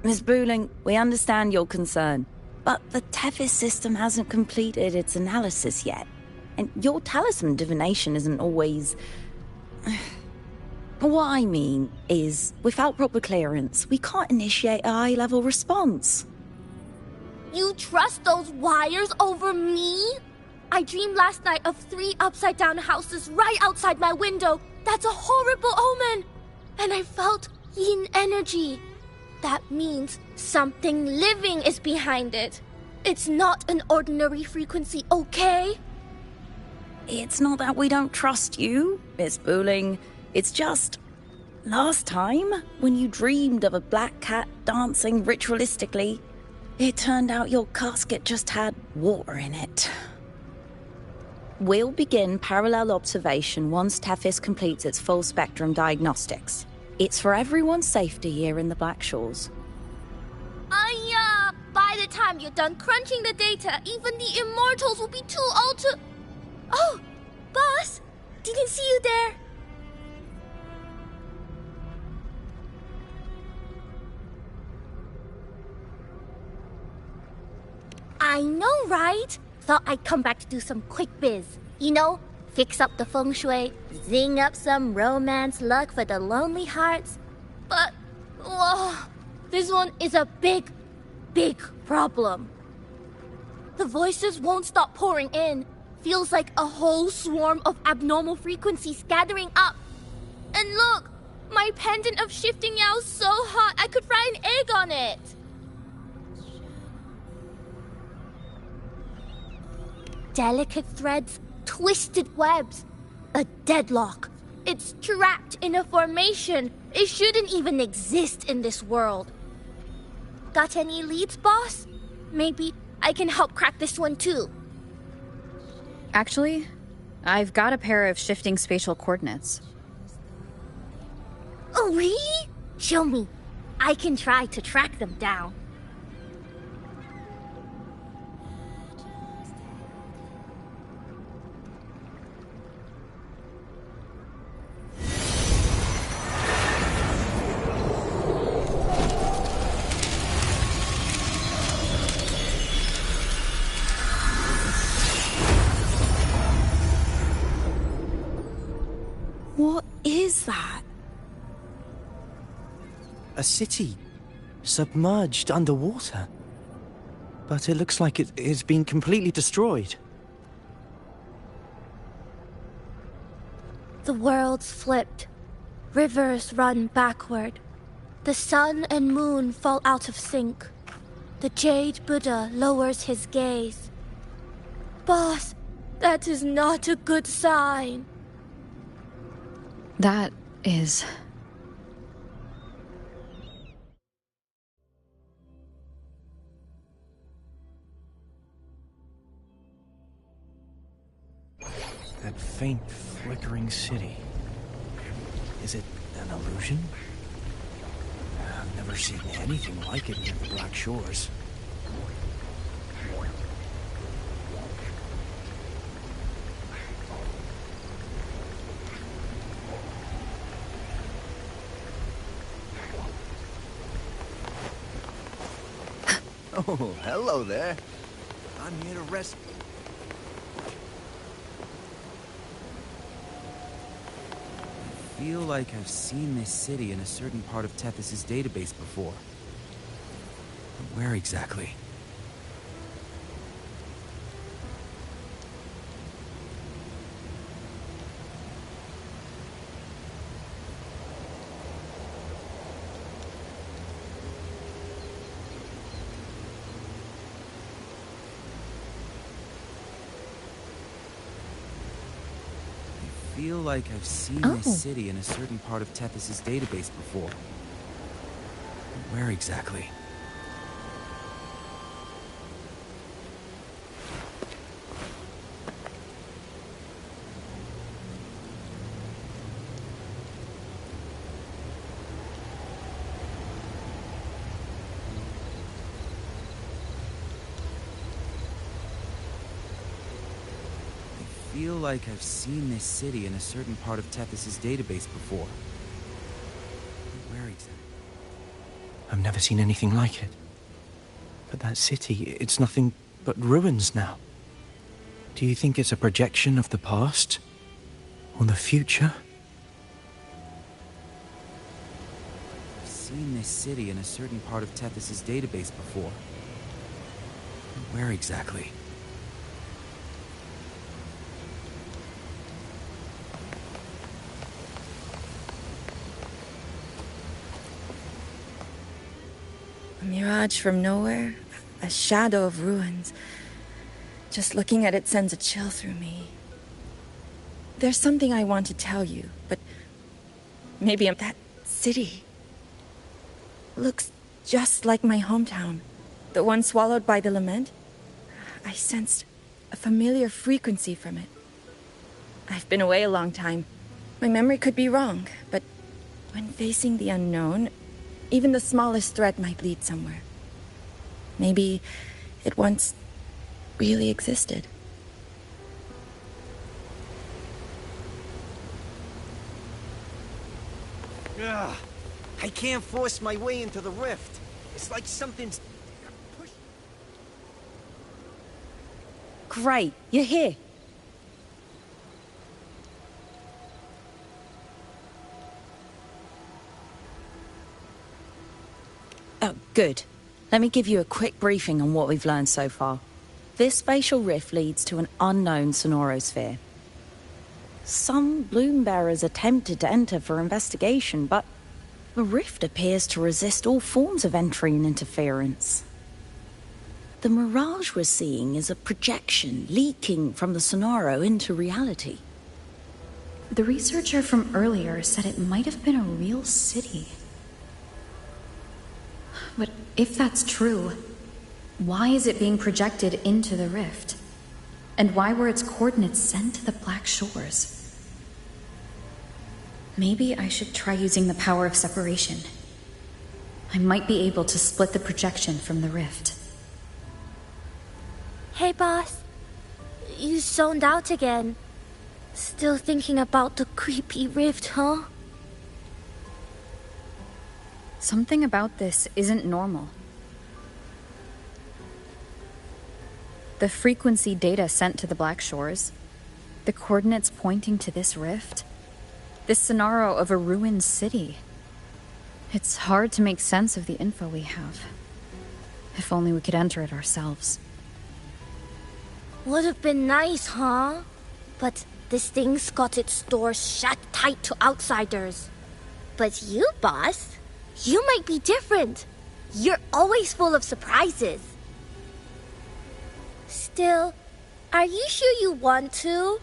Miss Booling, we understand your concern, but the Tethys system hasn't completed its analysis yet. And your talisman divination isn't always... What I mean is, without proper clearance, we can't initiate a high-level response. You trust those wires over me? I dreamed last night of 3 upside-down houses right outside my window. That's a horrible omen. And I felt yin energy. That means something living is behind it. It's not an ordinary frequency, okay? It's not that we don't trust you, Miss Booling. It's just... last time, when you dreamed of a black cat dancing ritualistically, it turned out your casket just had water in it. We'll begin parallel observation once Tethys completes its full spectrum diagnostics. It's for everyone's safety here in the Black Shores. By the time you're done crunching the data, even the immortals will be too old to... Oh, boss! Didn't see you there. I know, right? Thought I'd come back to do some quick biz. You know, fix up the feng shui, zing up some romance luck for the lonely hearts. But, whoa, this one is a big problem. The voices won't stop pouring in. Feels like a whole swarm of abnormal frequencies gathering up. And look, my pendant of shifting yow's so hot I could fry an egg on it. Delicate threads, twisted webs, a deadlock. It's trapped in a formation. It shouldn't even exist in this world. Got any leads, boss? Maybe I can help crack this one too. Actually, I've got a pair of shifting spatial coordinates. Oh, really? Show me. I can try to track them down. What is that? A city submerged underwater. But it looks like it's been completely destroyed. The world's flipped. Rivers run backward. The sun and moon fall out of sync. The Jade Buddha lowers his gaze. Boss, that is not a good sign. That is... That faint, flickering city. Is it an illusion? I've never seen anything like it near the Black Shores. Oh, hello there. I'm here to rescue. I feel like I've seen this city in a certain part of Tethys' database before. But where exactly? I feel like I've seen this city in a certain part of Tethys' database before. But where exactly? I feel like I've seen this city in a certain part of Tethys' database before. But where exactly? I've never seen anything like it. But that city, it's nothing but ruins now. Do you think it's a projection of the past? Or the future? I've seen this city in a certain part of Tethys' database before. But where exactly? A mirage from nowhere, a shadow of ruins. Just looking at it sends a chill through me. There's something I want to tell you, but maybe that city looks just like my hometown, the one swallowed by the lament. I sensed a familiar frequency from it. I've been away a long time. My memory could be wrong, but When facing the unknown, even the smallest threat might lead somewhere. Maybe it once really existed. Ugh, I can't force my way into the rift. It's like something's... Great, you're here. Oh, good. Let me give you a quick briefing on what we've learned so far. This spatial rift leads to an unknown sonorosphere. Some bloom bearers attempted to enter for investigation, but the rift appears to resist all forms of entry and interference. The mirage we're seeing is a projection leaking from the Sonoro into reality. The researcher from earlier said it might have been a real city. But if that's true, why is it being projected into the rift? And why were its coordinates sent to the Black Shores? Maybe I should try using the power of separation. I might be able to split the projection from the rift. Hey, boss. You zoned out again. Still thinking about the creepy rift, huh? Something about this isn't normal. The frequency data sent to the Black Shores, the coordinates pointing to this rift, this scenario of a ruined city. It's hard to make sense of the info we have. If only we could enter it ourselves. Would have been nice, huh? But this thing's got its doors shut tight to outsiders. But you, boss, you might be different. You're always full of surprises. Still, are you sure you want to?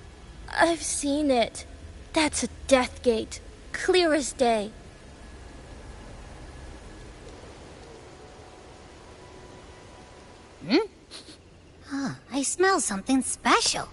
I've seen it. That's a death gate, clear as day. I smell something special.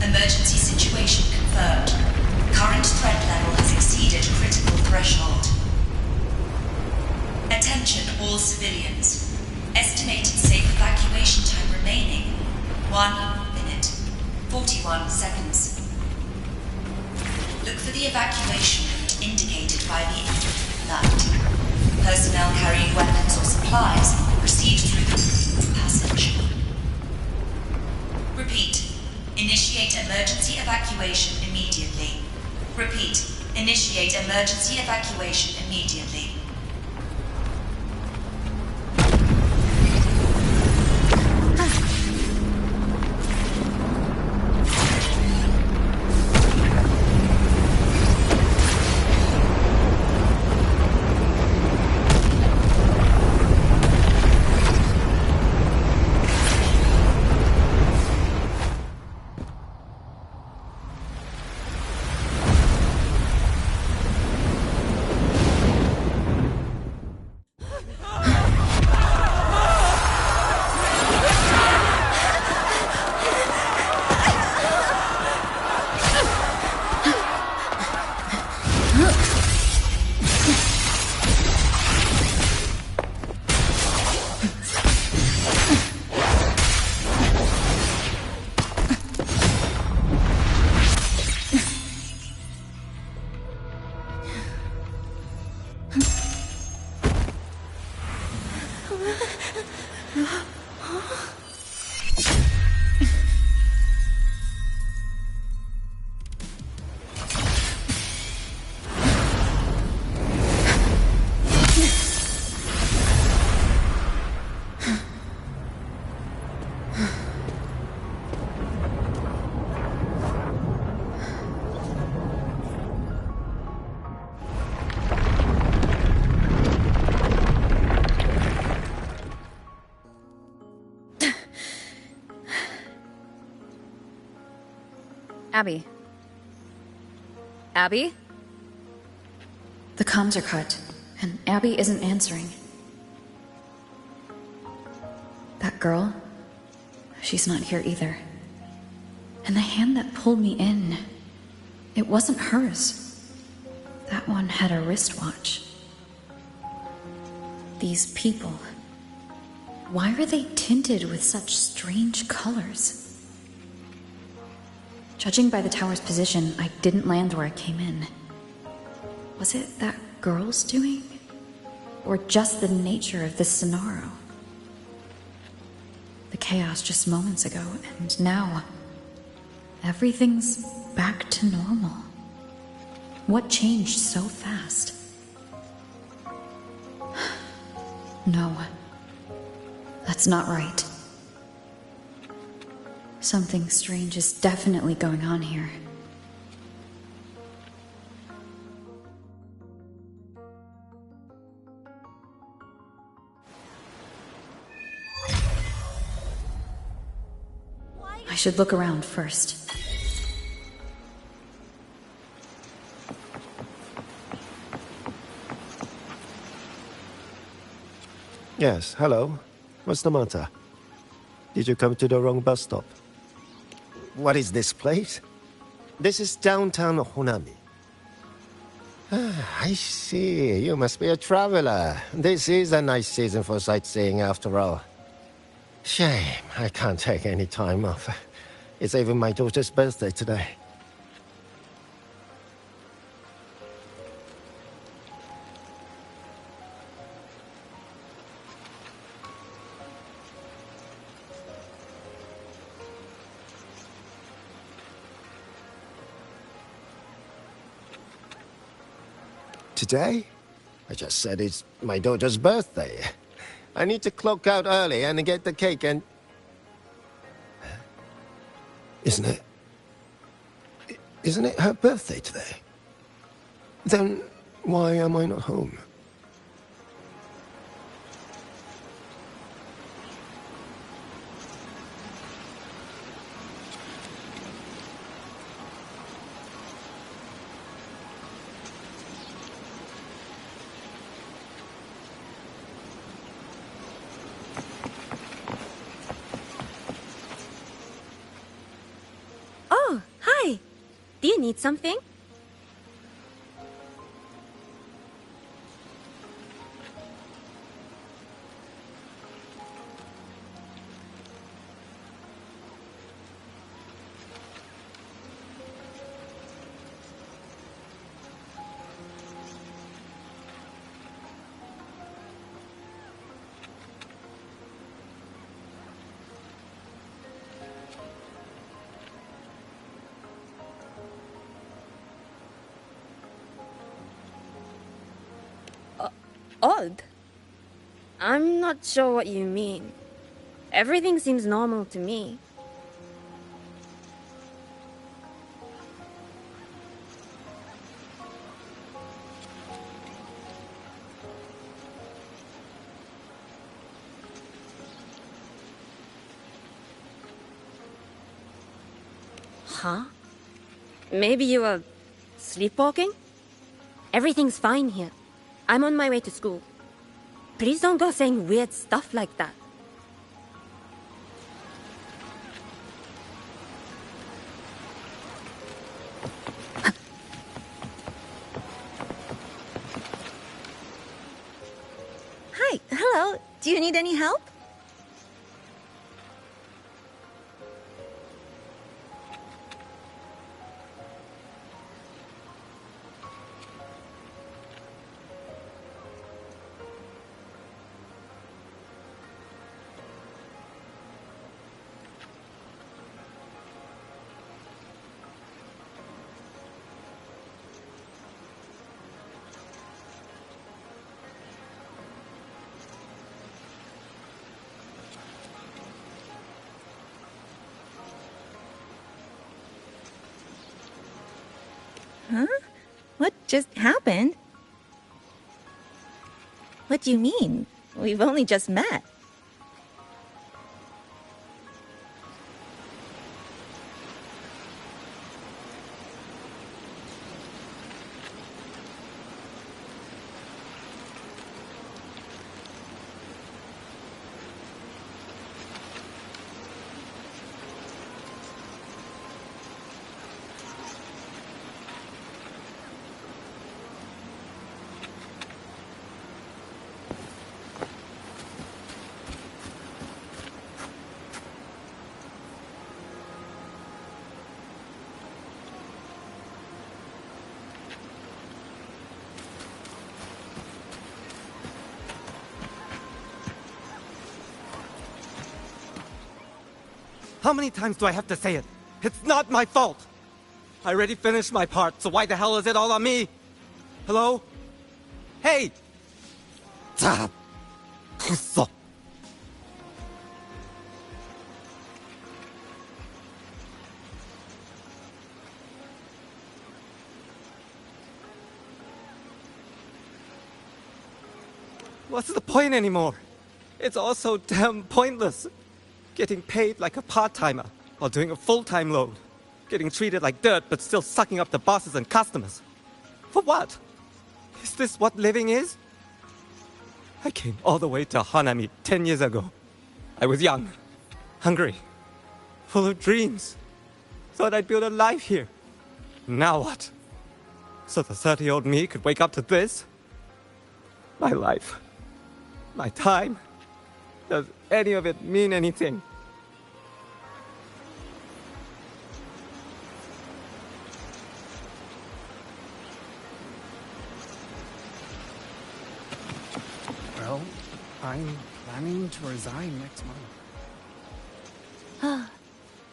Emergency situation confirmed. Current threat level has exceeded critical threshold. Attention all civilians. Estimated safe evacuation time remaining 1 minute, 41 seconds. Look for the evacuation route indicated by the light. Personnel carrying weapons or supplies proceed through the passage. Repeat. Initiate emergency evacuation immediately. Repeat. Initiate emergency evacuation immediately. Abby? Abby? The comms are cut, and Abby isn't answering. That girl, she's not here either. And the hand that pulled me in, it wasn't hers. That one had a wristwatch. These people, why are they tinted with such strange colors? Judging by the tower's position, I didn't land where I came in. Was it that girl's doing? Or just the nature of this scenario? The chaos just moments ago, and now everything's back to normal. What changed so fast? No, that's not right. Something strange is definitely going on here. I should look around first. Yes, hello. What's the matter? Did you come to the wrong bus stop? What is this place? This is downtown Honami. I see. You must be a traveler. This is a nice season for sightseeing after all. Shame, I can't take any time off. It's even my daughter's birthday today. Today? I just said it's my daughter's birthday. I need to clock out early and get the cake and... Isn't it her birthday today? Then why am I not home? Do you need something? Odd? I'm not sure what you mean. Everything seems normal to me. Huh? Maybe you were sleepwalking? Everything's fine here. I'm on my way to school. Please don't go saying weird stuff like that. Hi, hello. Do you need any help? Huh? What just happened? What do you mean? We've only just met. How many times do I have to say it? It's not my fault! I already finished my part, so why the hell is it all on me? Hello? Hey! 자, 됐어. What's the point anymore? It's all so damn pointless. Getting paid like a part-timer, while doing a full-time load. Getting treated like dirt, but still sucking up the bosses and customers. For what? Is this what living is? I came all the way to Hanami 10 years ago. I was young, hungry, full of dreams. Thought I'd build a life here. Now what? So the 30-year-old me could wake up to this? My life. My time. Does any of it mean anything? Well, I'm planning to resign next month.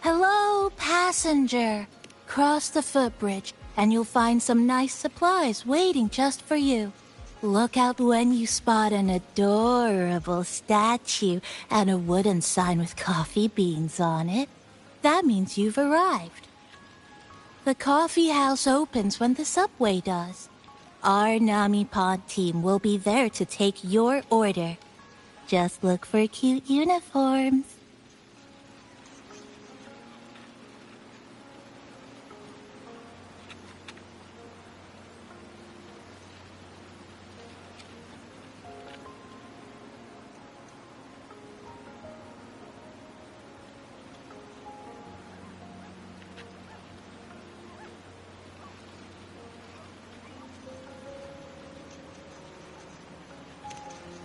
Hello, passenger. Cross the footbridge, and you'll find some nice supplies waiting just for you. Look out when you spot an adorable statue and a wooden sign with coffee beans on it. That means you've arrived. The coffee house opens when the subway does. Our Nami Pod team will be there to take your order. Just look for cute uniforms.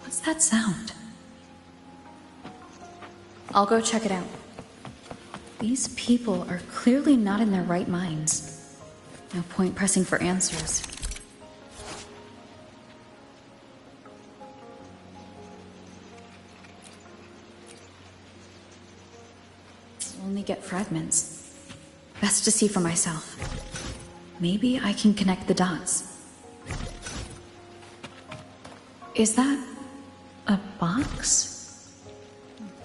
What's that sound? I'll go check it out. These people are clearly not in their right minds. No point pressing for answers. Only get fragments. Best to see for myself. Maybe I can connect the dots. Is that a box?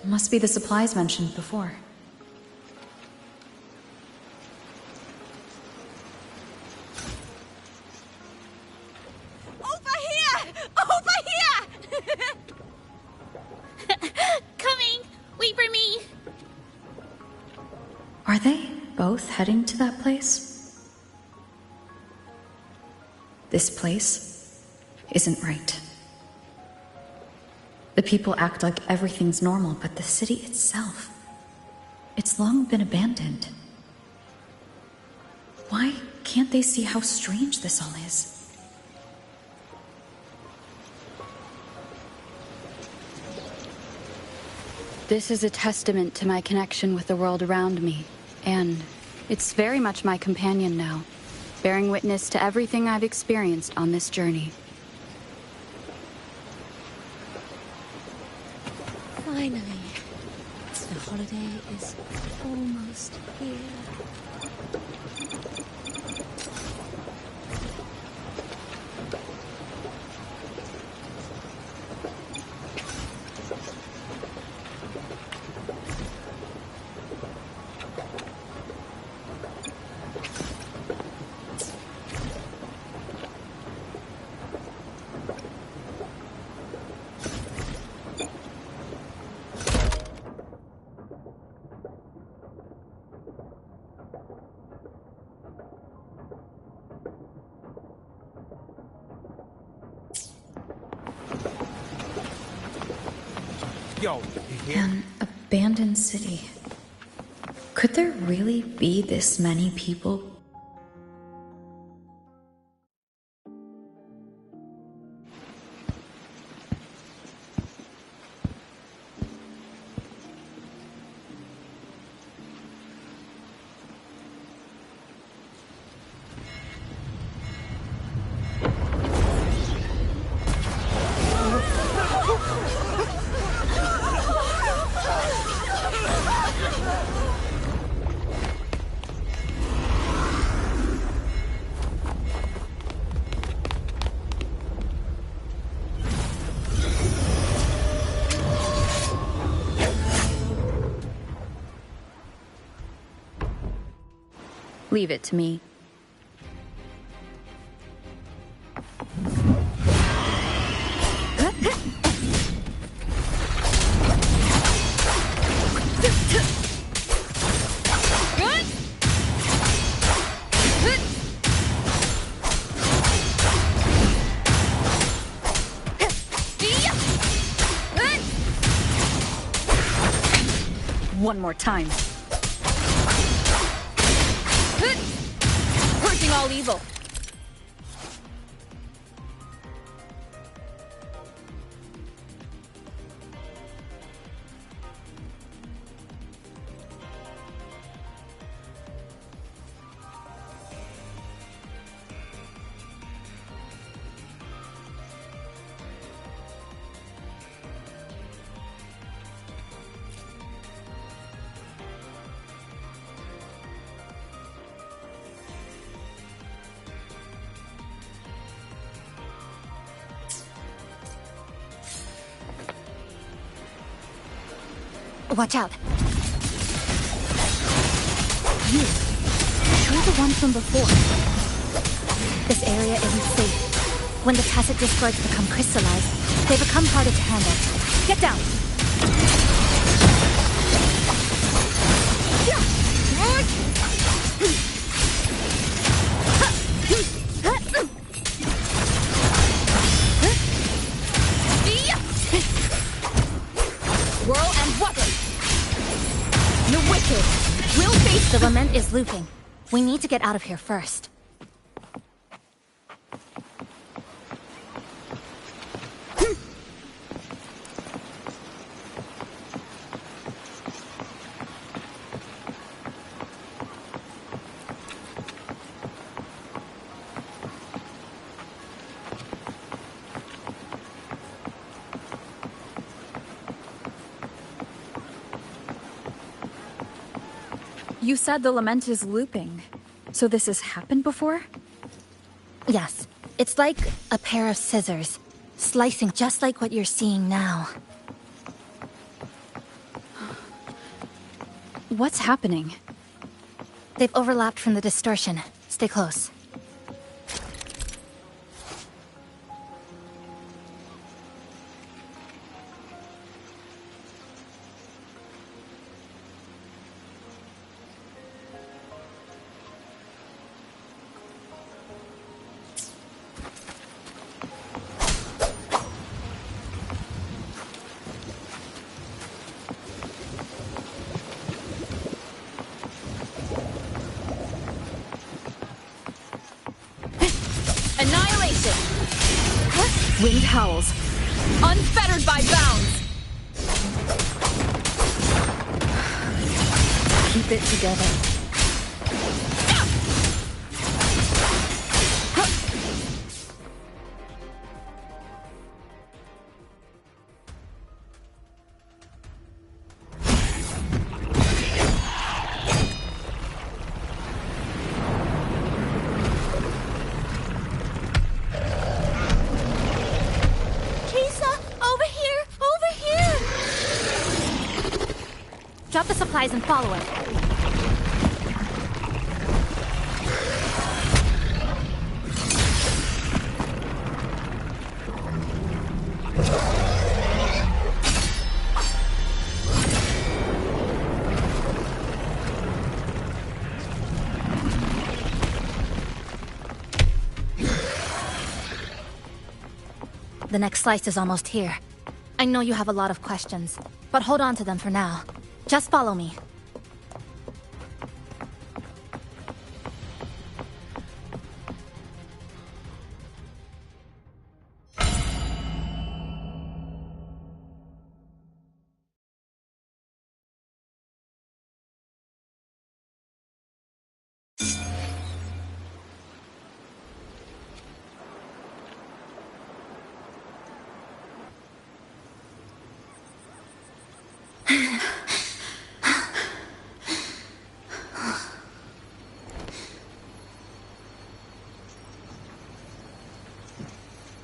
Must be the supplies mentioned before. Over here! Over here! Coming! Wait for me! Are they both heading to that place? This place isn't right. The people act like everything's normal, but the city itself, it's long been abandoned. Why can't they see how strange this all is? This is a testament to my connection with the world around me, and it's very much my companion now, bearing witness to everything I've experienced on this journey. Finally, the holiday is almost here. Yo, you hear? An abandoned city. Could there really be this many people? Leave it to me. One more time. Purging all evil. Watch out. You're the one from before. This area isn't safe. When the tacit discords become crystallized, they become harder to handle. Get down! Whirl and weapon! You're wicked! We'll face the lament is looping. We need to get out of here first. You said the lament is looping. So this has happened before? Yes. It's like a pair of scissors, slicing just like what you're seeing now. What's happening? They've overlapped from the distortion. Stay close. Wind howls, unfettered by bounds. Keep it together. Drop the supplies and follow it. The next slice is almost here. I know you have a lot of questions, but hold on to them for now. Just follow me.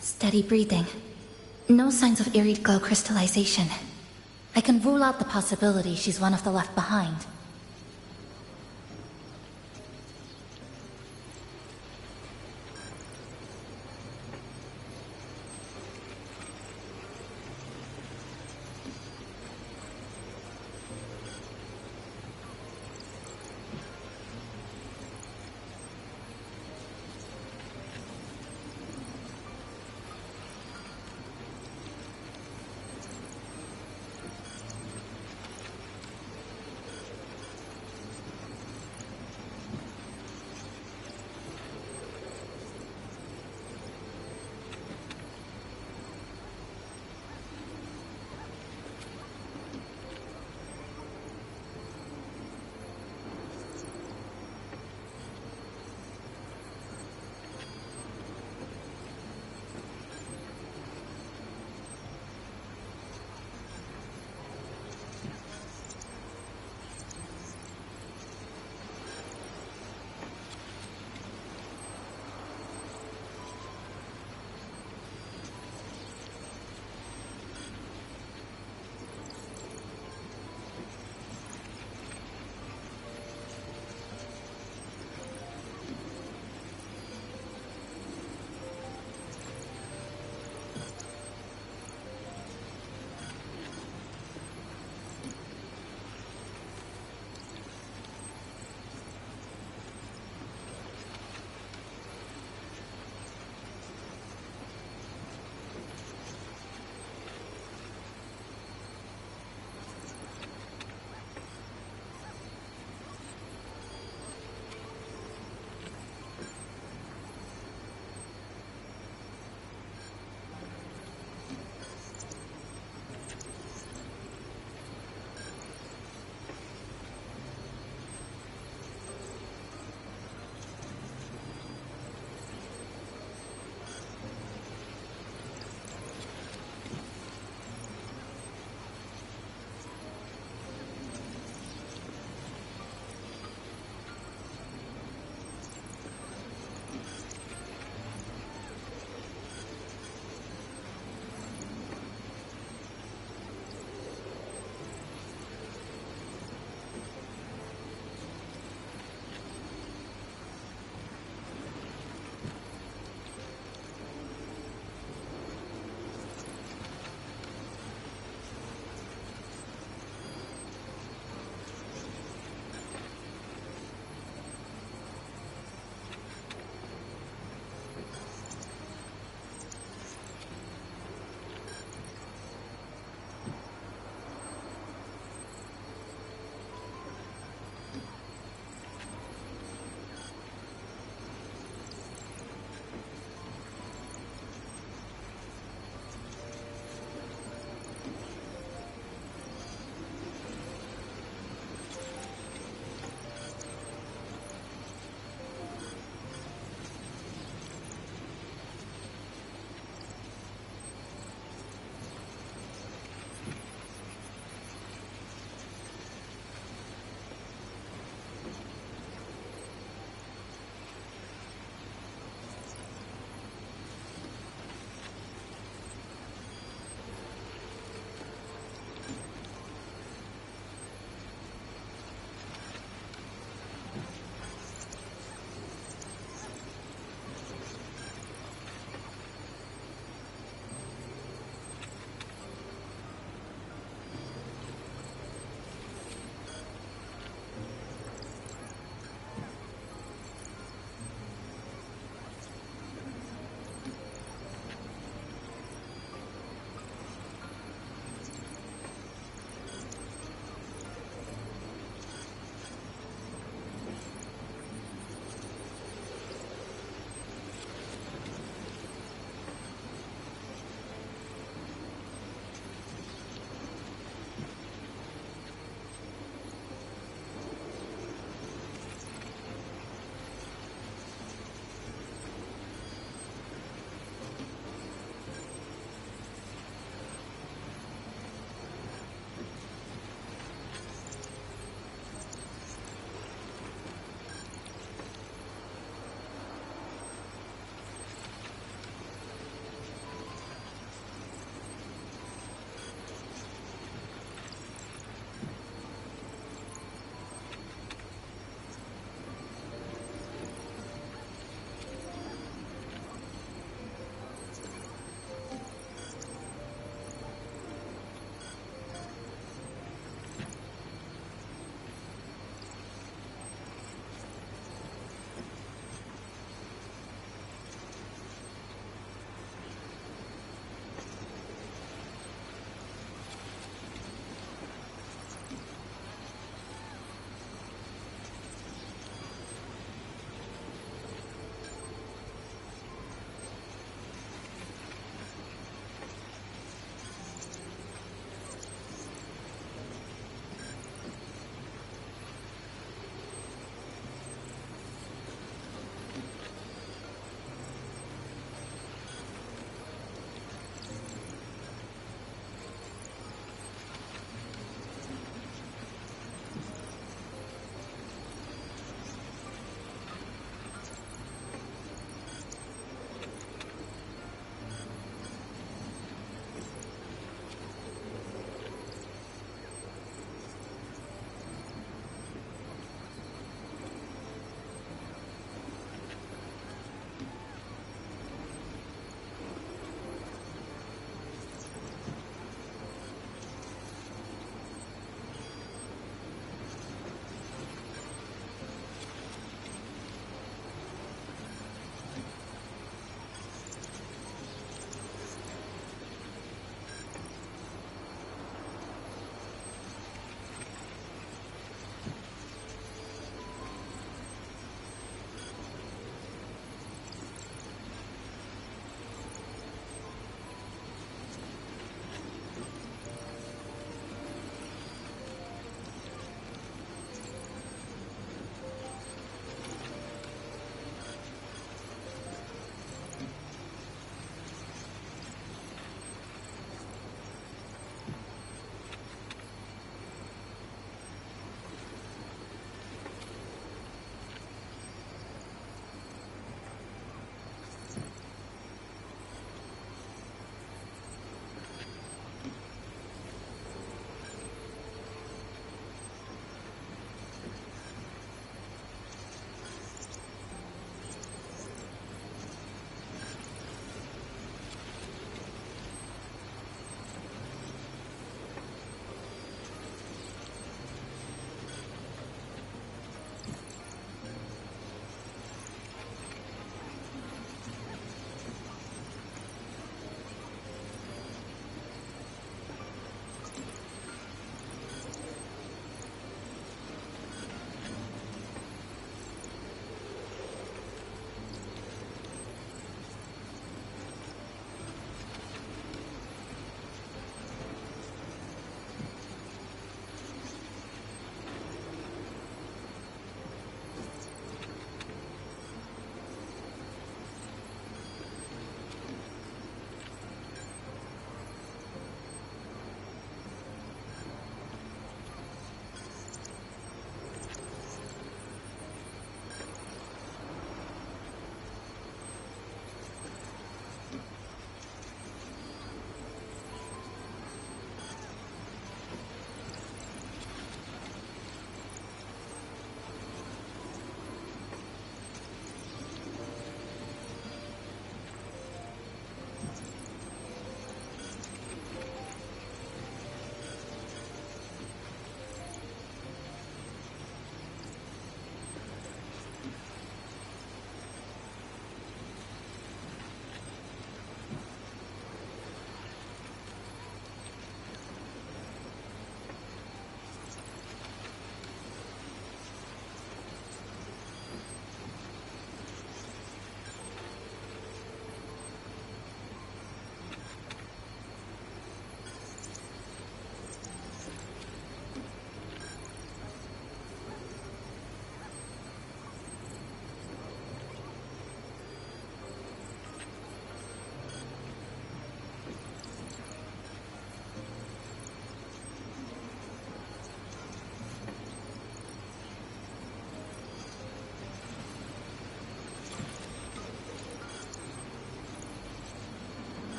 Steady breathing. No signs of Irid glow crystallization. I can rule out the possibility she's one of the left behind.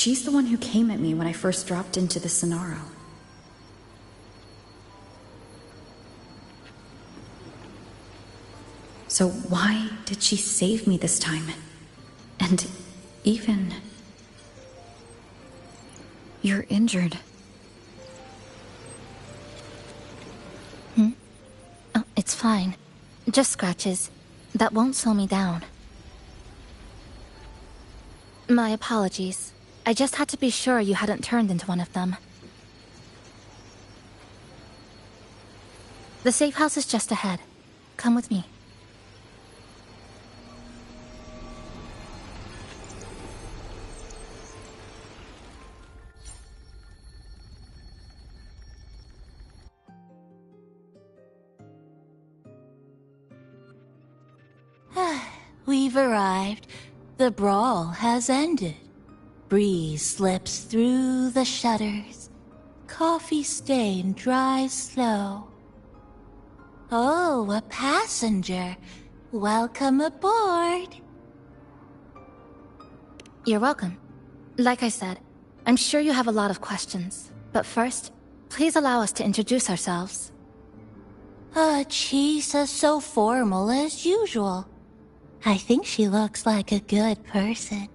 She's the one who came at me when I first dropped into the Sonaro. So why did she save me this time? And even... You're injured. Oh, it's fine. Just scratches. That won't slow me down. My apologies. I just had to be sure you hadn't turned into one of them. The safe house is just ahead. Come with me. We've arrived. The brawl has ended. Breeze slips through the shutters. Coffee stain dries slow. Oh, a passenger. Welcome aboard. You're welcome. Like I said, I'm sure you have a lot of questions. But first, please allow us to introduce ourselves. Chisa's so formal as usual. I think she looks like a good person.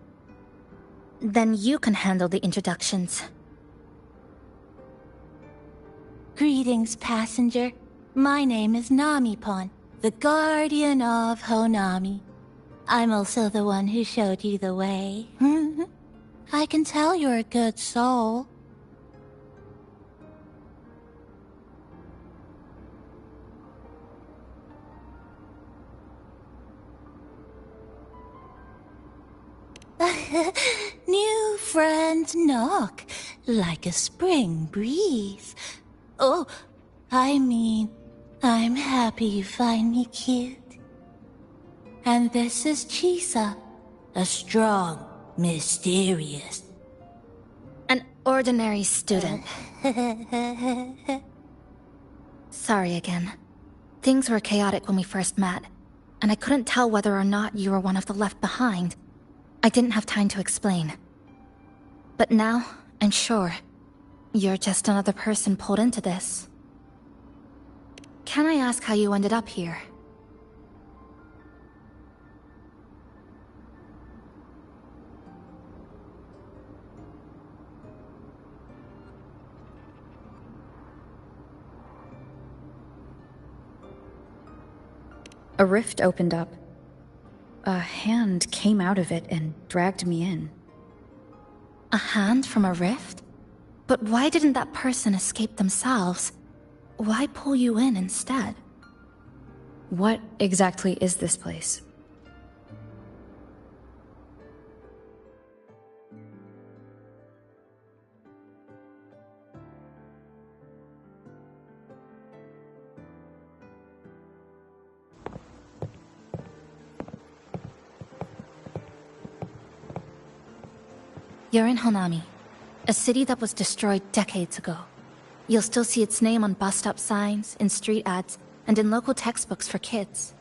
Then you can handle the introductions. Greetings, passenger. My name is Namipon, the guardian of Honami. I'm also the one who showed you the way. I can tell you're a good soul. New friends knock like a spring breeze. Oh, I mean, I'm happy you find me cute. And this is Chisa, a strong, mysterious, an ordinary student. Sorry again. Things were chaotic when we first met, and I couldn't tell whether or not you were one of the left behind. I didn't have time to explain. But now, I'm sure, you're just another person pulled into this. Can I ask how you ended up here? A rift opened up. A hand came out of it and dragged me in. A hand from a rift? But why didn't that person escape themselves? Why pull you in instead? What exactly is this place? You're in Honami, a city that was destroyed decades ago. You'll still see its name on bus-stop signs, in street ads, and in local textbooks for kids.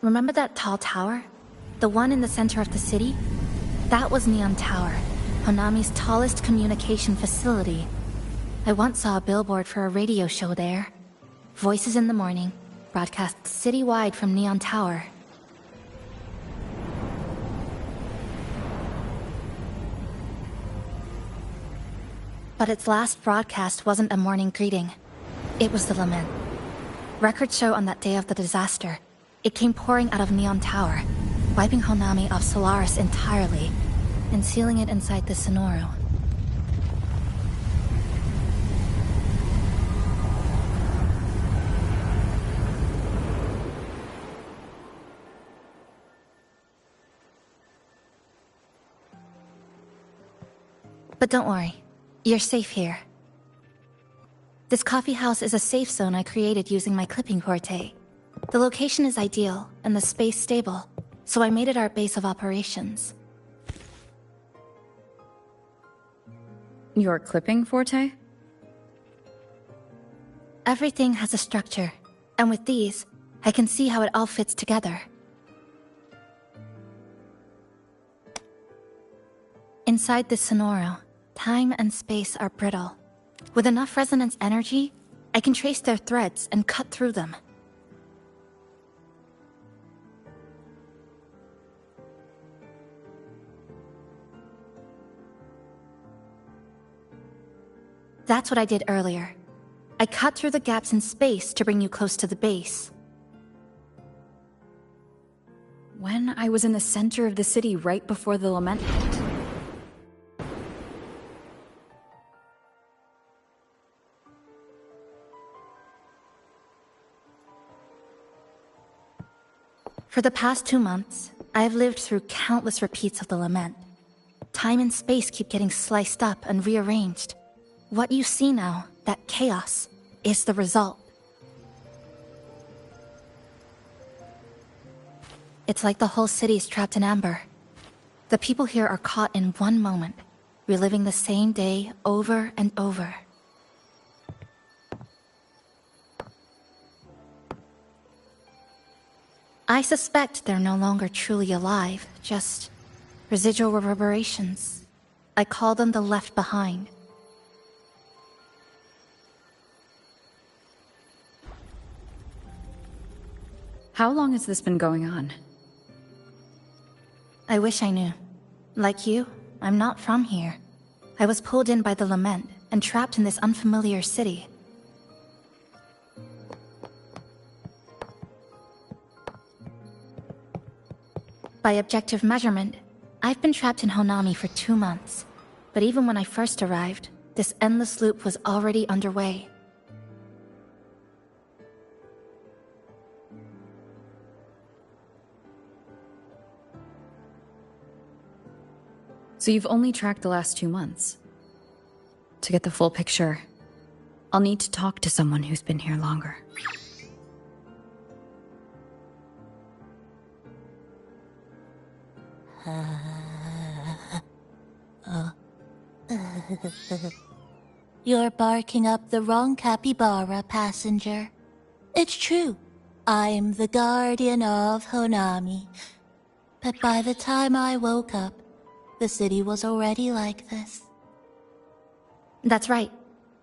Remember that tall tower? The one in the center of the city? That was Neon Tower, Honami's tallest communication facility. I once saw a billboard for a radio show there. Voices in the morning, broadcast citywide from Neon Tower. But its last broadcast wasn't a morning greeting. It was the lament. Records show on that day of the disaster, it came pouring out of Neon Tower, wiping Honami off Solaris entirely, and sealing it inside the Sonoro. But don't worry, you're safe here. This coffee house is a safe zone I created using my clipping forte. The location is ideal, and the space stable, so I made it our base of operations. Your clipping forte? Everything has a structure, And with these, I can see how it all fits together. Inside this sonoro, time and space are brittle. With enough resonance energy, I can trace their threads and cut through them. That's what I did earlier. I cut through the gaps in space to bring you close to the base. When I was in the center of the city right before the lament hit. For the past 2 months, I have lived through countless repeats of the lament. Time and space keep getting sliced up and rearranged. What you see now, that chaos, is the result. It's like the whole city is trapped in amber. The people here are caught in one moment, reliving the same day over and over. I suspect they're no longer truly alive, just residual reverberations. I call them the left behind. How long has this been going on? I wish I knew. Like you, I'm not from here. I was pulled in by the lament and trapped in this unfamiliar city. By objective measurement, I've been trapped in Honami for 2 months. But even when I first arrived, this endless loop was already underway. So you've only tracked the last 2 months. To get the full picture, I'll need to talk to someone who's been here longer. You're barking up the wrong capybara, passenger. It's true. I'm the guardian of Honami. But by the time I woke up, the city was already like this. That's right.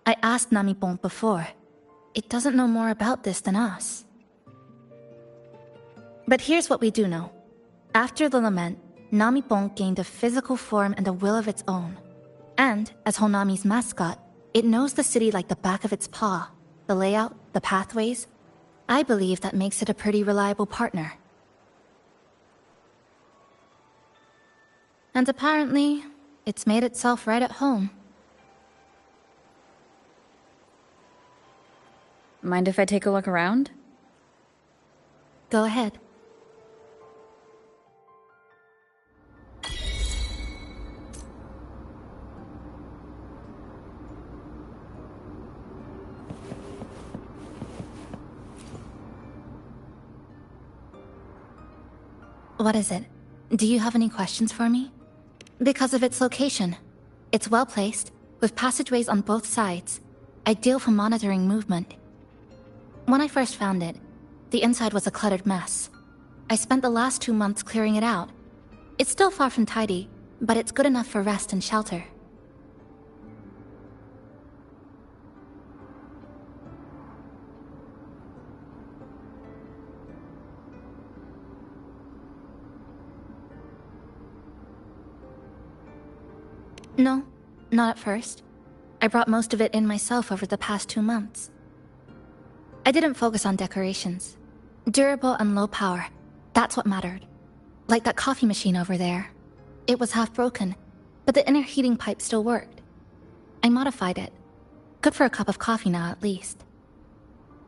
I asked Namipon before. It doesn't know more about this than us. But here's what we do know. After the lament, Namipon gained a physical form and a will of its own. And, as Honami's mascot, it knows the city like the back of its paw. The layout, the pathways. I believe that makes it a pretty reliable partner. And apparently, it's made itself right at home. Mind if I take a look around? Go ahead. What is it? Do you have any questions for me? Because of its location. It's well placed, with passageways on both sides, ideal for monitoring movement. When I first found it, the inside was a cluttered mess. I spent the last 2 months clearing it out. It's still far from tidy, but it's good enough for rest and shelter. No, not at first. I brought most of it in myself over the past 2 months. I didn't focus on decorations. Durable and low power, that's what mattered. Like that coffee machine over there. It was half broken, but the inner heating pipe still worked. I modified it. Good for a cup of coffee now, at least.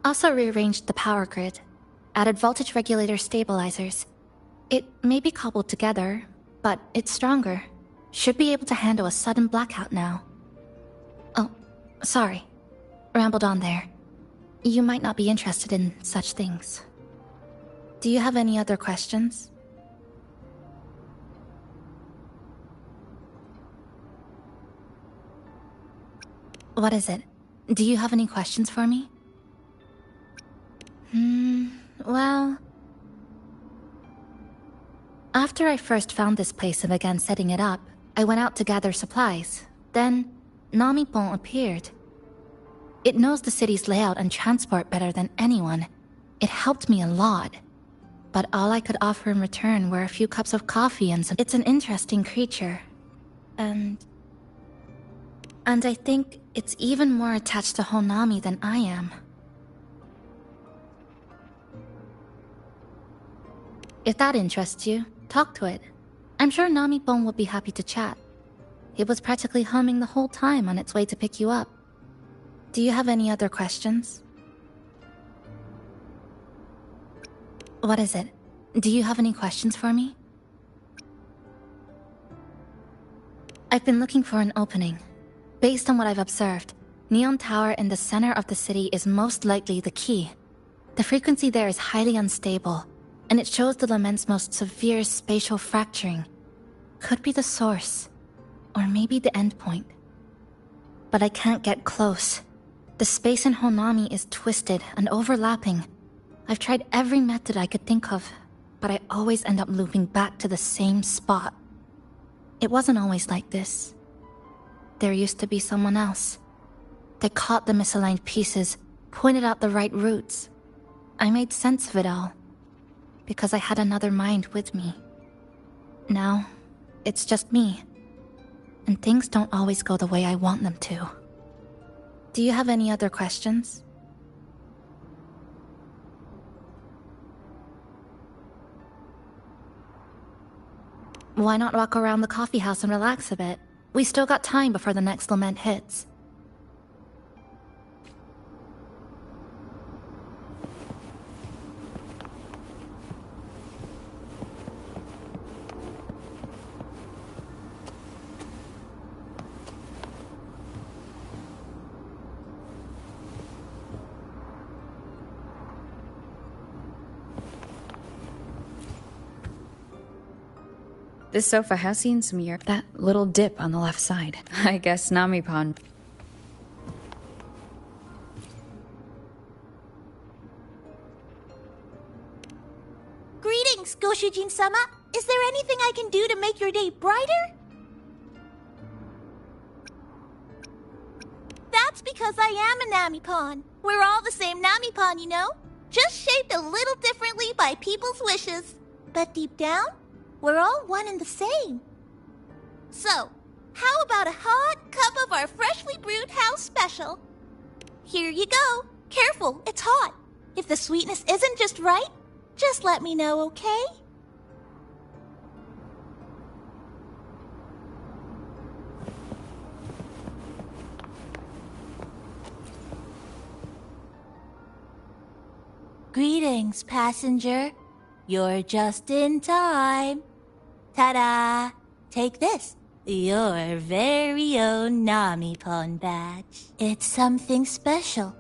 Also rearranged the power grid. Added voltage regulator stabilizers. It may be cobbled together, but it's stronger. Should be able to handle a sudden blackout now. Oh, sorry. Rambled on there. You might not be interested in such things. Do you have any other questions? What is it? Do you have any questions for me? Well... After I first found this place and began setting it up, I went out to gather supplies. Then, Namipon appeared. It knows the city's layout and transport better than anyone. It helped me a lot. But all I could offer in return were a few cups of coffee and some... It's an interesting creature. And I think it's even more attached to Honami than I am. If that interests you, talk to it. I'm sure Namipon would be happy to chat. It was practically humming the whole time on its way to pick you up. Do you have any other questions? What is it? Do you have any questions for me? I've been looking for an opening. Based on what I've observed, Neon Tower in the center of the city is most likely the key. The frequency there is highly unstable, and it shows the Lament's most severe spatial fracturing. Could be the source, or maybe the endpoint. But I can't get close. The space in Honami is twisted and overlapping. I've tried every method I could think of, but I always end up looping back to the same spot. It wasn't always like this. There used to be someone else. They caught the misaligned pieces, pointed out the right routes. I made sense of it all, because I had another mind with me. Now, it's just me. And things don't always go the way I want them to. Do you have any other questions? Why not walk around the coffee house and relax a bit? We still got time before the next lament hits. This sofa has seen some years. That little dip on the left side. I guess Namipon. Greetings, Goshujin-sama. Is there anything I can do to make your day brighter? That's because I am a Namipon. We're all the same Namipon, you know? Just shaped a little differently by people's wishes. But deep down, we're all one and the same. So, how about a hot cup of our freshly brewed house special? Here you go. Careful, it's hot. If the sweetness isn't just right, just let me know, okay? Greetings, passenger. You're just in time. Ta-da! Take this. Your very own Namipon badge. It's something special.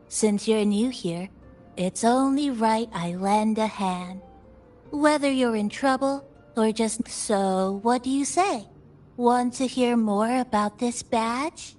Since you're new here, it's only right I lend a hand. Whether you're in trouble or just... So, what do you say? Want to hear more about this badge?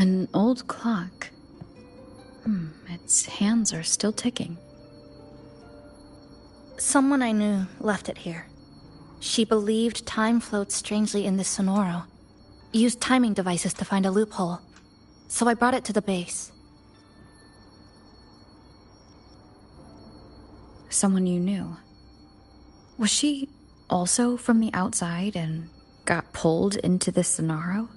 An old clock. Its hands are still ticking. Someone I knew left it here. She believed time flowed strangely in this Sonoro. Used timing devices to find a loophole. So I brought it to the base. Someone you knew. Was she also from the outside and got pulled into this Sonoro?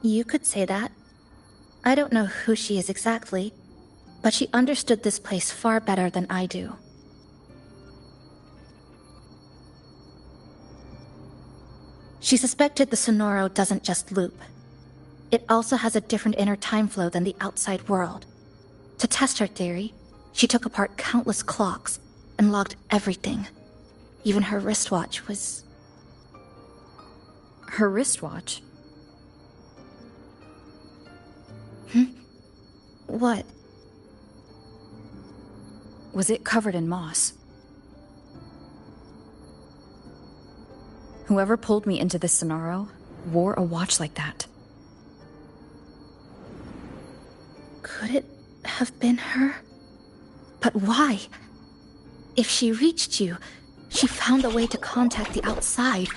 You could say that. I don't know who she is exactly, but she understood this place far better than I do. She suspected the Sonoro doesn't just loop. It also has a different inner time flow than the outside world. To test her theory, she took apart countless clocks and logged everything. Even her wristwatch was... Her wristwatch? What? Was it covered in moss? Whoever pulled me into this Sonoro wore a watch like that. Could it have been her? But why? If she reached you, she found a way to contact the outside.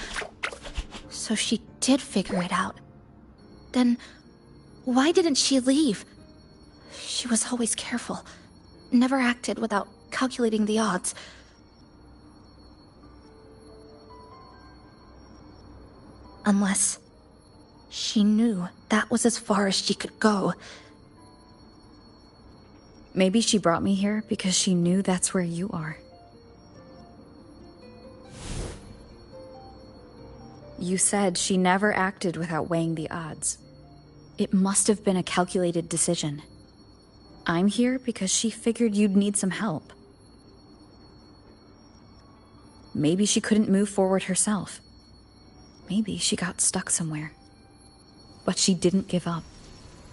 So she did figure it out. Then, why didn't she leave? She was always careful. Never acted without calculating the odds. Unless she knew that was as far as she could go. Maybe she brought me here because she knew that's where you are. You said she never acted without weighing the odds. It must have been a calculated decision. I'm here because she figured you'd need some help. Maybe she couldn't move forward herself. Maybe she got stuck somewhere. But she didn't give up.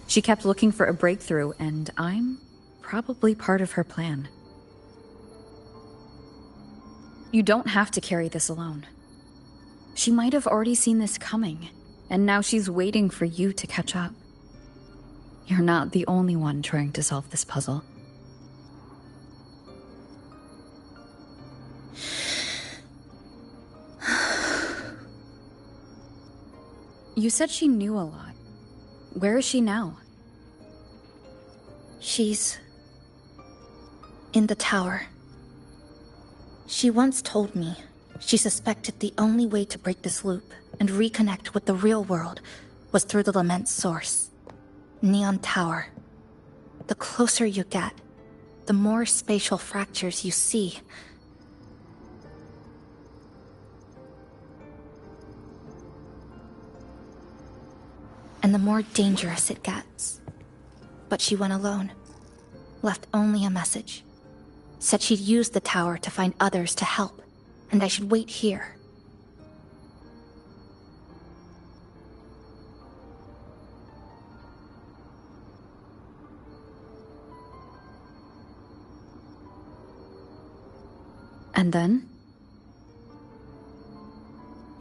She kept looking for a breakthrough, and I'm probably part of her plan. You don't have to carry this alone. She might have already seen this coming, and now she's waiting for you to catch up. You're not the only one trying to solve this puzzle. You said she knew a lot. Where is she now? She's... in the tower. She once told me she suspected the only way to break this loop and reconnect with the real world was through the Lament's source. Neon Tower. The closer you get, the more spatial fractures you see. And the more dangerous it gets. But she went alone. Left only a message. Said she'd use the tower to find others to help, and I should wait here. And then?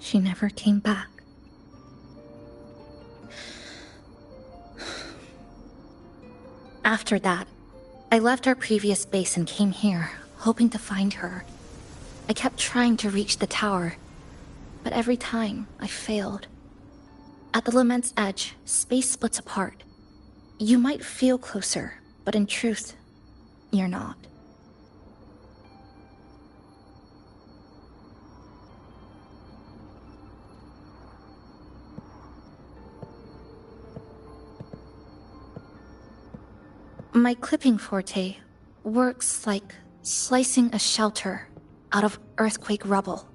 She never came back. After that, I left our previous base and came here, hoping to find her. I kept trying to reach the tower, but every time I failed. At the Lament's edge, space splits apart. You might feel closer, but in truth, you're not. My clipping forte works like slicing a shelter out of earthquake rubble.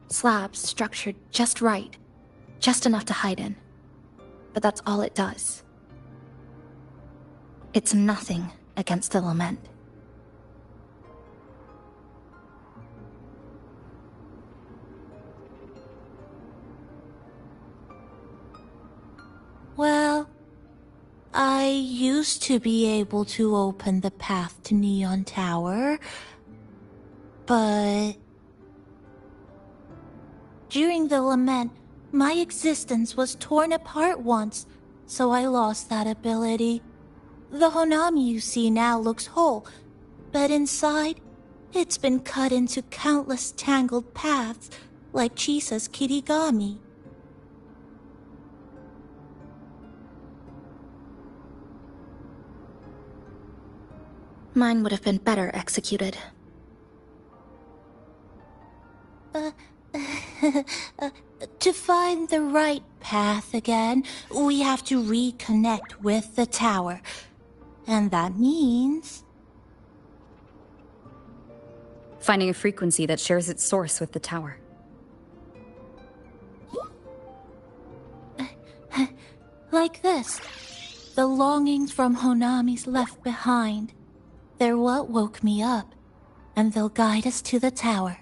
Slabs structured just right, just enough to hide in. But that's all it does. It's nothing against the Lament. Well, I used to be able to open the path to Neon Tower, but during the Lament, My existence was torn apart once, so I lost that ability. The Honami you see now looks whole, but inside, it's been cut into countless tangled paths, like Chisa's Kirigami. Mine would have been better executed. To find the right path again, we have to reconnect with the tower. And that means... Finding a frequency that shares its source with the tower. Like this. The longings from Honami's left behind. They're what woke me up, and they'll guide us to the tower.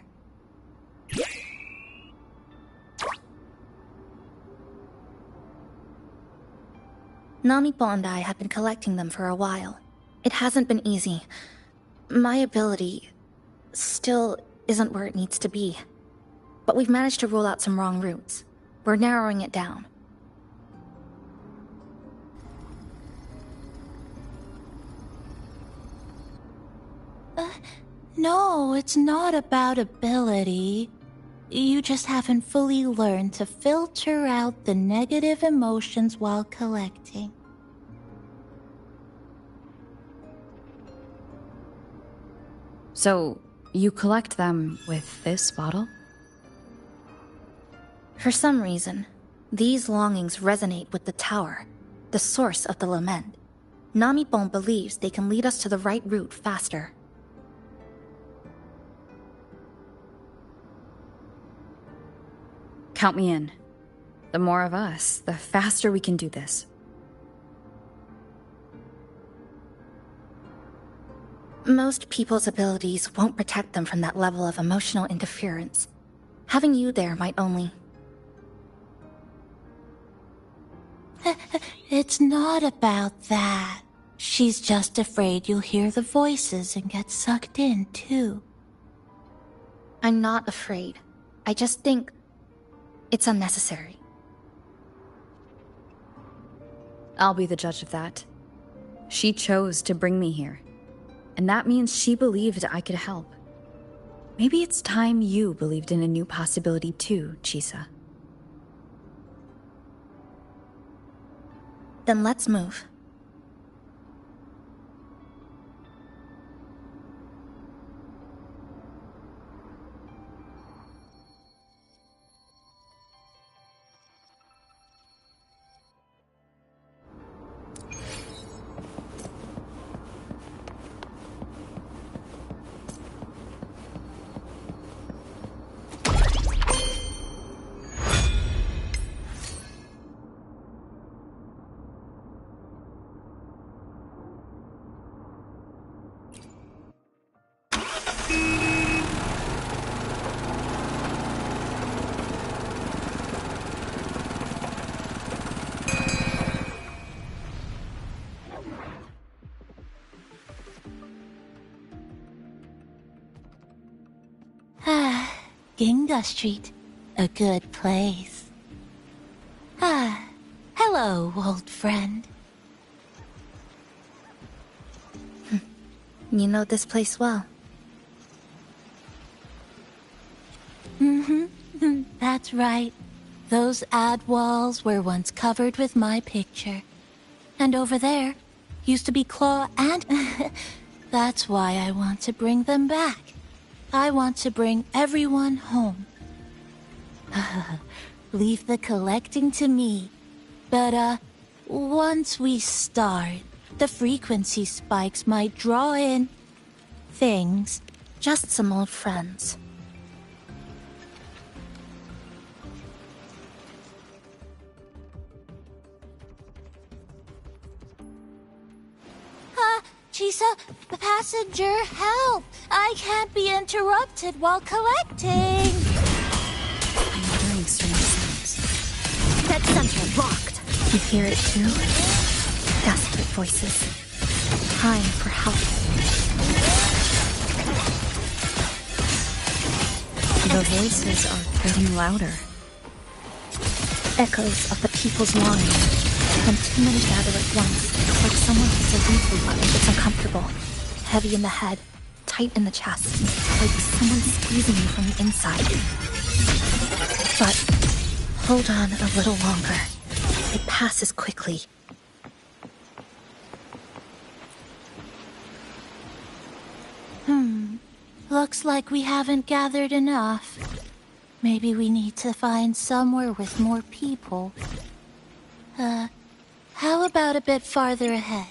Namipo and I have been collecting them for a while. It hasn't been easy. My ability still isn't where it needs to be. But we've managed to rule out some wrong routes. We're narrowing it down. No, it's not about ability. You just haven't fully learned to filter out the negative emotions while collecting. So, you collect them with this bottle? For some reason, these longings resonate with the tower, the source of the lament. Namipon believes they can lead us to the right route faster. Count me in. The more of us, the faster we can do this. Most people's abilities won't protect them from that level of emotional interference. Having you there might only... It's not about that. She's just afraid you'll hear the voices and get sucked in, too. I'm not afraid. I just think... it's unnecessary. I'll be the judge of that. She chose to bring me here. And that means she believed I could help. Maybe it's time you believed in a new possibility too, Chisa. Then let's move. Ginga Street, a good place. Hello, old friend. You know this place well. That's right. Those ad walls were once covered with my picture. And over there used to be Claw and... That's why I want to bring them back. I want to bring everyone home. Leave the collecting to me. But, once we start, the frequency spikes might draw in... things. Just some old friends. Chisa, passenger, help! I can't be interrupted while collecting! I'm hearing strange sounds. That central locked! You hear it too? Desperate voices. Crying for help. The voices are getting louder. Echoes of the people's line. When too many gather at once, it's like someone hits a replay button that's uncomfortable. Heavy in the head, tight in the chest, like someone squeezing you from the inside. But hold on a little longer. It passes quickly. Looks like we haven't gathered enough. Maybe we need to find somewhere with more people. How about a bit farther ahead?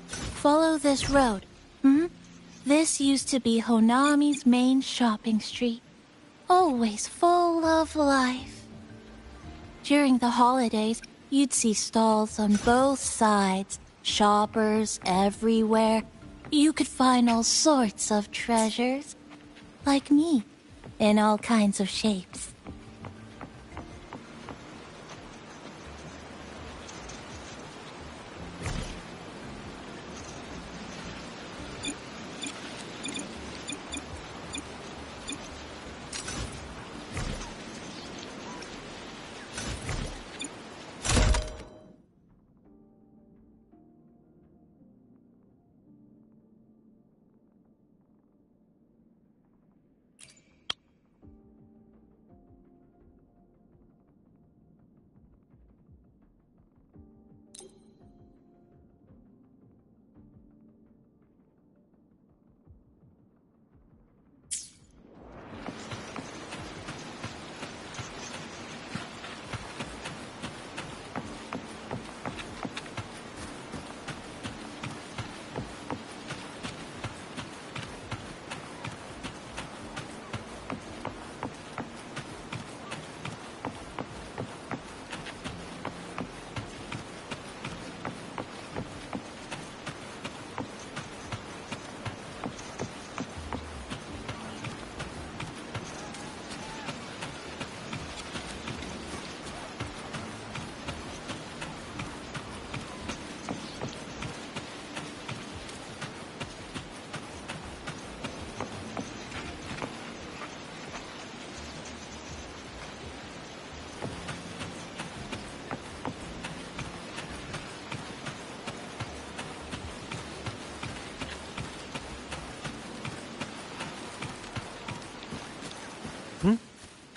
Follow this road. This used to be Honami's main shopping street. Always full of life. During the holidays, you'd see stalls on both sides, shoppers everywhere. You could find all sorts of treasures. Like me, in all kinds of shapes.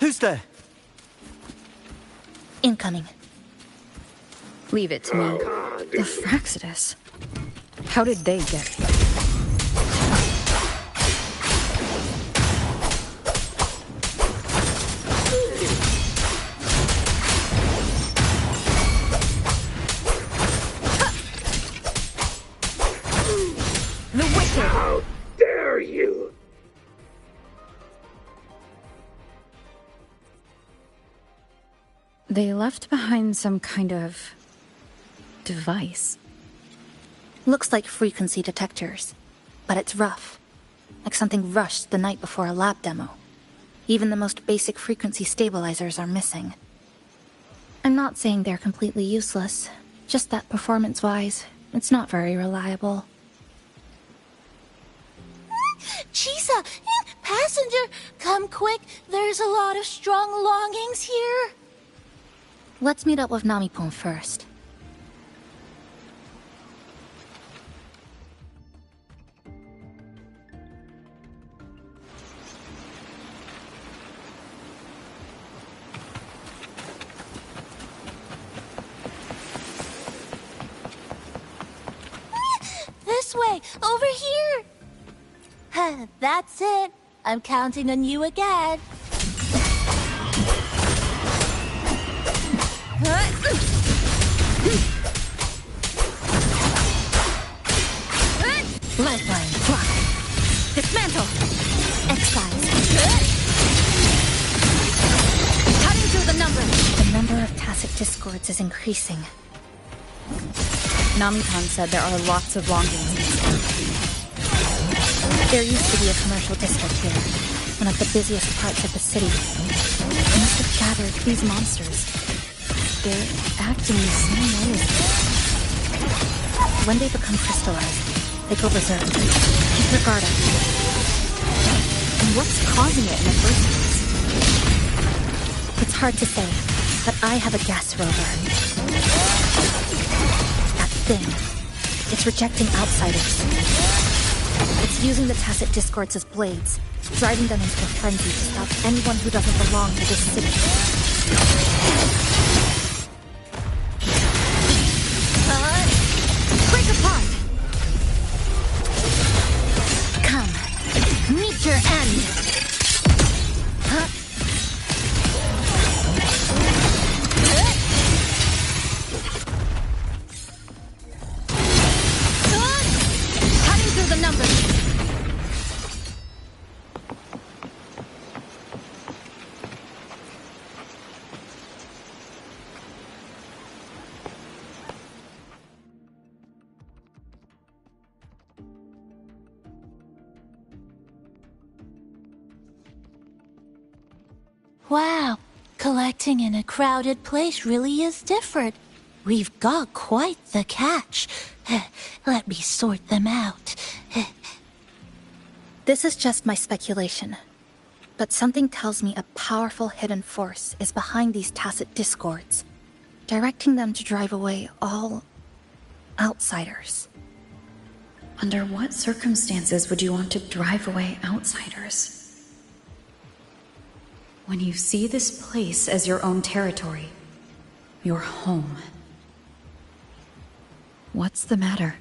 Who's there? Incoming. Leave it to me. The Fraxidus. How did they get here? The wicked! How dare you! They left behind some kind of device. Looks like frequency detectors, but it's rough. Like something rushed the night before a lab demo. Even the most basic frequency stabilizers are missing. I'm not saying they're completely useless, just that performance-wise, it's not very reliable. Chisa! Passenger! Come quick! There's a lot of strong longings here! Let's meet up with Namipon first. This way! Over here! That's it. I'm counting on you again. Lifeline, block. Dismantle. Excise. Cutting through the number. The number of tacit discords is increasing. Namipon said there are lots of longings. There used to be a commercial district here, one of the busiest parts of the city. They must have gathered these monsters. They're acting the same way as this. When they become crystallized, they go berserk. Keep your guard up. And what's causing it in the first place? It's hard to say, but I have a gas rover. That thing. It's rejecting outsiders. It's using the Tacit Discords as blades, driving them into a frenzy to stop anyone who doesn't belong to this city. Break apart! Come, meet your end! Cutting through the numbers! Wow, collecting in a crowded place really is different. We've got quite the catch. Let me sort them out. This is just my speculation, but something tells me a powerful hidden force is behind these Tacit Discords, directing them to drive away all outsiders. Under what circumstances would you want to drive away outsiders? When you see this place as your own territory, your home. What's the matter?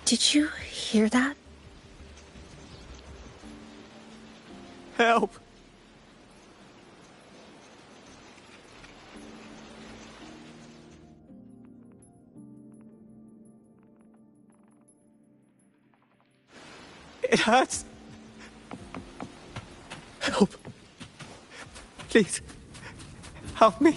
Did you hear that? Help! It hurts. Help. Please, help me.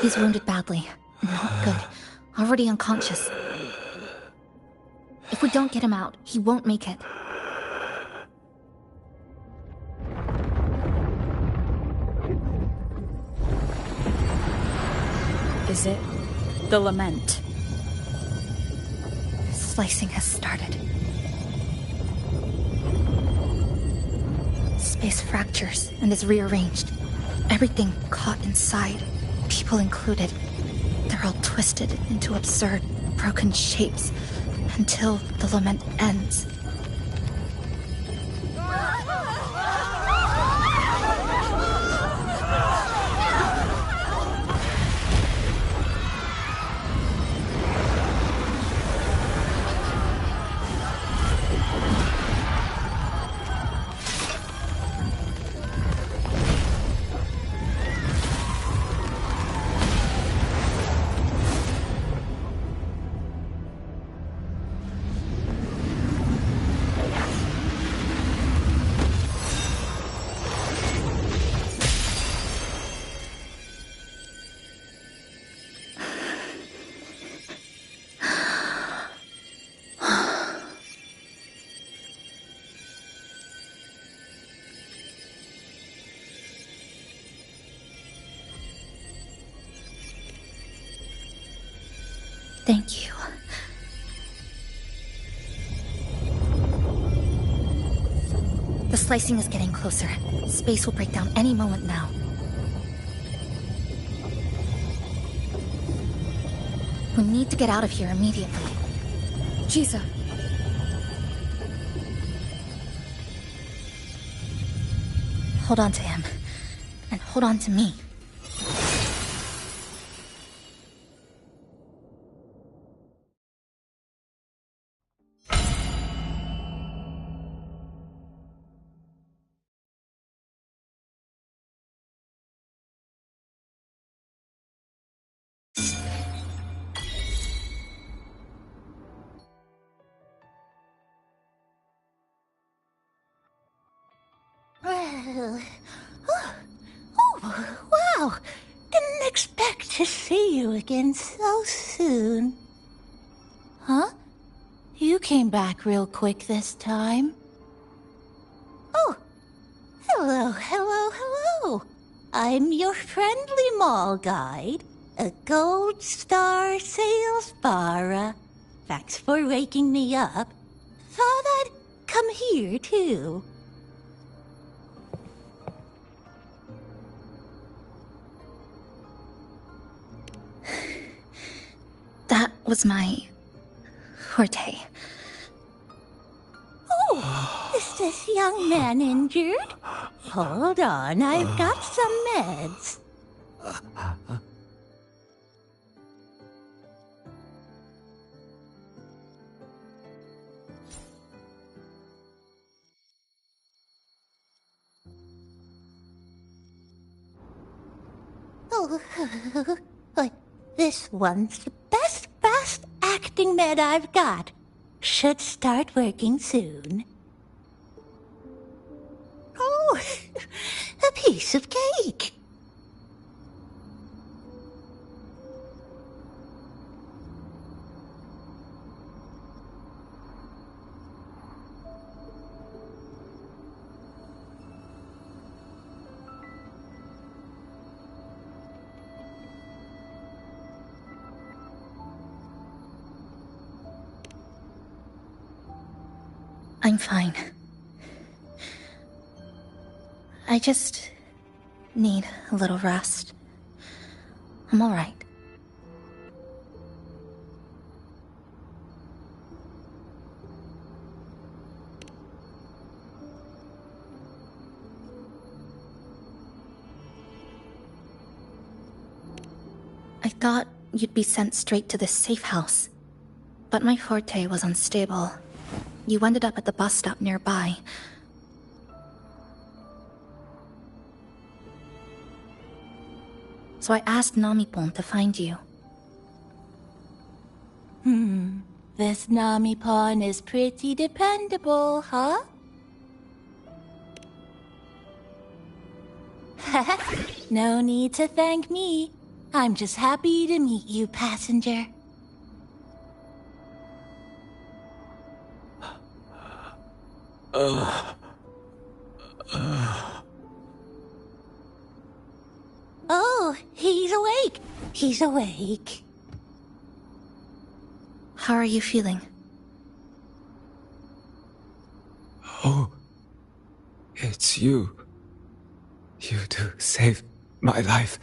He's wounded badly. Not good. Already unconscious. If we don't get him out, he won't make it. Is it the lament? Slicing has started. Space fractures and is rearranged. Everything caught inside, people included. They're all twisted into absurd, broken shapes until the lament ends. Thank you. The slicing is getting closer. Space will break down any moment now. We need to get out of here immediately. Jisa. Hold on to him. And hold on to me. Oh, wow. Didn't expect to see you again so soon. Huh? You came back real quick this time. Oh, hello. I'm your friendly mall guide, a gold star sales barra. Thanks for waking me up. Thought I'd come here too. That was my forte. Oh, is this young man injured? Hold on, I've got some meds. Oh, this one's the best fast acting med I've got. Should start working soon. Oh, a piece of cake. I'm fine. I just need a little rest. I'm all right. I thought you'd be sent straight to the safe house, but my forte was unstable. You ended up at the bus stop nearby. So I asked Namipon to find you. This Namipon is pretty dependable, huh? No need to thank me. I'm just happy to meet you, passenger. Oh, he's awake. He's awake. How are you feeling? Oh, it's you. You two saved my life.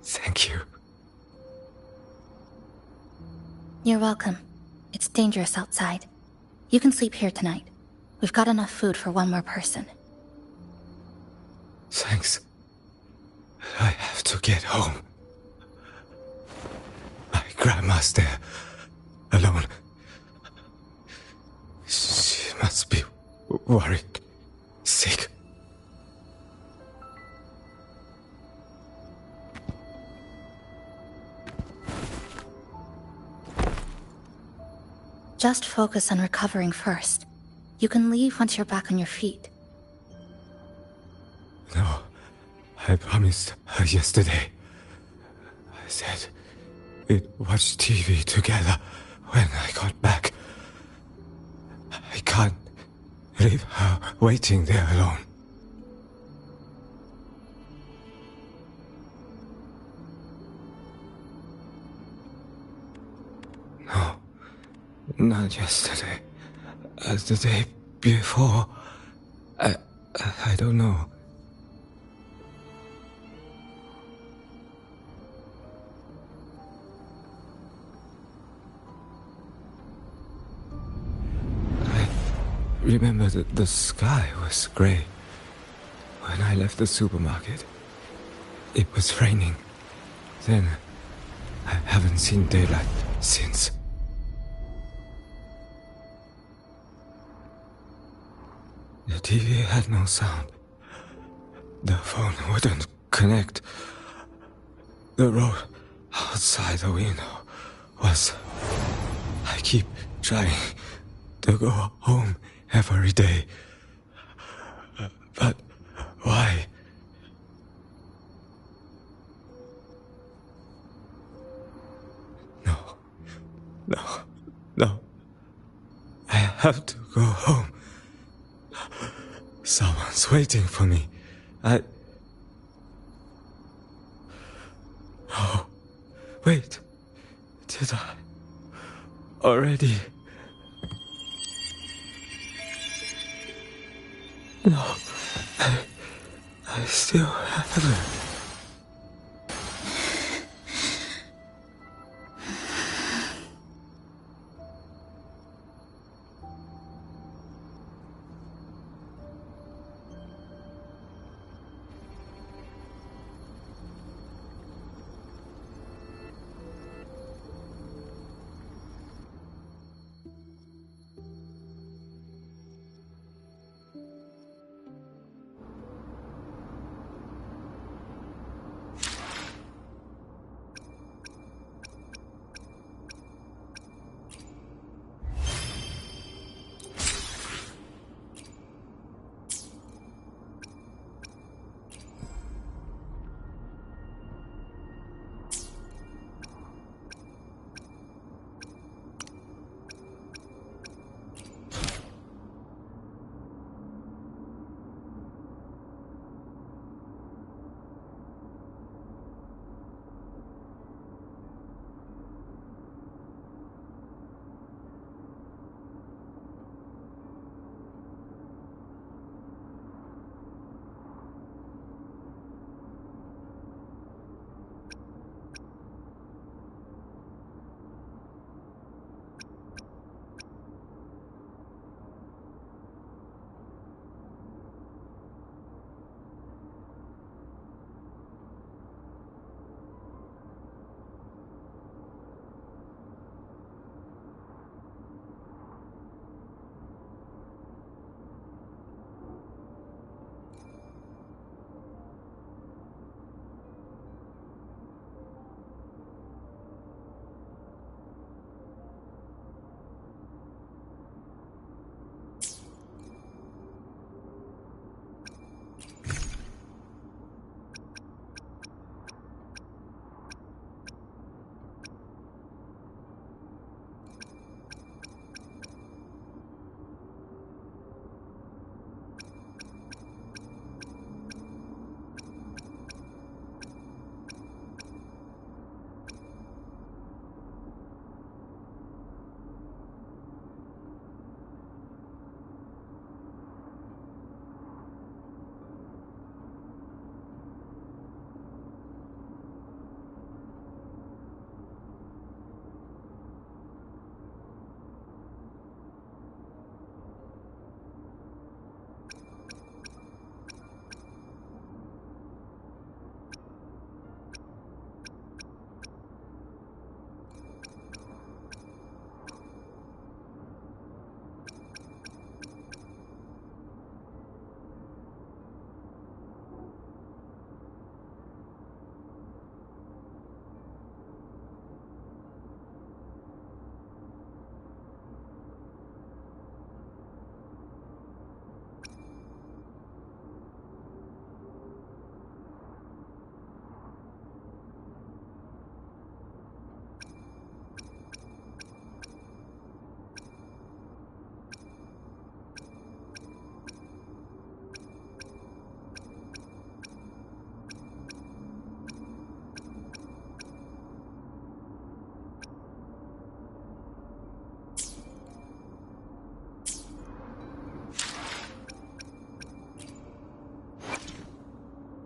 Thank you. You're welcome. It's dangerous outside. You can sleep here tonight. We've got enough food for one more person. Thanks. I have to get home. My grandma's there, alone. She must be worried, sick. Just focus on recovering first. You can leave once you're back on your feet. No, I promised her yesterday. I said we'd watch TV together when I got back. I can't leave her waiting there alone. No, not yesterday. The day before. I don't know. I remember that the sky was gray. When I left the supermarket, it was raining. Then, I haven't seen daylight since. The TV had no sound. The phone wouldn't connect. The road outside the window was... I keep trying to go home every day. But have to go home. Someone's waiting for me. Oh, wait. Did I already? No, I still haven't.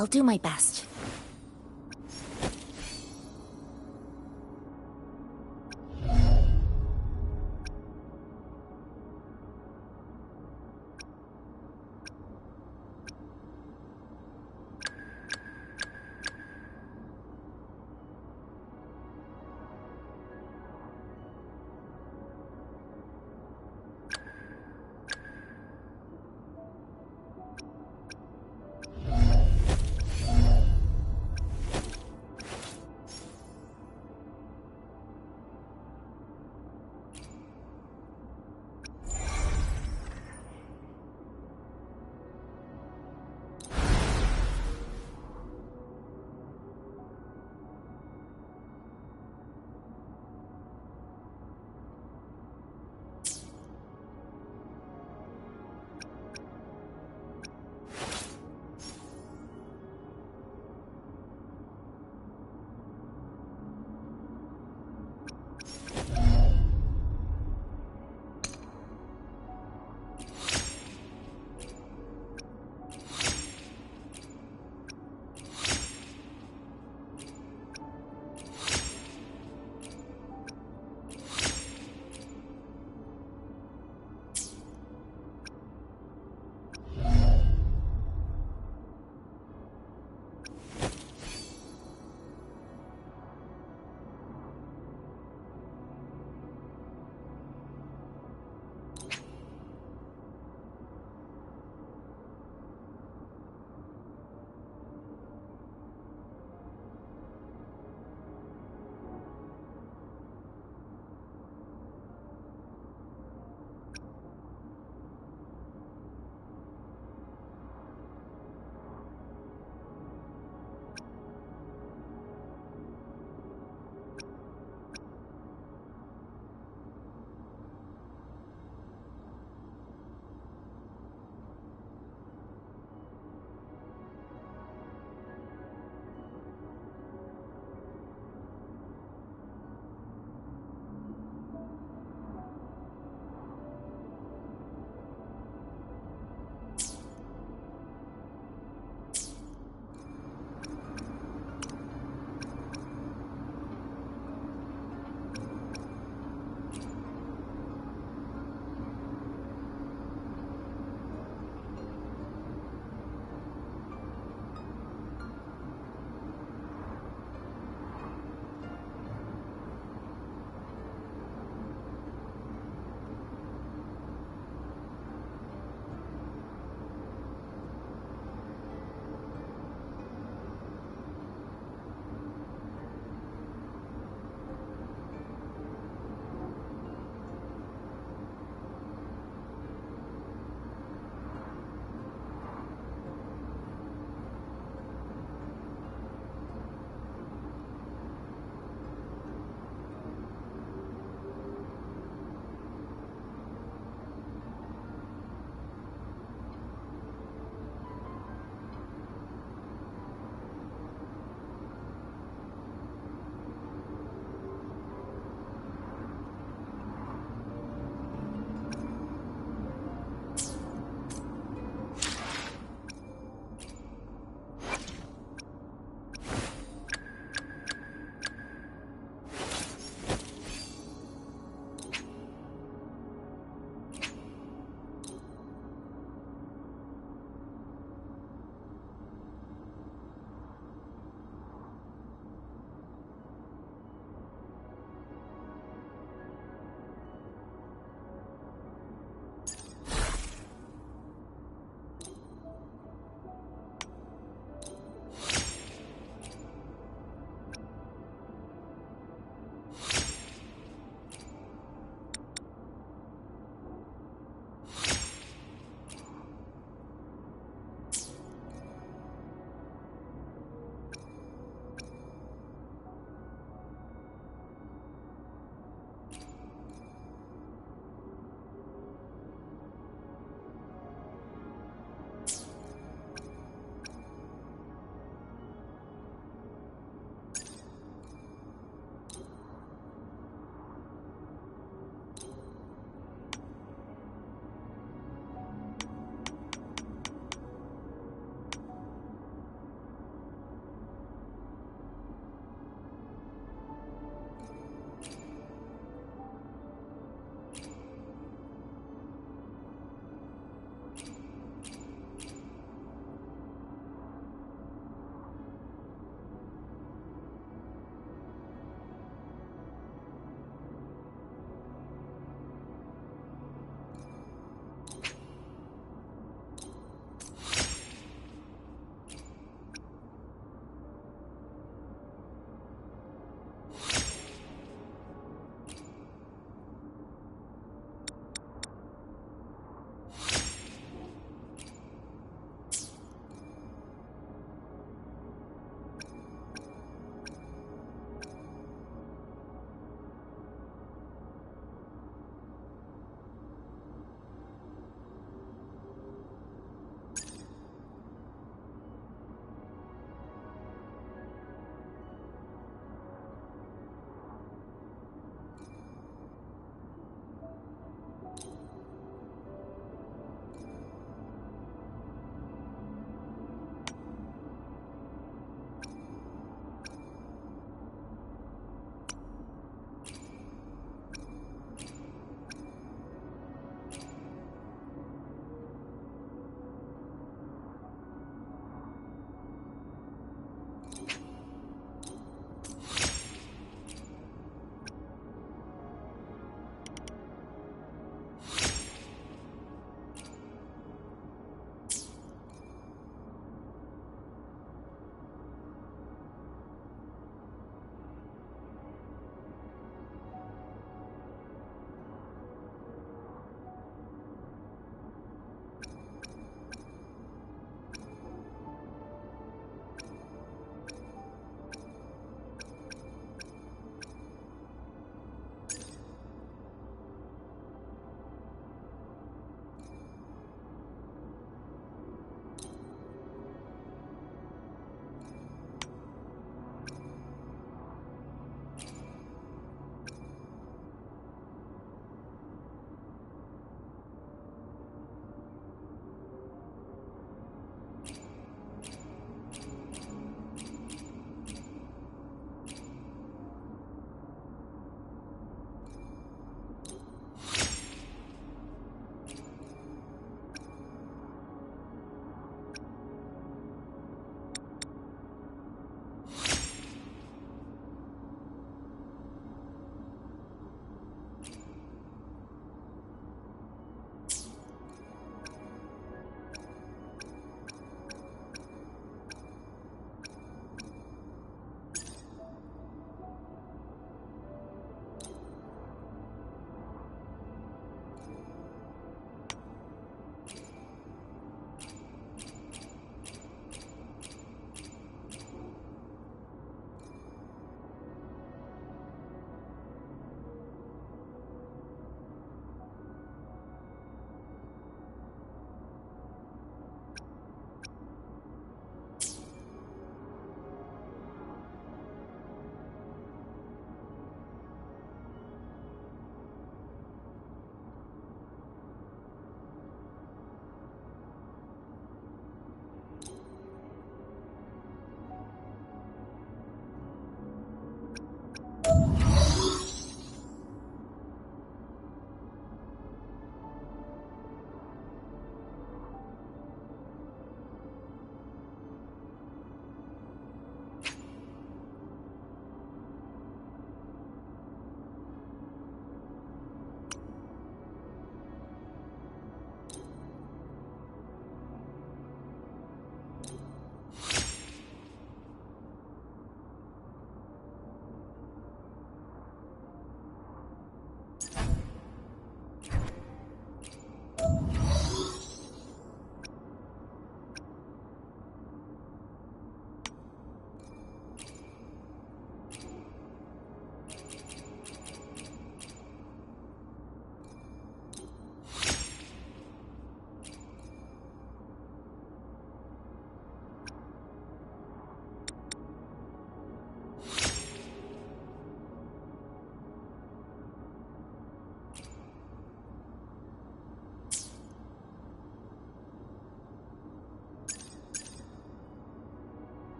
I'll do my best.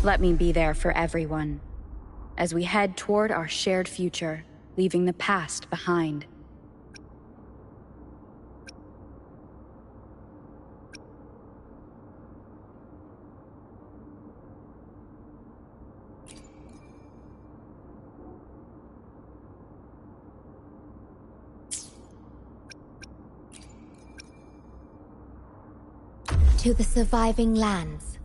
Let me be there for everyone, as we head toward our shared future, leaving the past behind. To the surviving lands.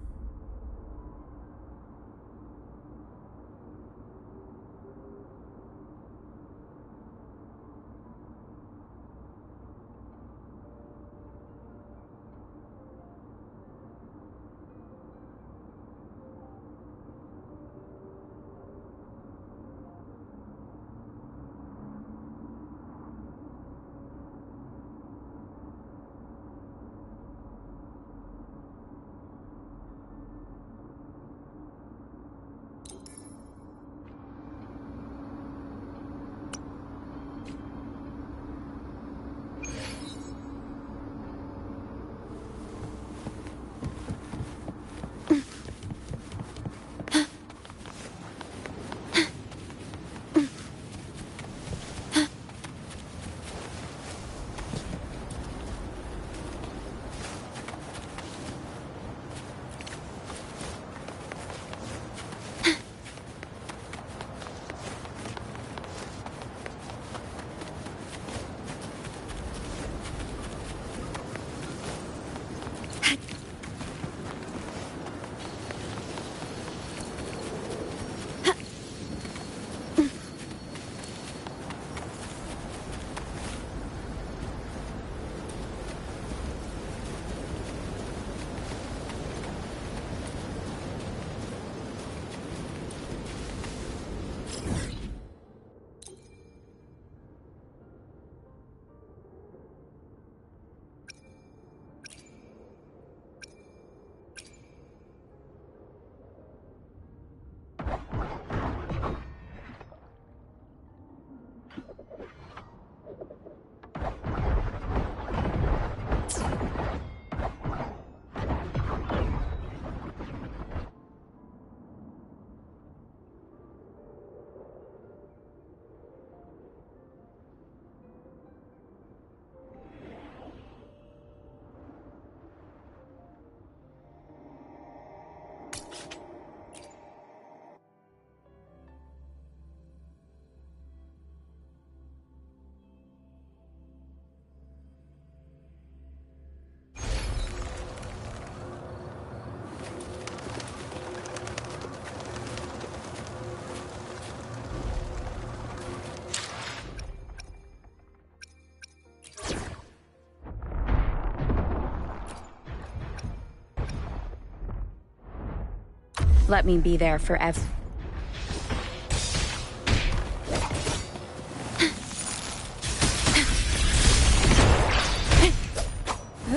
Let me be there for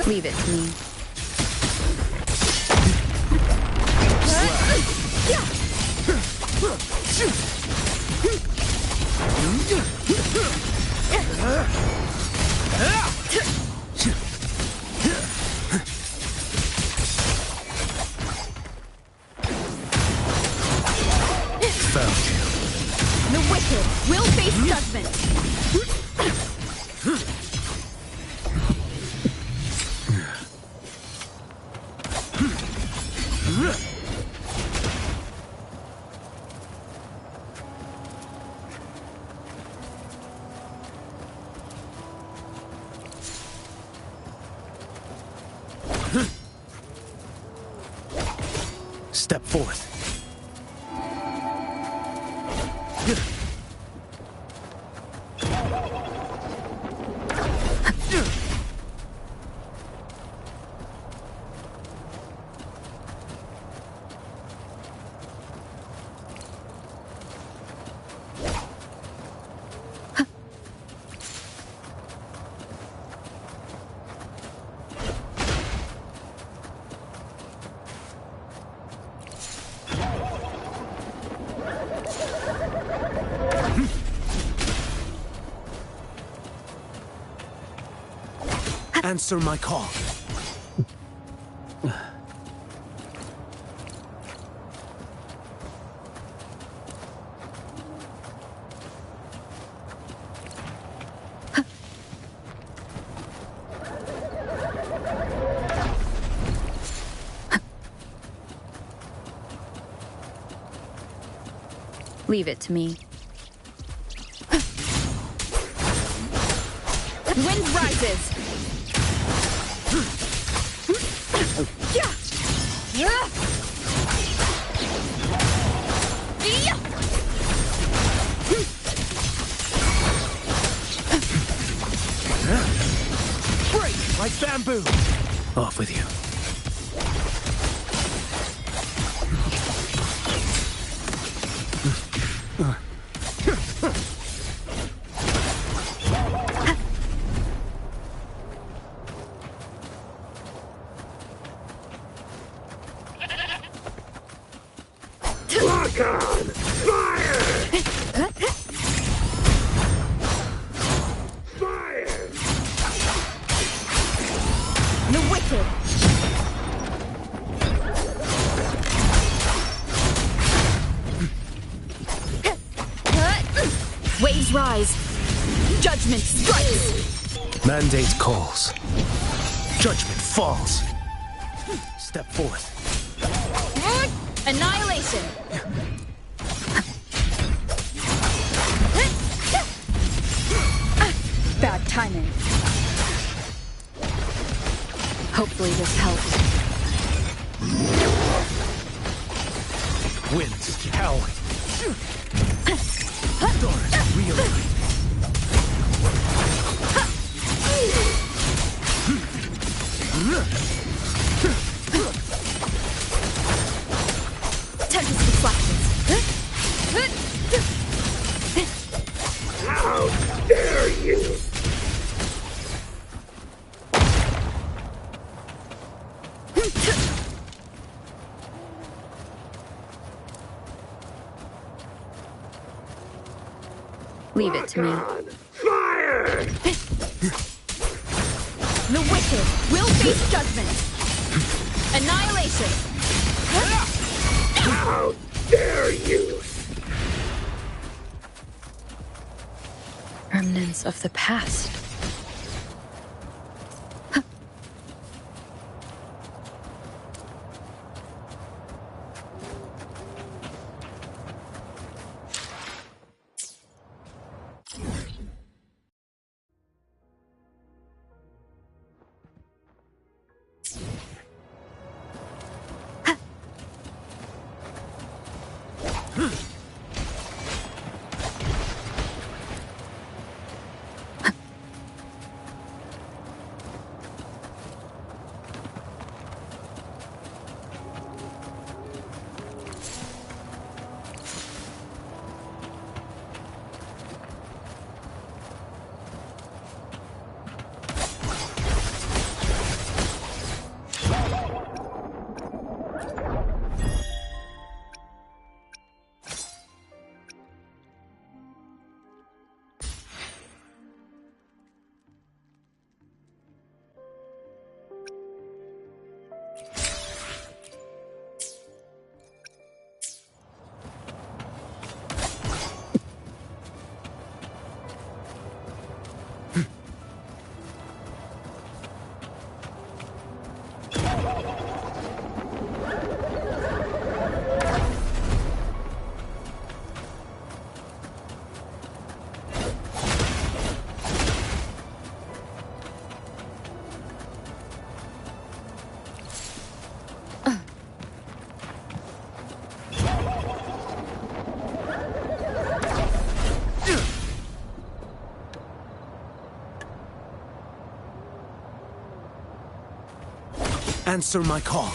Leave it to me. The wicked will face judgment. Step forth. Answer my call. Leave it to me. Wind rises! Break like bamboo! Off with you. Lock on! Fire! Fire! The wicked! Waves rise. Judgment strikes. Mandate calls. Judgment falls. Step forth. Annihilation. Bad timing. Hopefully this helps. Winds howling. Stars realign. Tempest reflections. How dare you! Leave it to me. Fire! The wicked will face judgment. Annihilation. How dare you! Remnants of the past. Answer my call.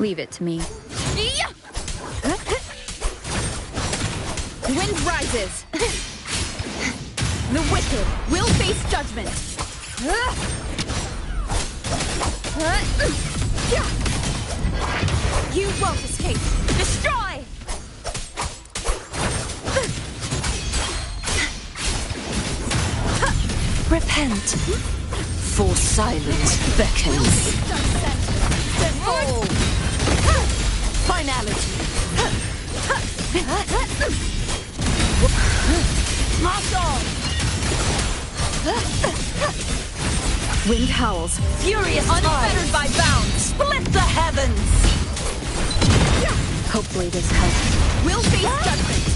Leave it to me. Wind rises. The wicked will face judgment. You won't escape. Destroy! Repent, for silence beckons. Finality. March on! Wind howls, Furious unfettered by bounds. Split the heavens. Hopefully this helps. We'll face judgment.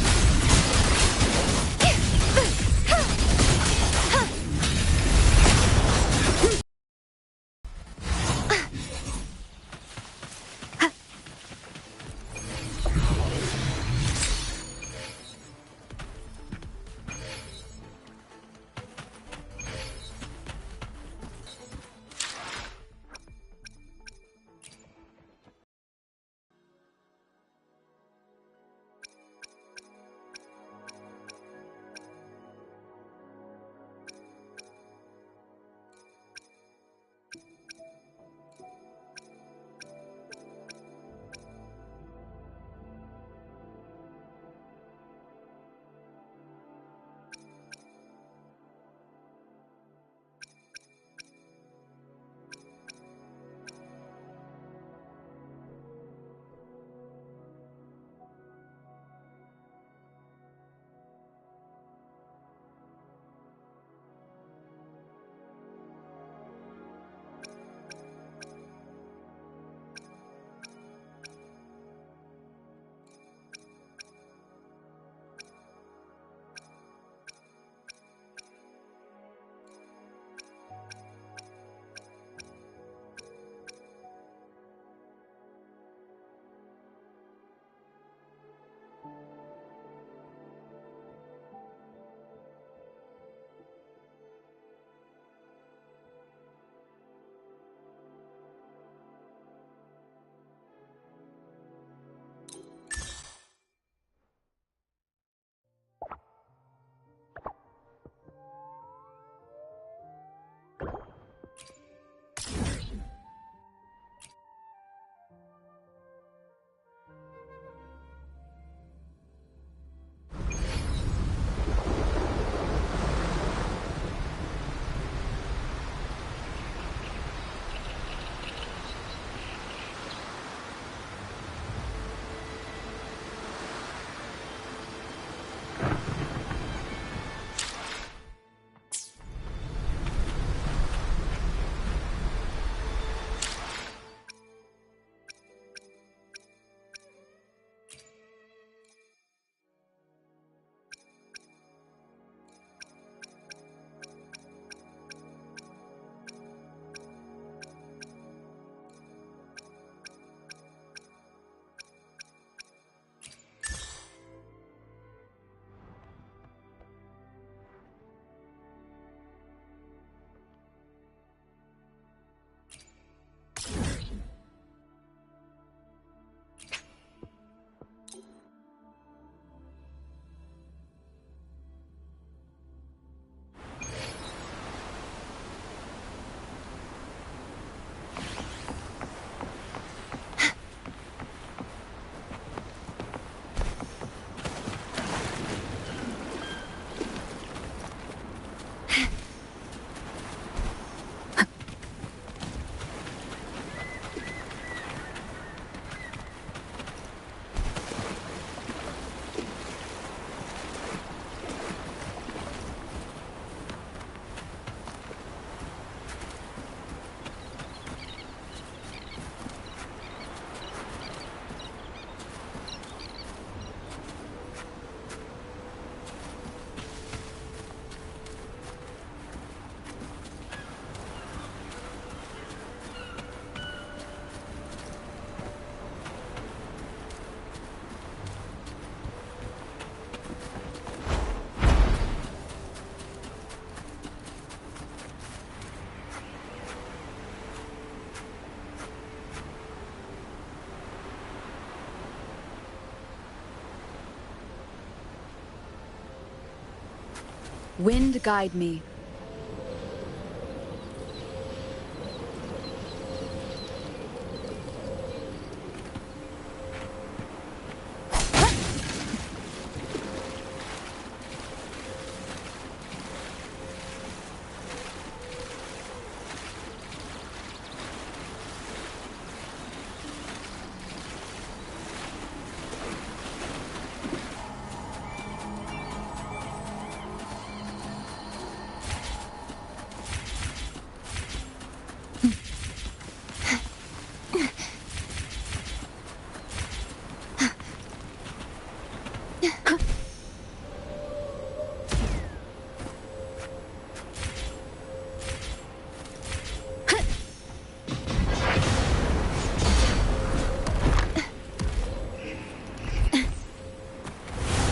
Wind guide me.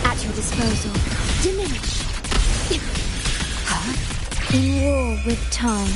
At your disposal. Diminish. In war with time.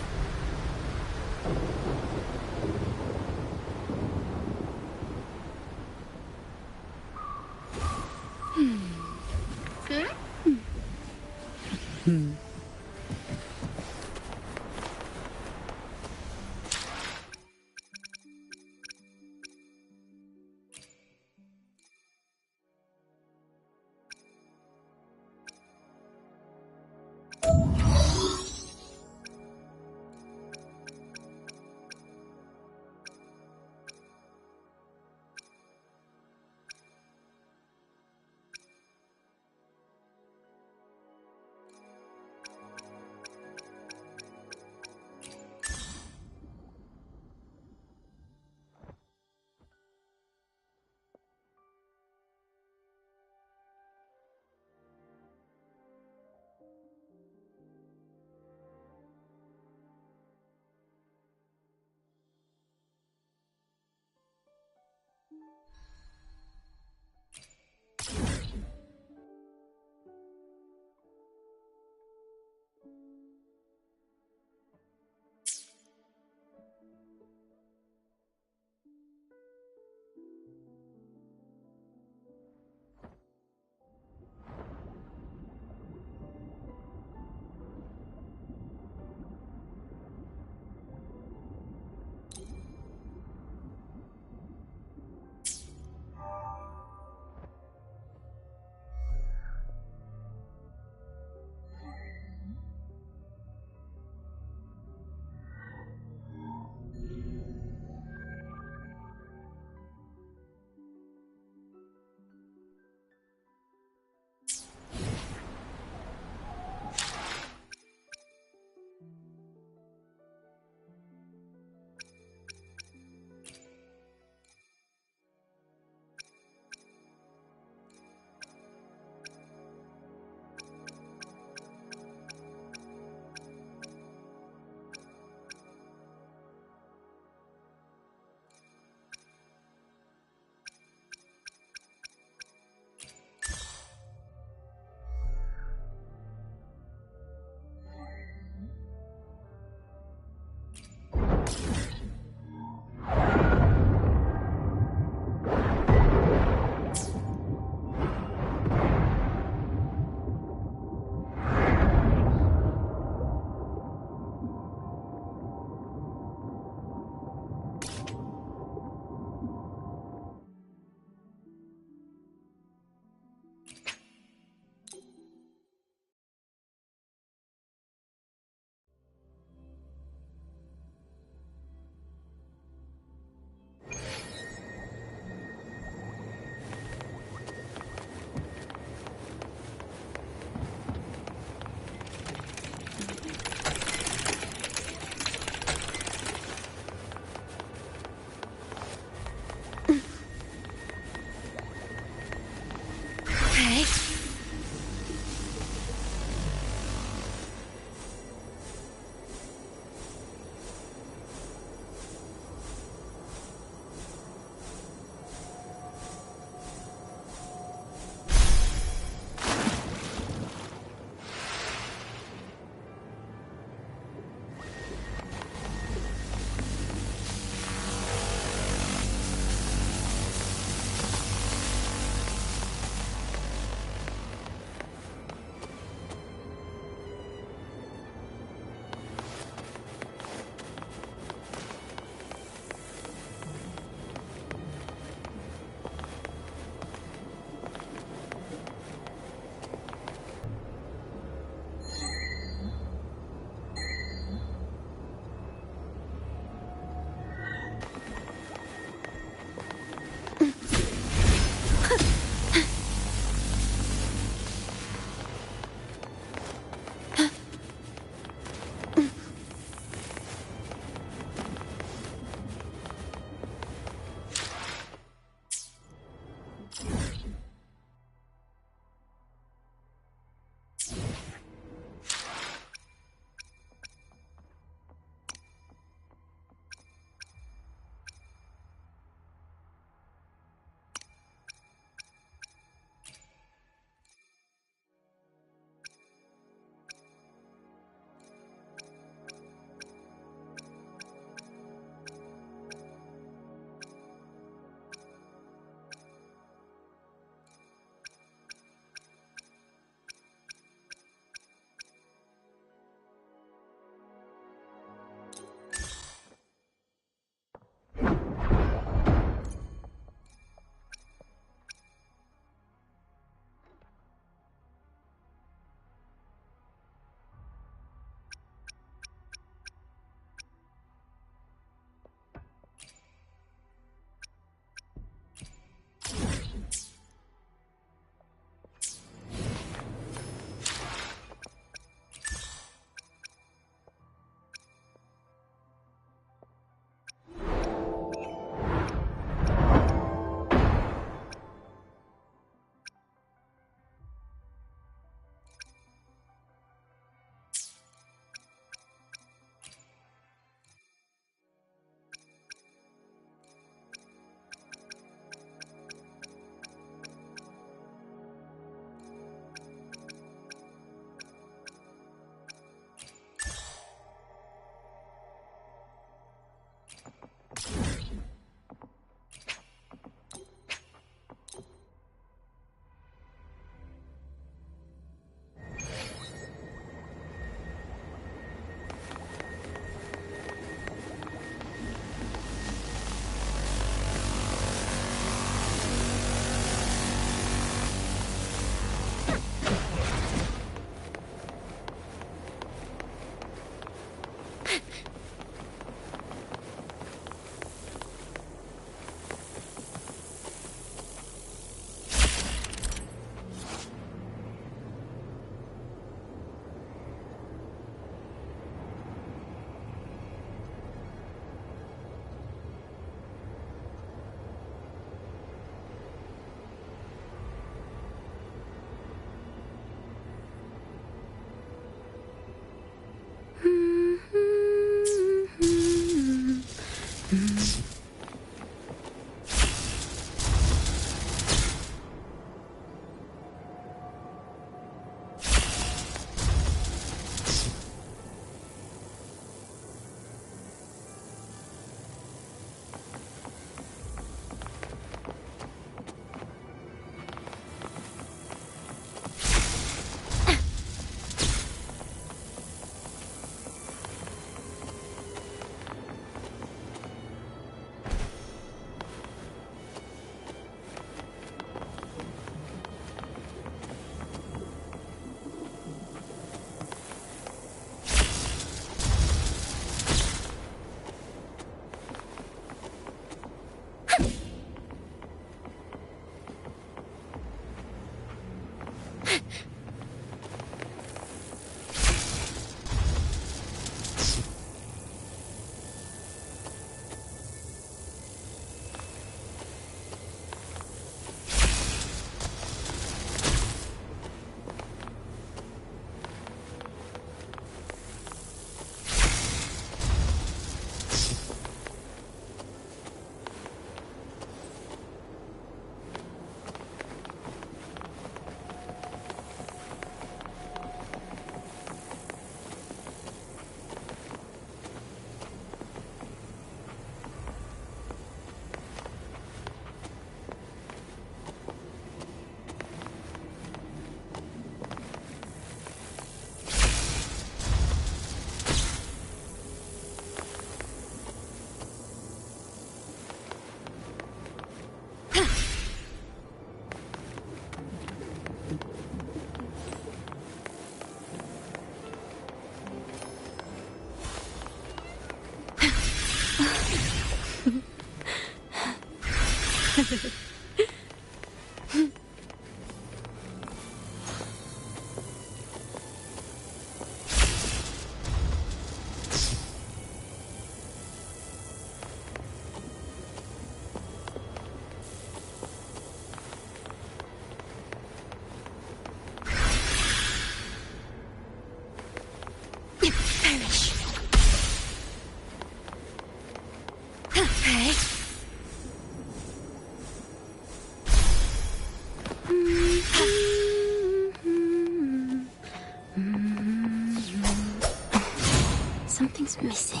Something's missing.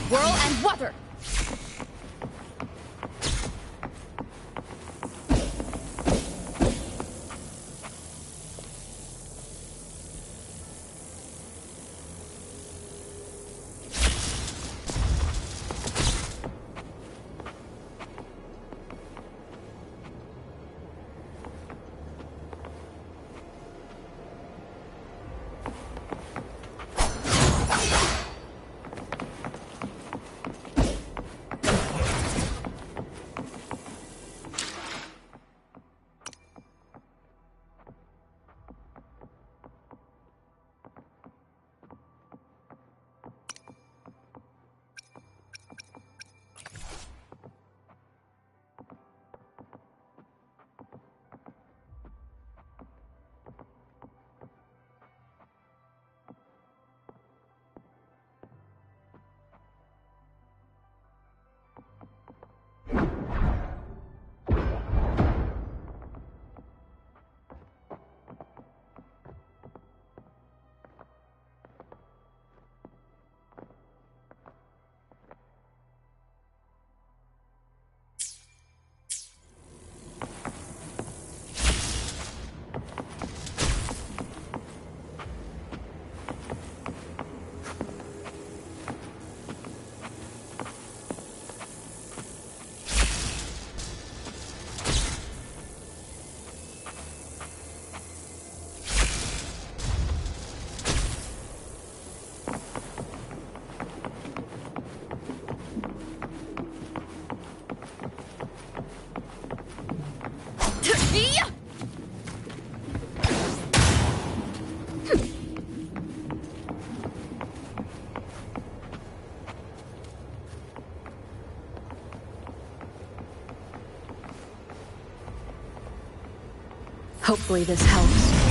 Whirl and water! Hopefully this helps.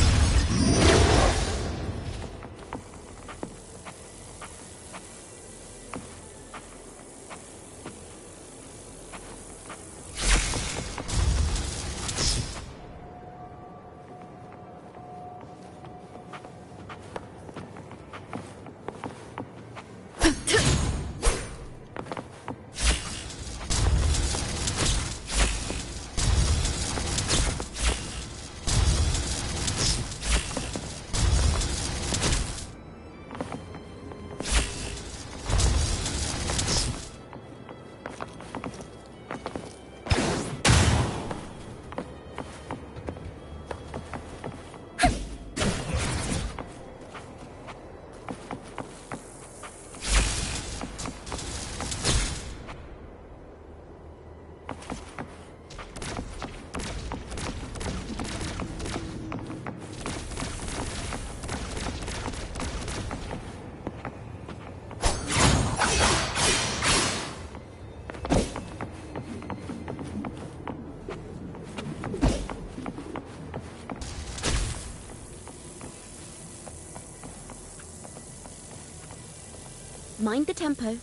Mind the tempo.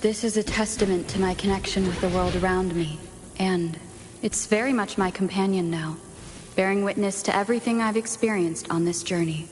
This is a testament to my connection with the world around me, and it's very much my companion now, bearing witness to everything I've experienced on this journey.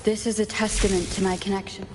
This is a testament to my connection.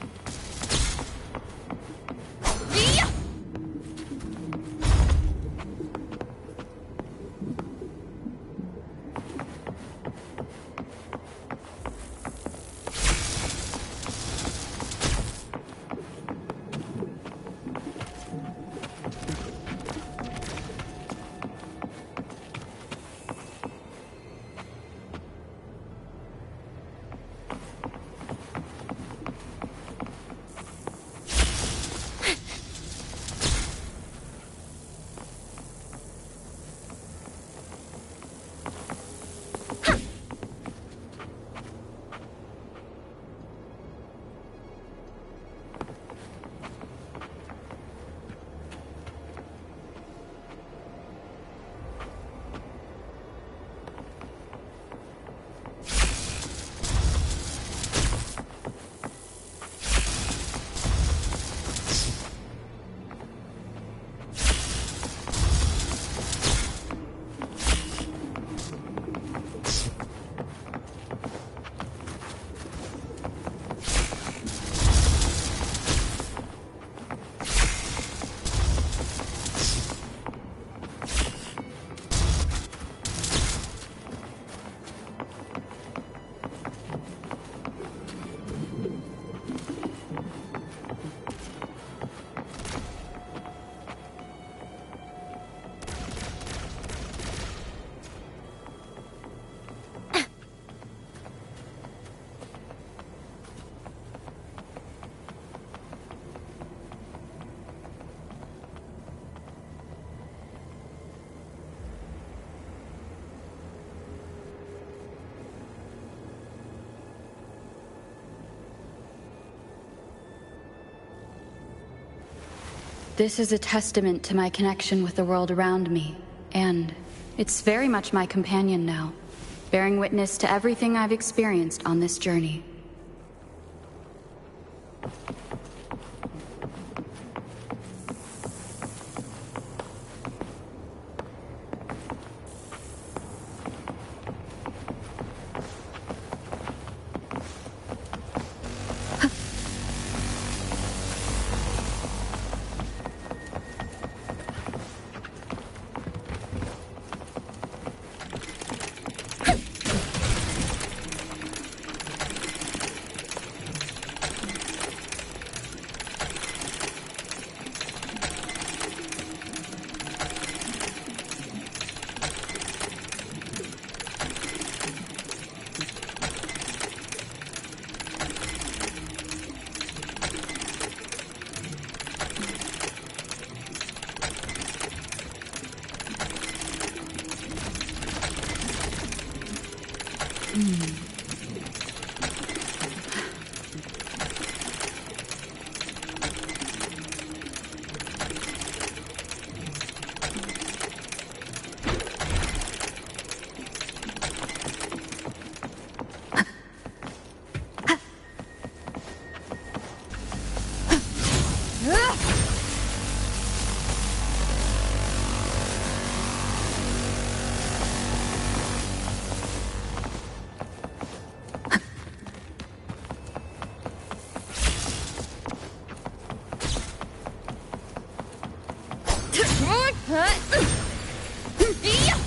This is a testament to my connection with the world around me, and it's very much my companion now, bearing witness to everything I've experienced on this journey.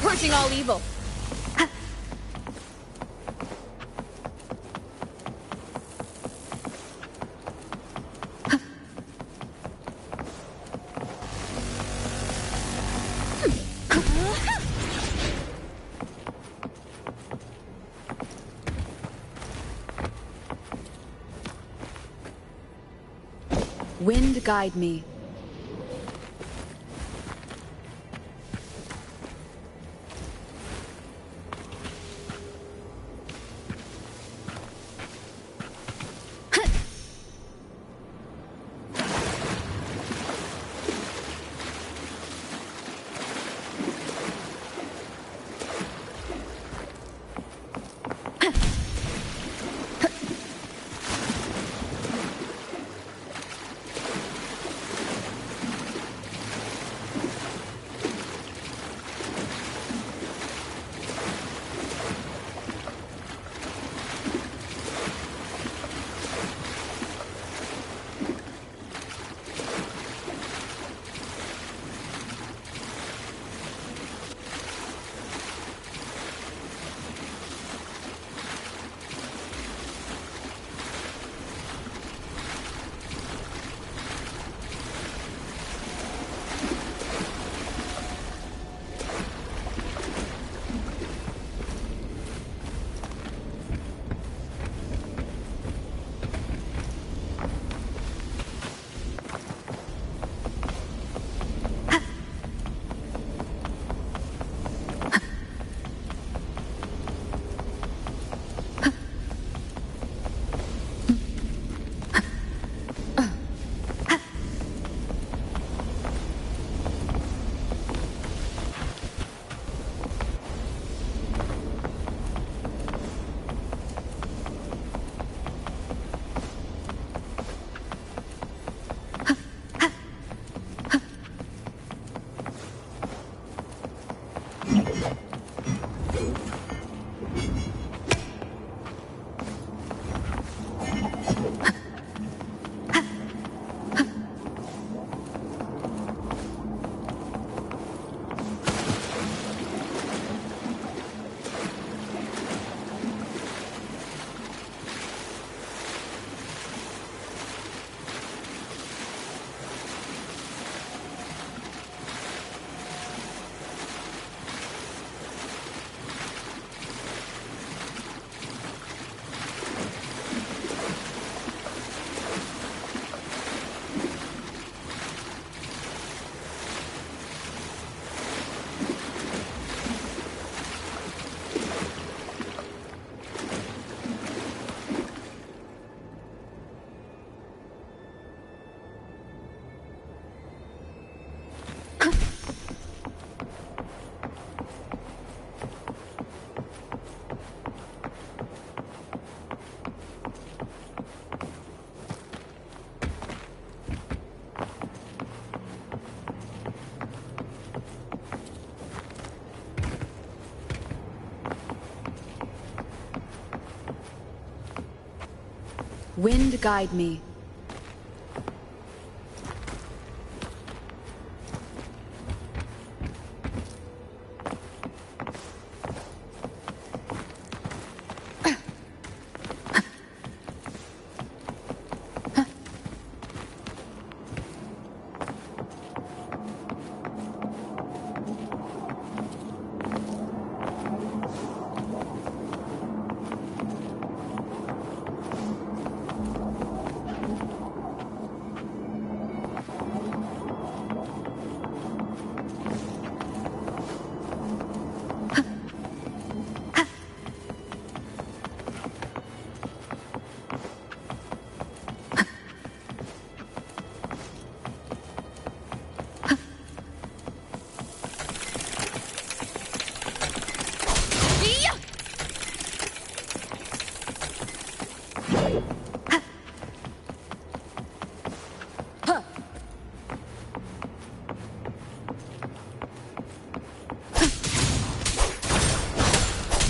Purging all evil. Wind guide me. Wind guide me.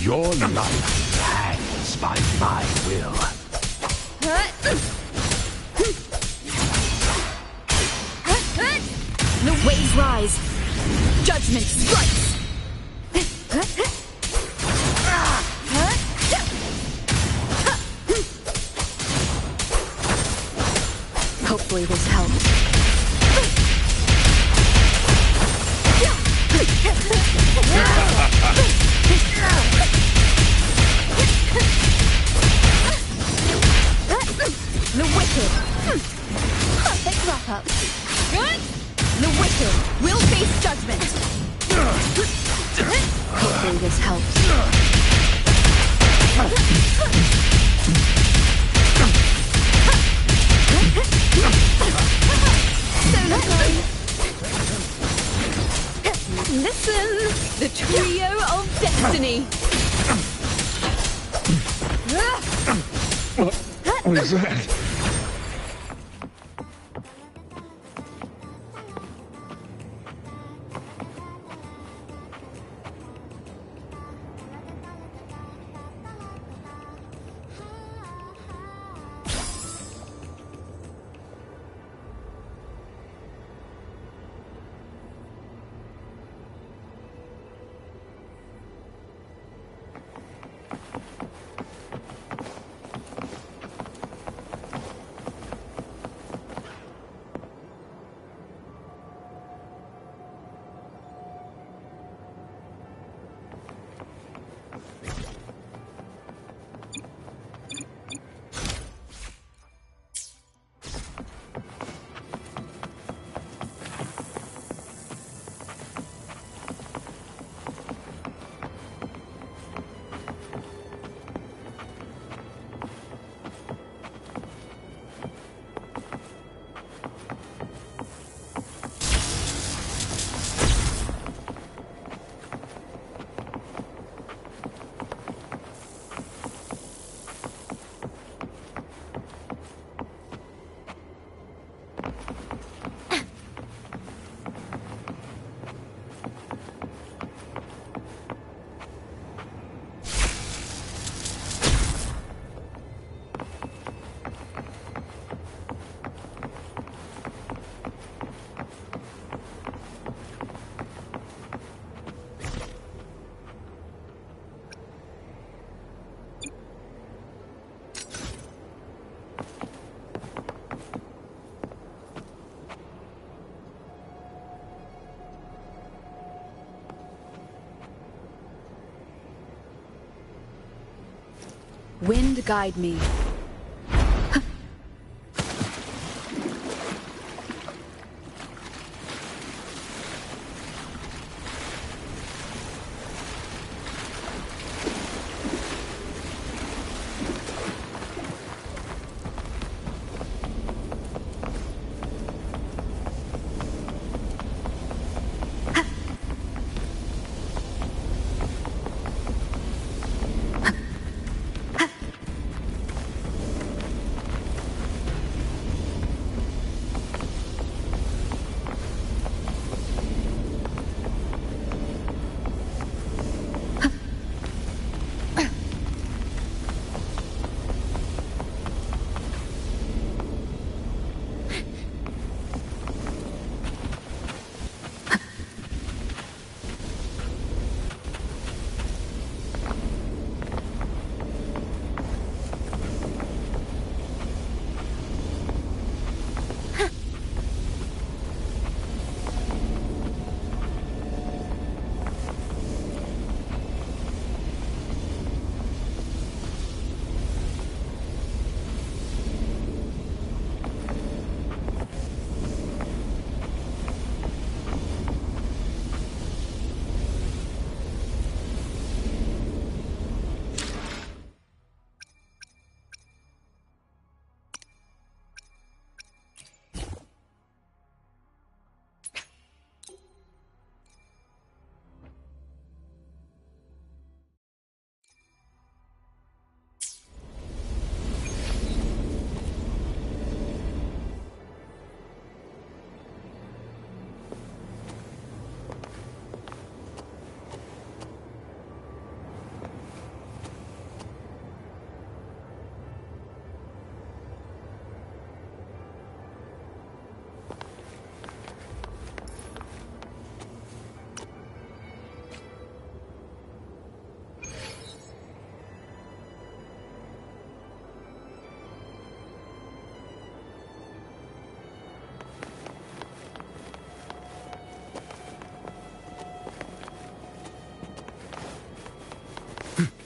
Your life hangs by my will. The waves rise. Judgment strikes. Hopefully this helps. The wicked. Perfect wrap-up. The wicked will face judgment. Hopefully this helps. Listen, the trio of destiny. What is that? Wind guide me.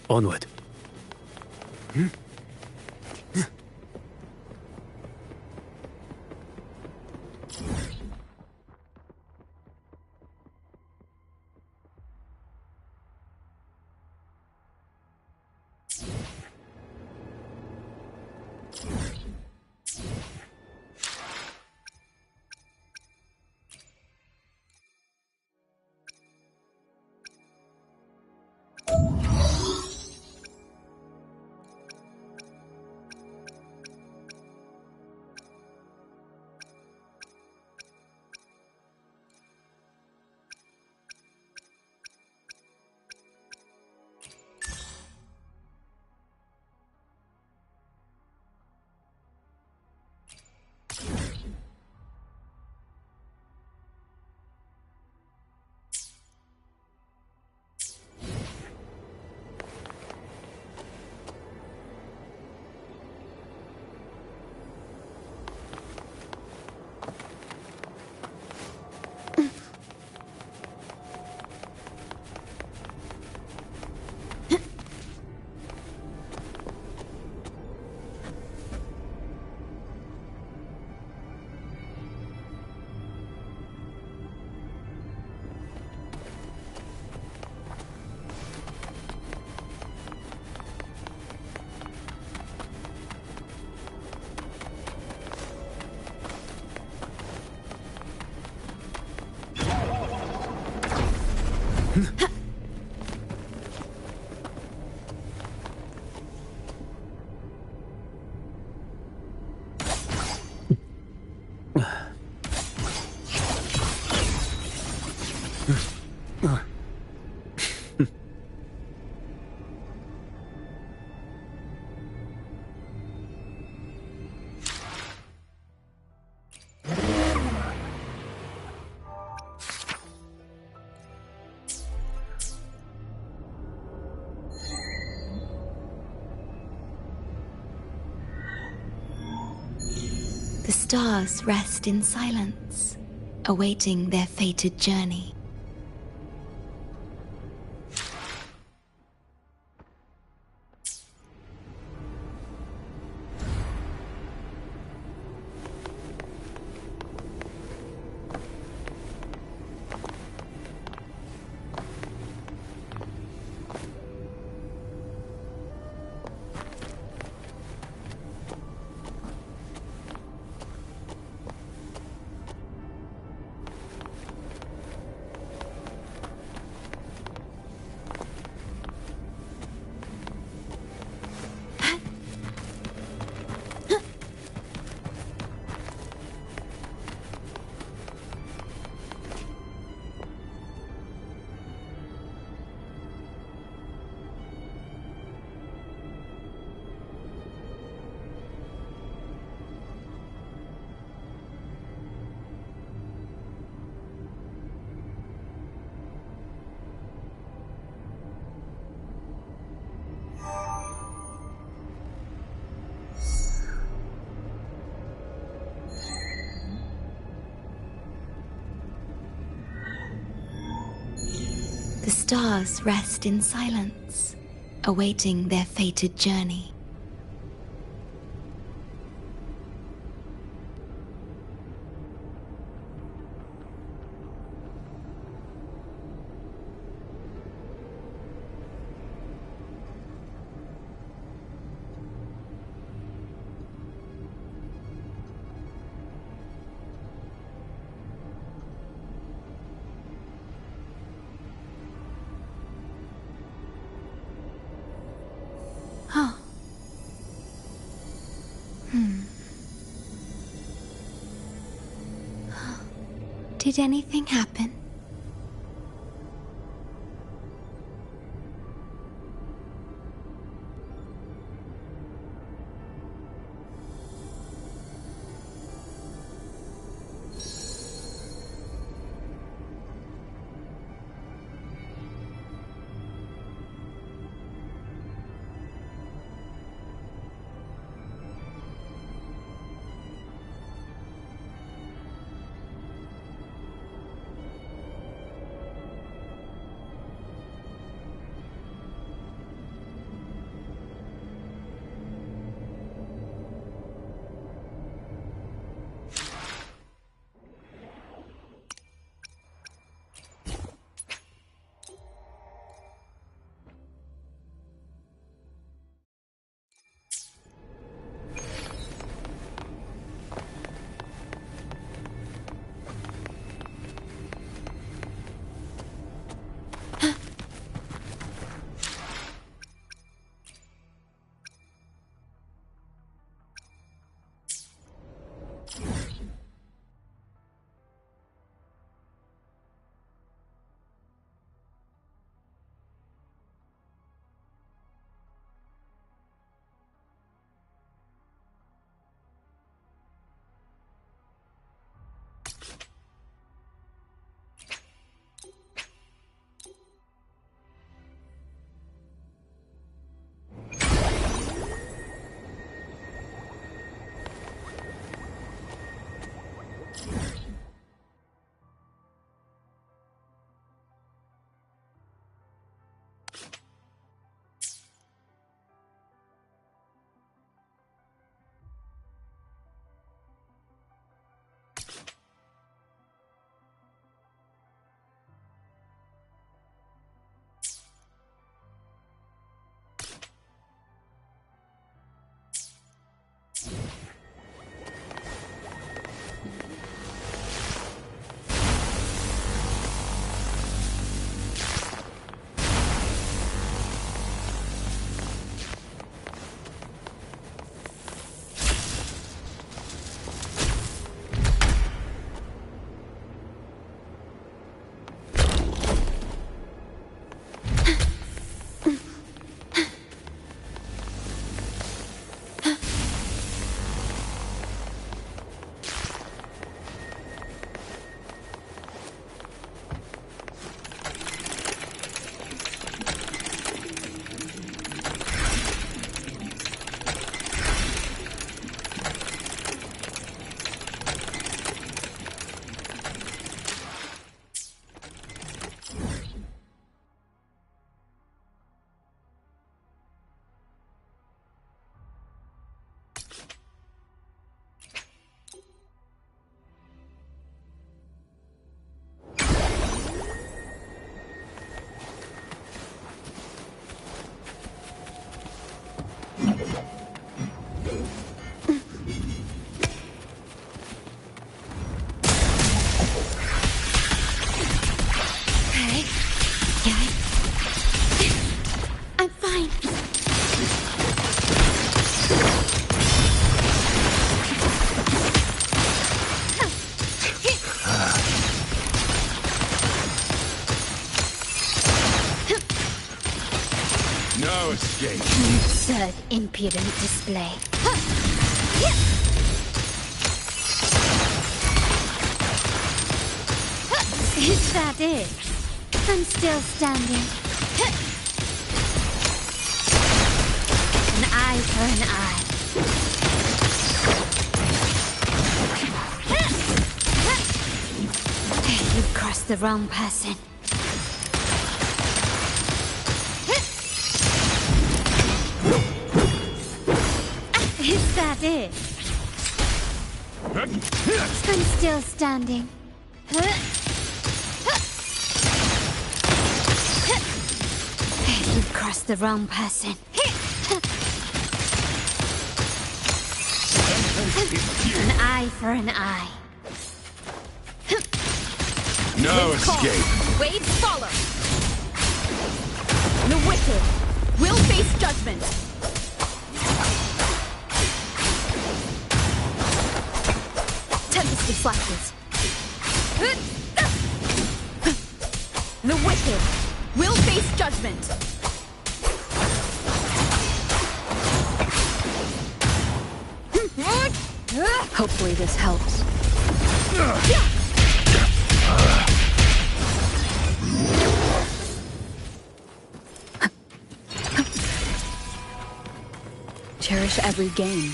Onward. The stars rest in silence, awaiting their fated journey. The stars rest in silence, awaiting their fated journey. Huh. Did anything happen? escape. Absurd, impudent display. Is that it? I'm still standing. An eye for an eye. You've crossed the wrong person. Is that it? I'm still standing. You've crossed the wrong person. An eye for an eye. No escape. Waves follow. The wicked will face judgment. Tempest flashes. The wicked will face judgment. Hopefully this helps. Cherish every game.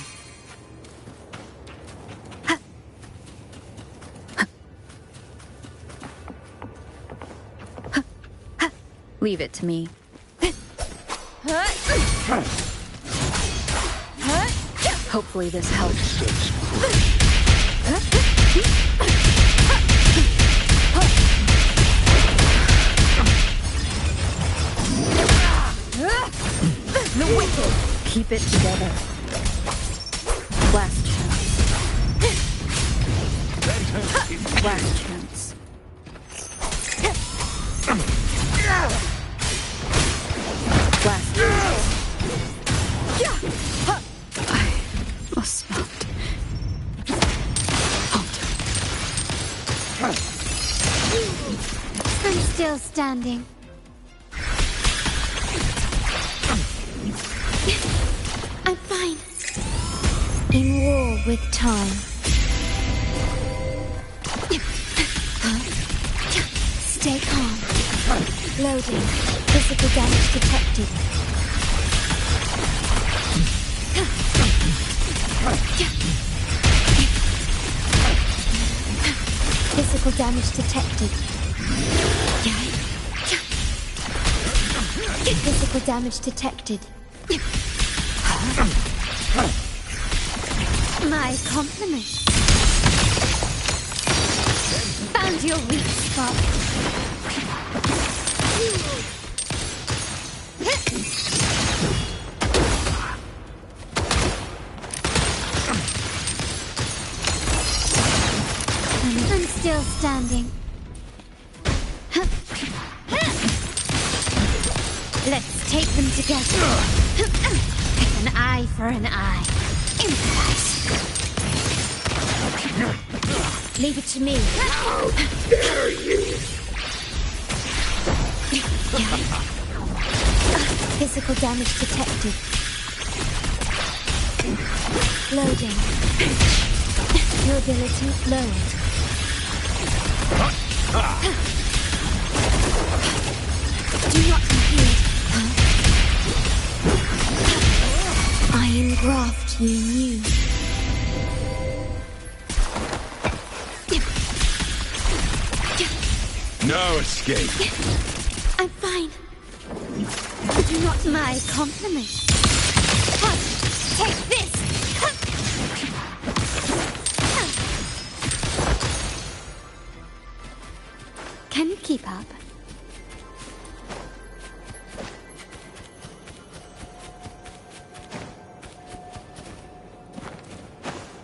Leave it to me. Hopefully this helps. The wicked. Keep it together. Last chance. Last chance. Last chance. I must smelt. I'm still standing. I'm fine. In war with time. Stay calm. Loading. Physical damage detected. Physical damage detected. Physical damage detected. My compliments. Found your weak spot. I'm still standing. Let's take them together. An eye for an eye. Impulse. Leave it to me. How dare you! Physical damage detected. Loading. Your ability lowered. Do not impede. I engraft you new. No escape. I'm fine. Do not my compliment. Take this. Can you keep up?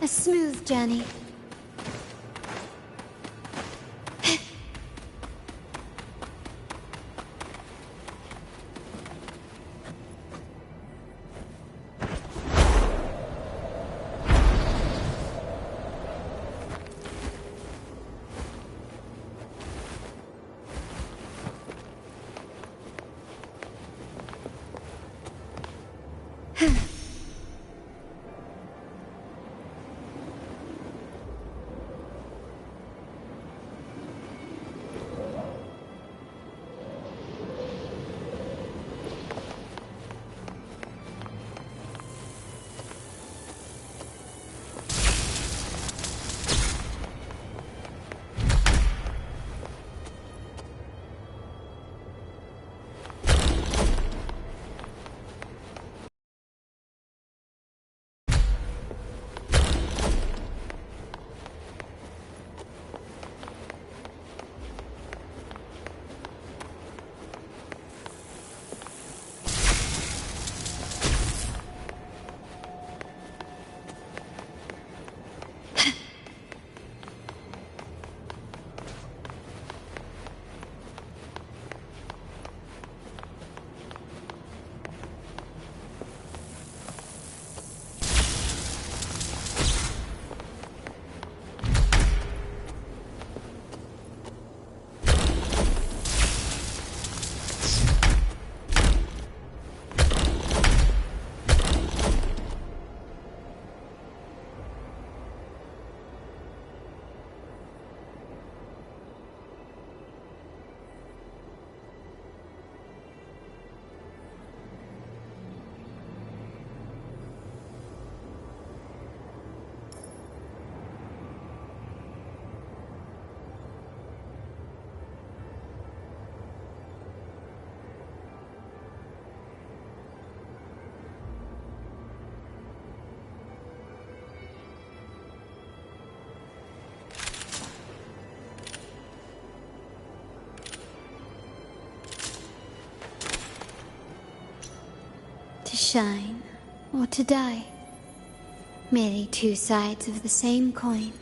A smooth journey. shine or to die. Merely two sides of the same coin.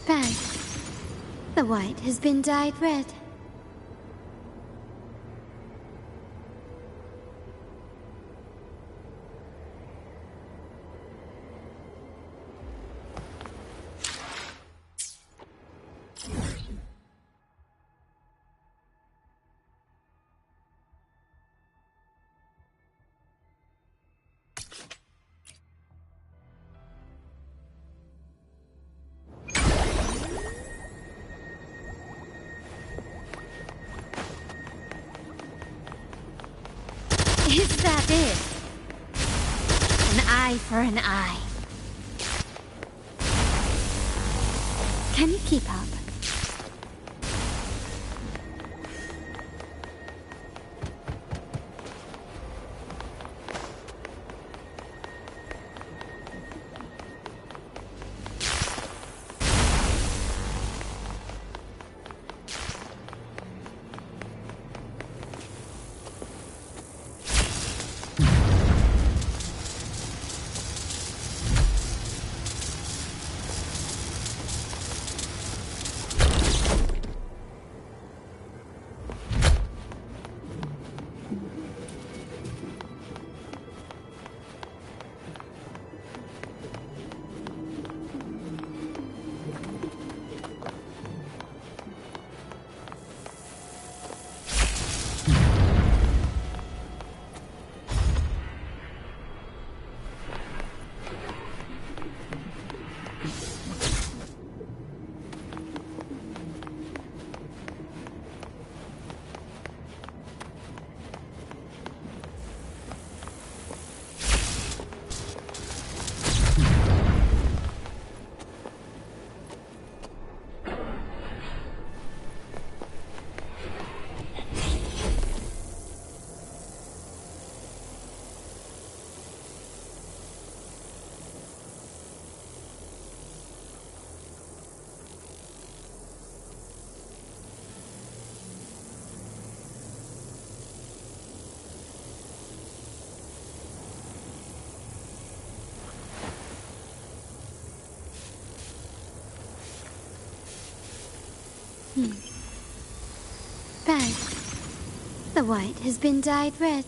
Bang. The white has been dyed red. Is that it? An eye for an eye. Can you keep up? Bang. The white has been dyed red.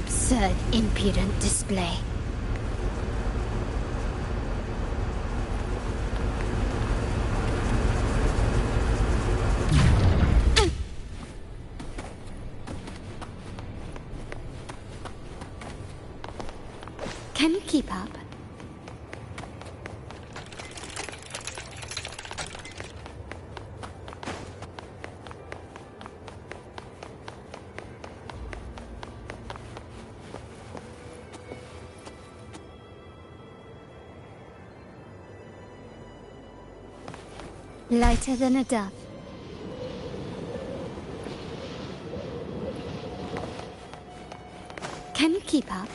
absurd, impudent display. Can you keep up? Lighter than a dove. Can you keep up?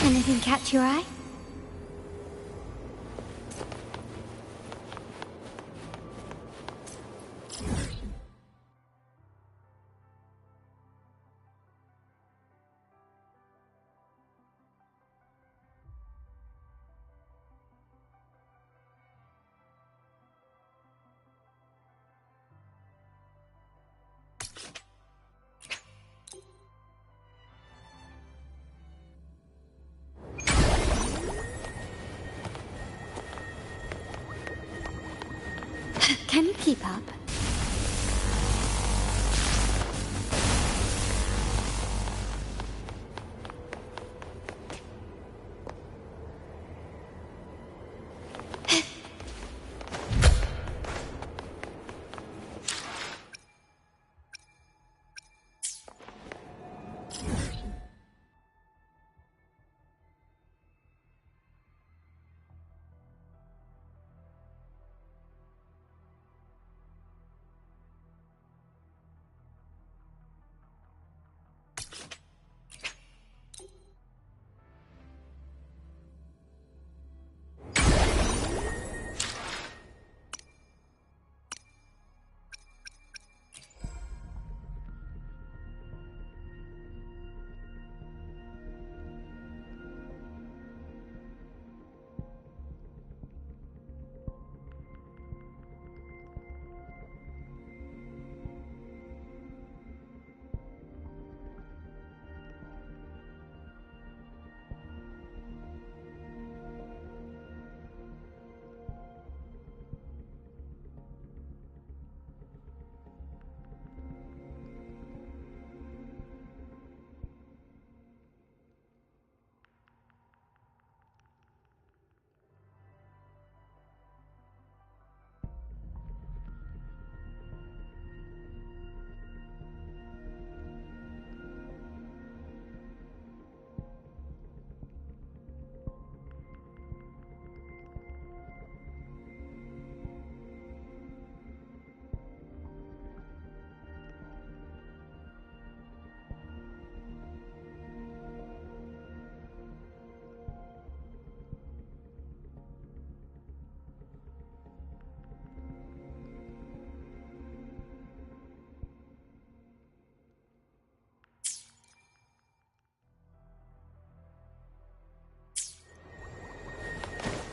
Anything catch your eye? Can you keep up?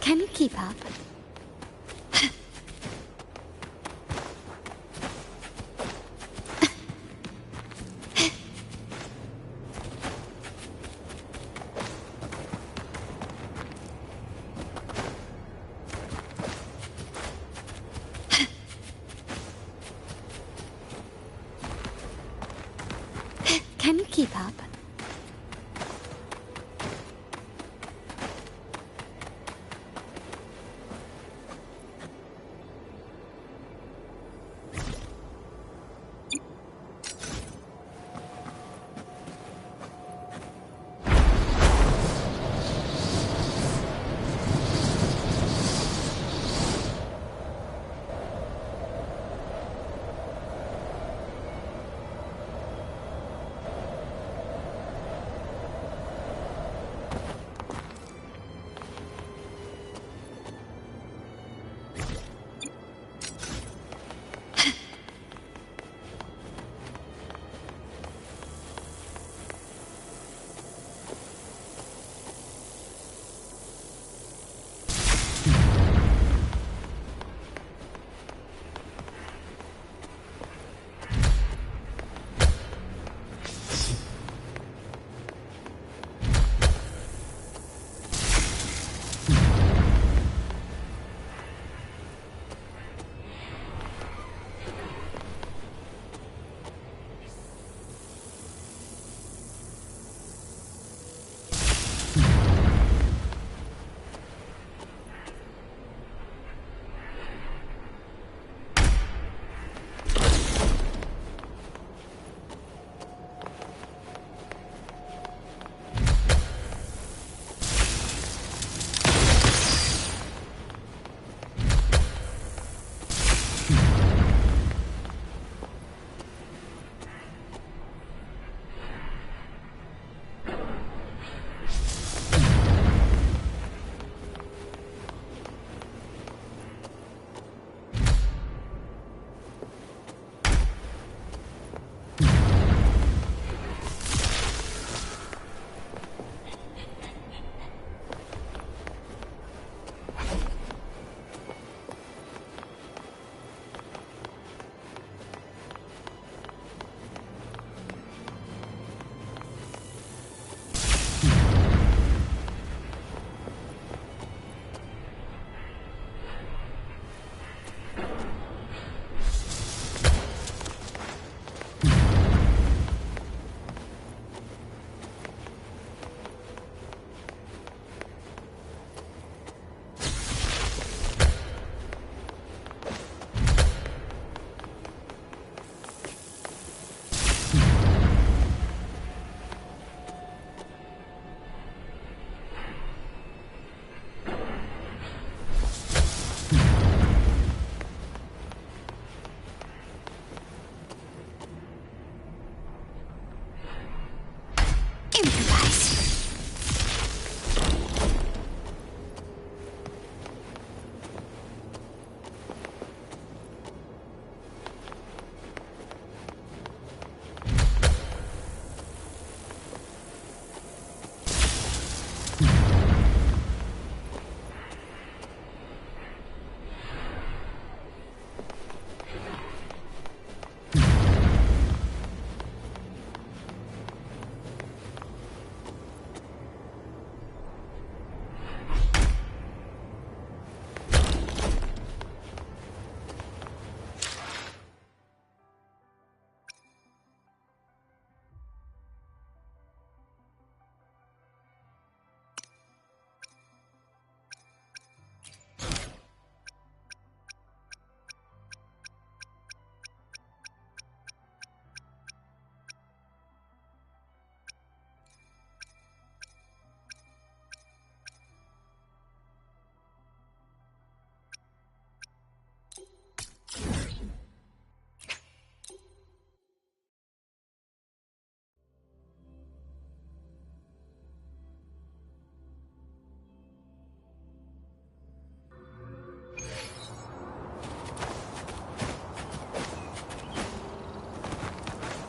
Can you keep up? Can you keep up?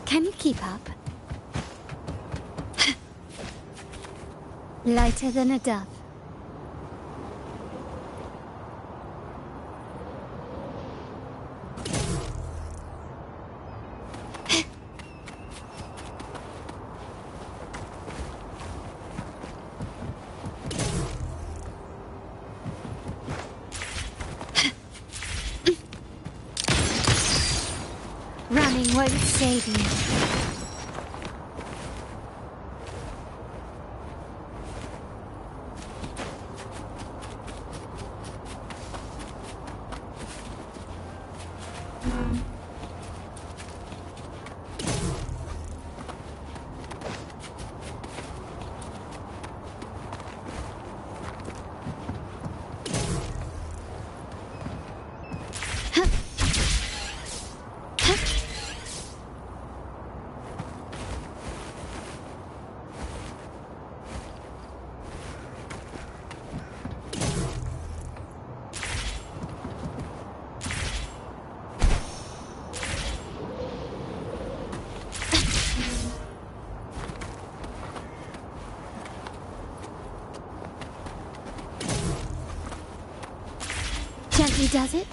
Can you keep up? Lighter than a dove. What did it say to you? Gently does it?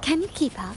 Can you keep up?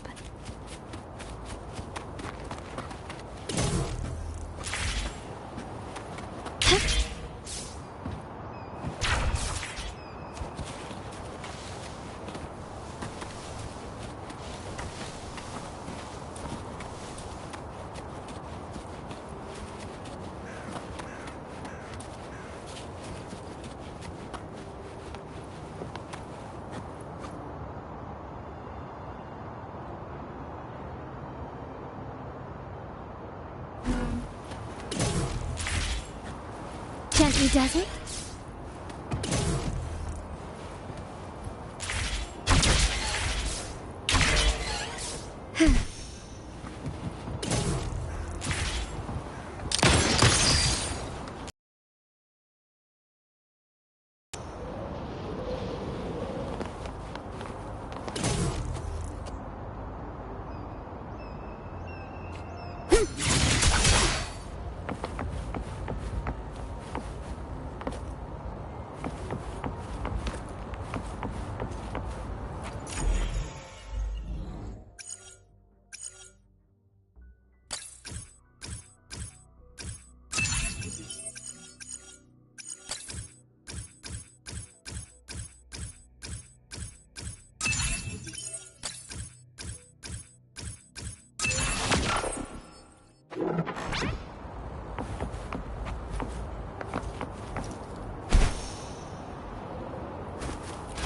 Gently does it?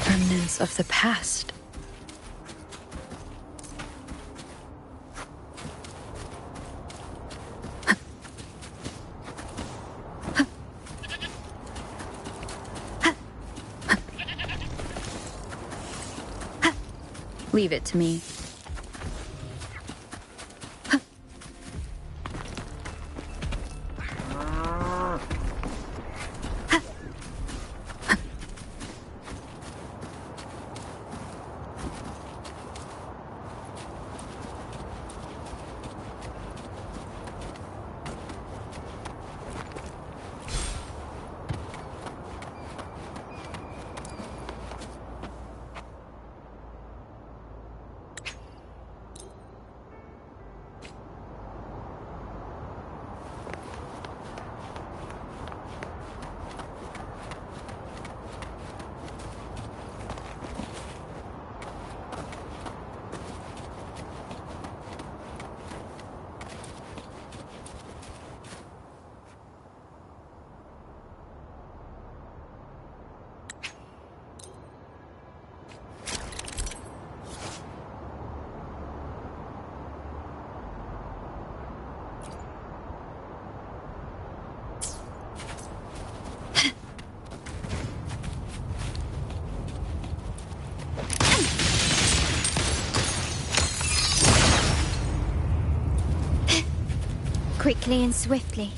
Remnants of the past. Leave it to me. Quickly and swiftly.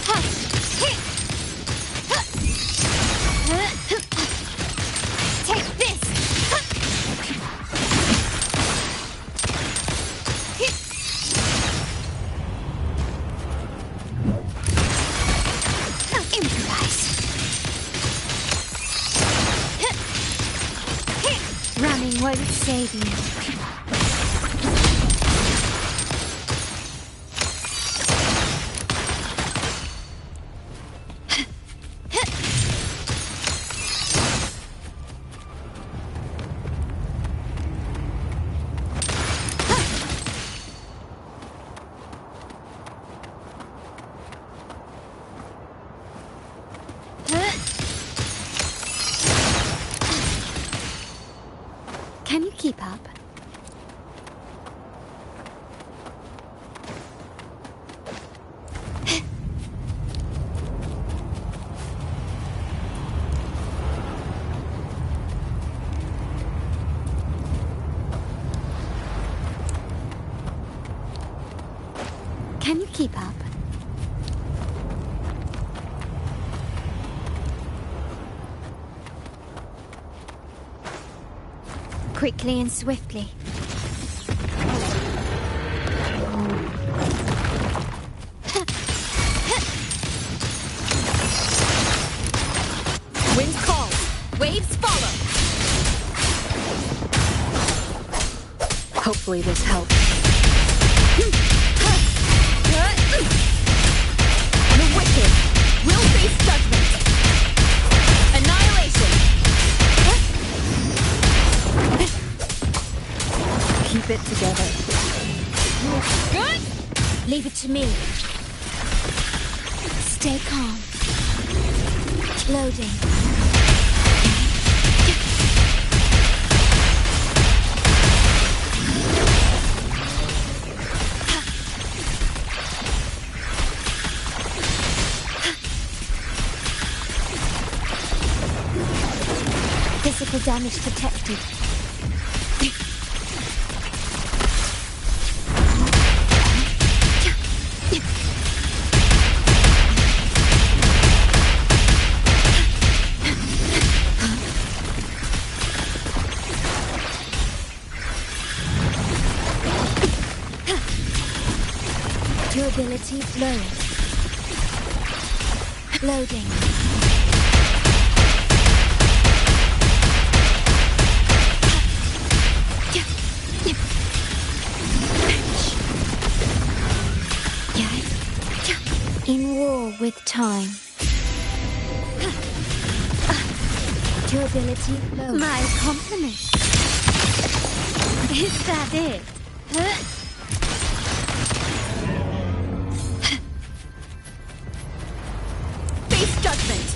Hush! won't save you. Can you keep up? Can you keep up? Quickly and swiftly. Wind calls, waves follow. Hopefully this helps. The wicked will face judgment. Annihilation. Keep it together. Good! Leave it to me. Stay calm. Loading. Physical damage detected. Durability low. Loading. In war with time. Durability low. My compliments. Is that it? Face judgment.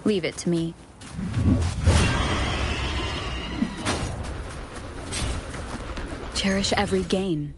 Leave it to me. Cherish every gain.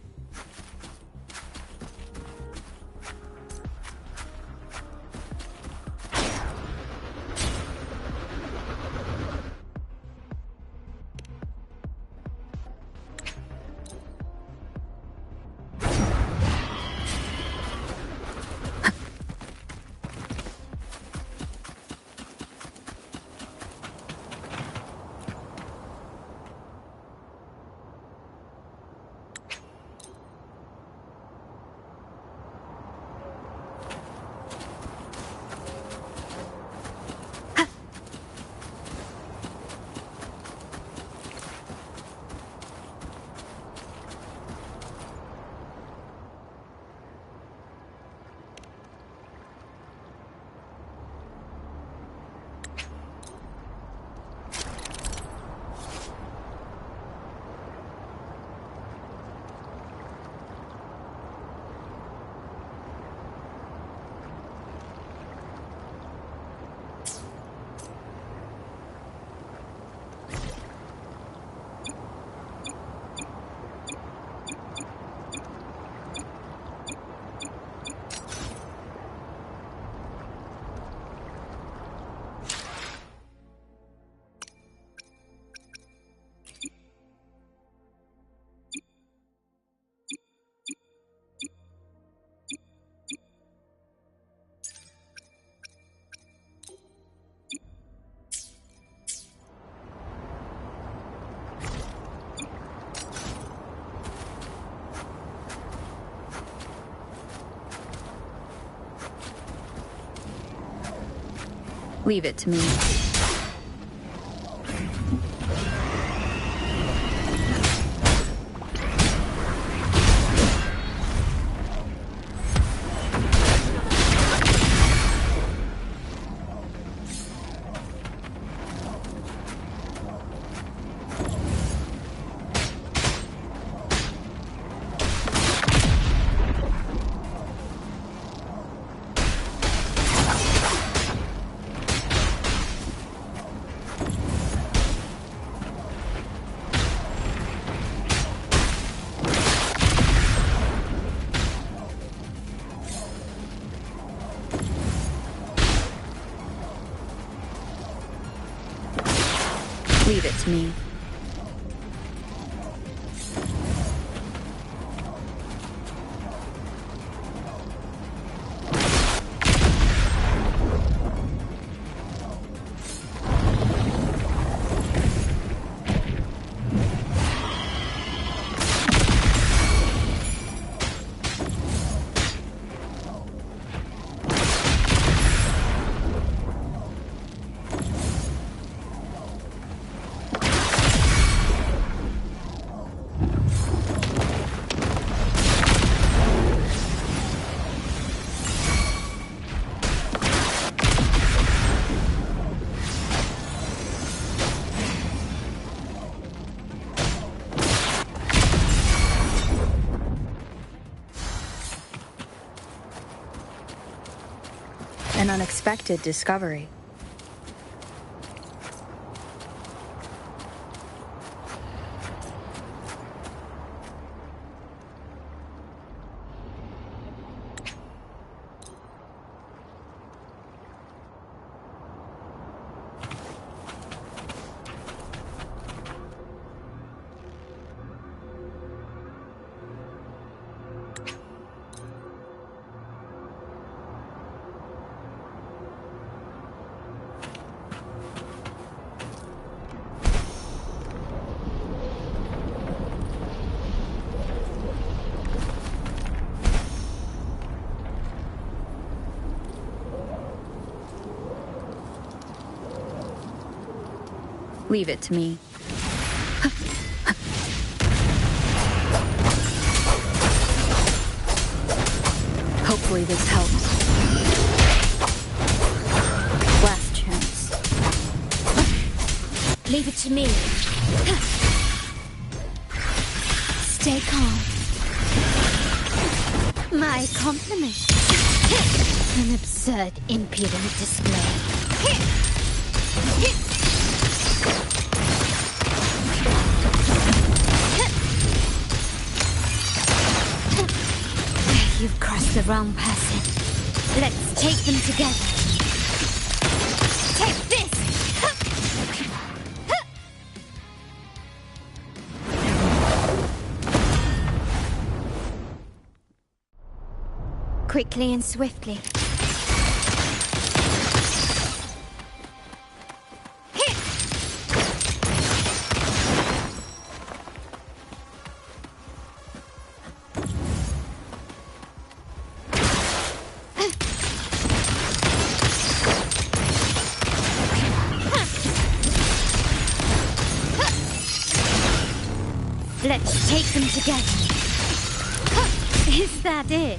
Leave it to me. Leave it to me. An unexpected discovery. Leave it to me. Hopefully this helps. Last chance. Leave it to me. Stay calm. My compliments. An absurd, impudent display. You've crossed the wrong person. Let's take them together. Take this! Quickly and swiftly. Let's take them together. Is that it?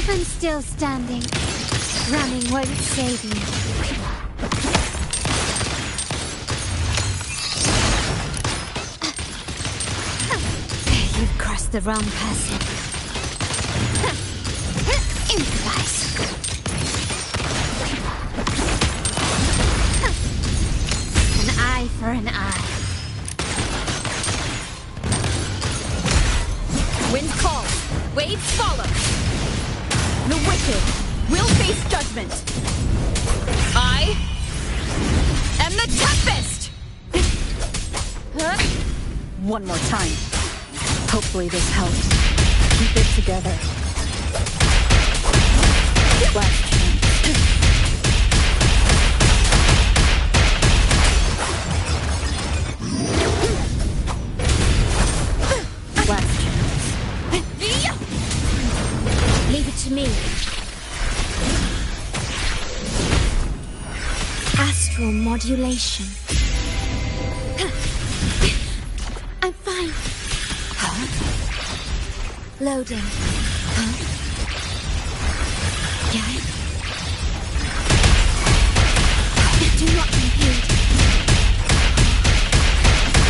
I'm still standing. Running won't save you. You've crossed the wrong person. Improvise. An eye for an eye. Wind calls, waves follow. The wicked will face judgment. I am the toughest! One more time. Hopefully this helps. Keep it together. Last chance. Last chance. Leave it to me. Astral modulation. I'm fine. Huh? Loading. Huh? Yeah? Do not impede.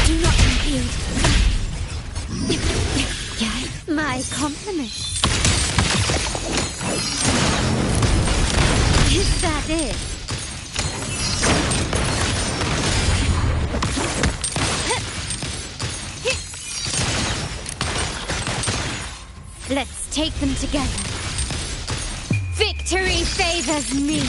Do not impede. Yeah? My compliments. Is that it? Let's take them together. Victory favors me.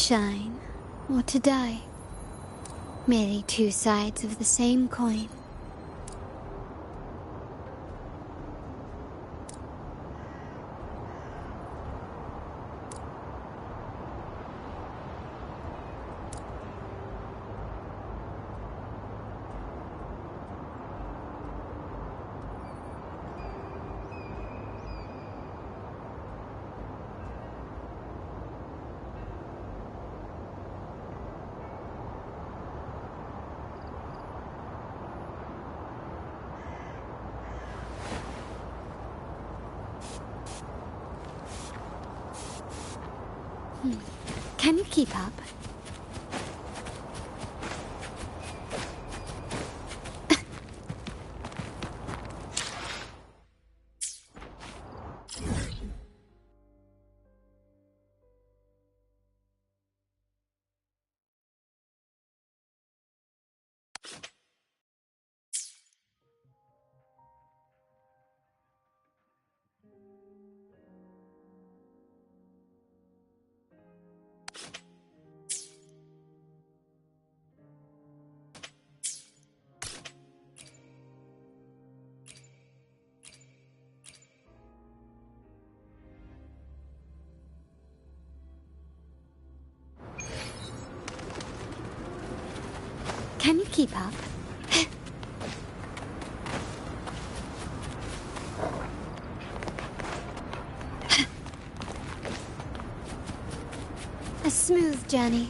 shine or to die. Merely two sides of the same coin. Can you keep up? Can you keep up? A smooth journey.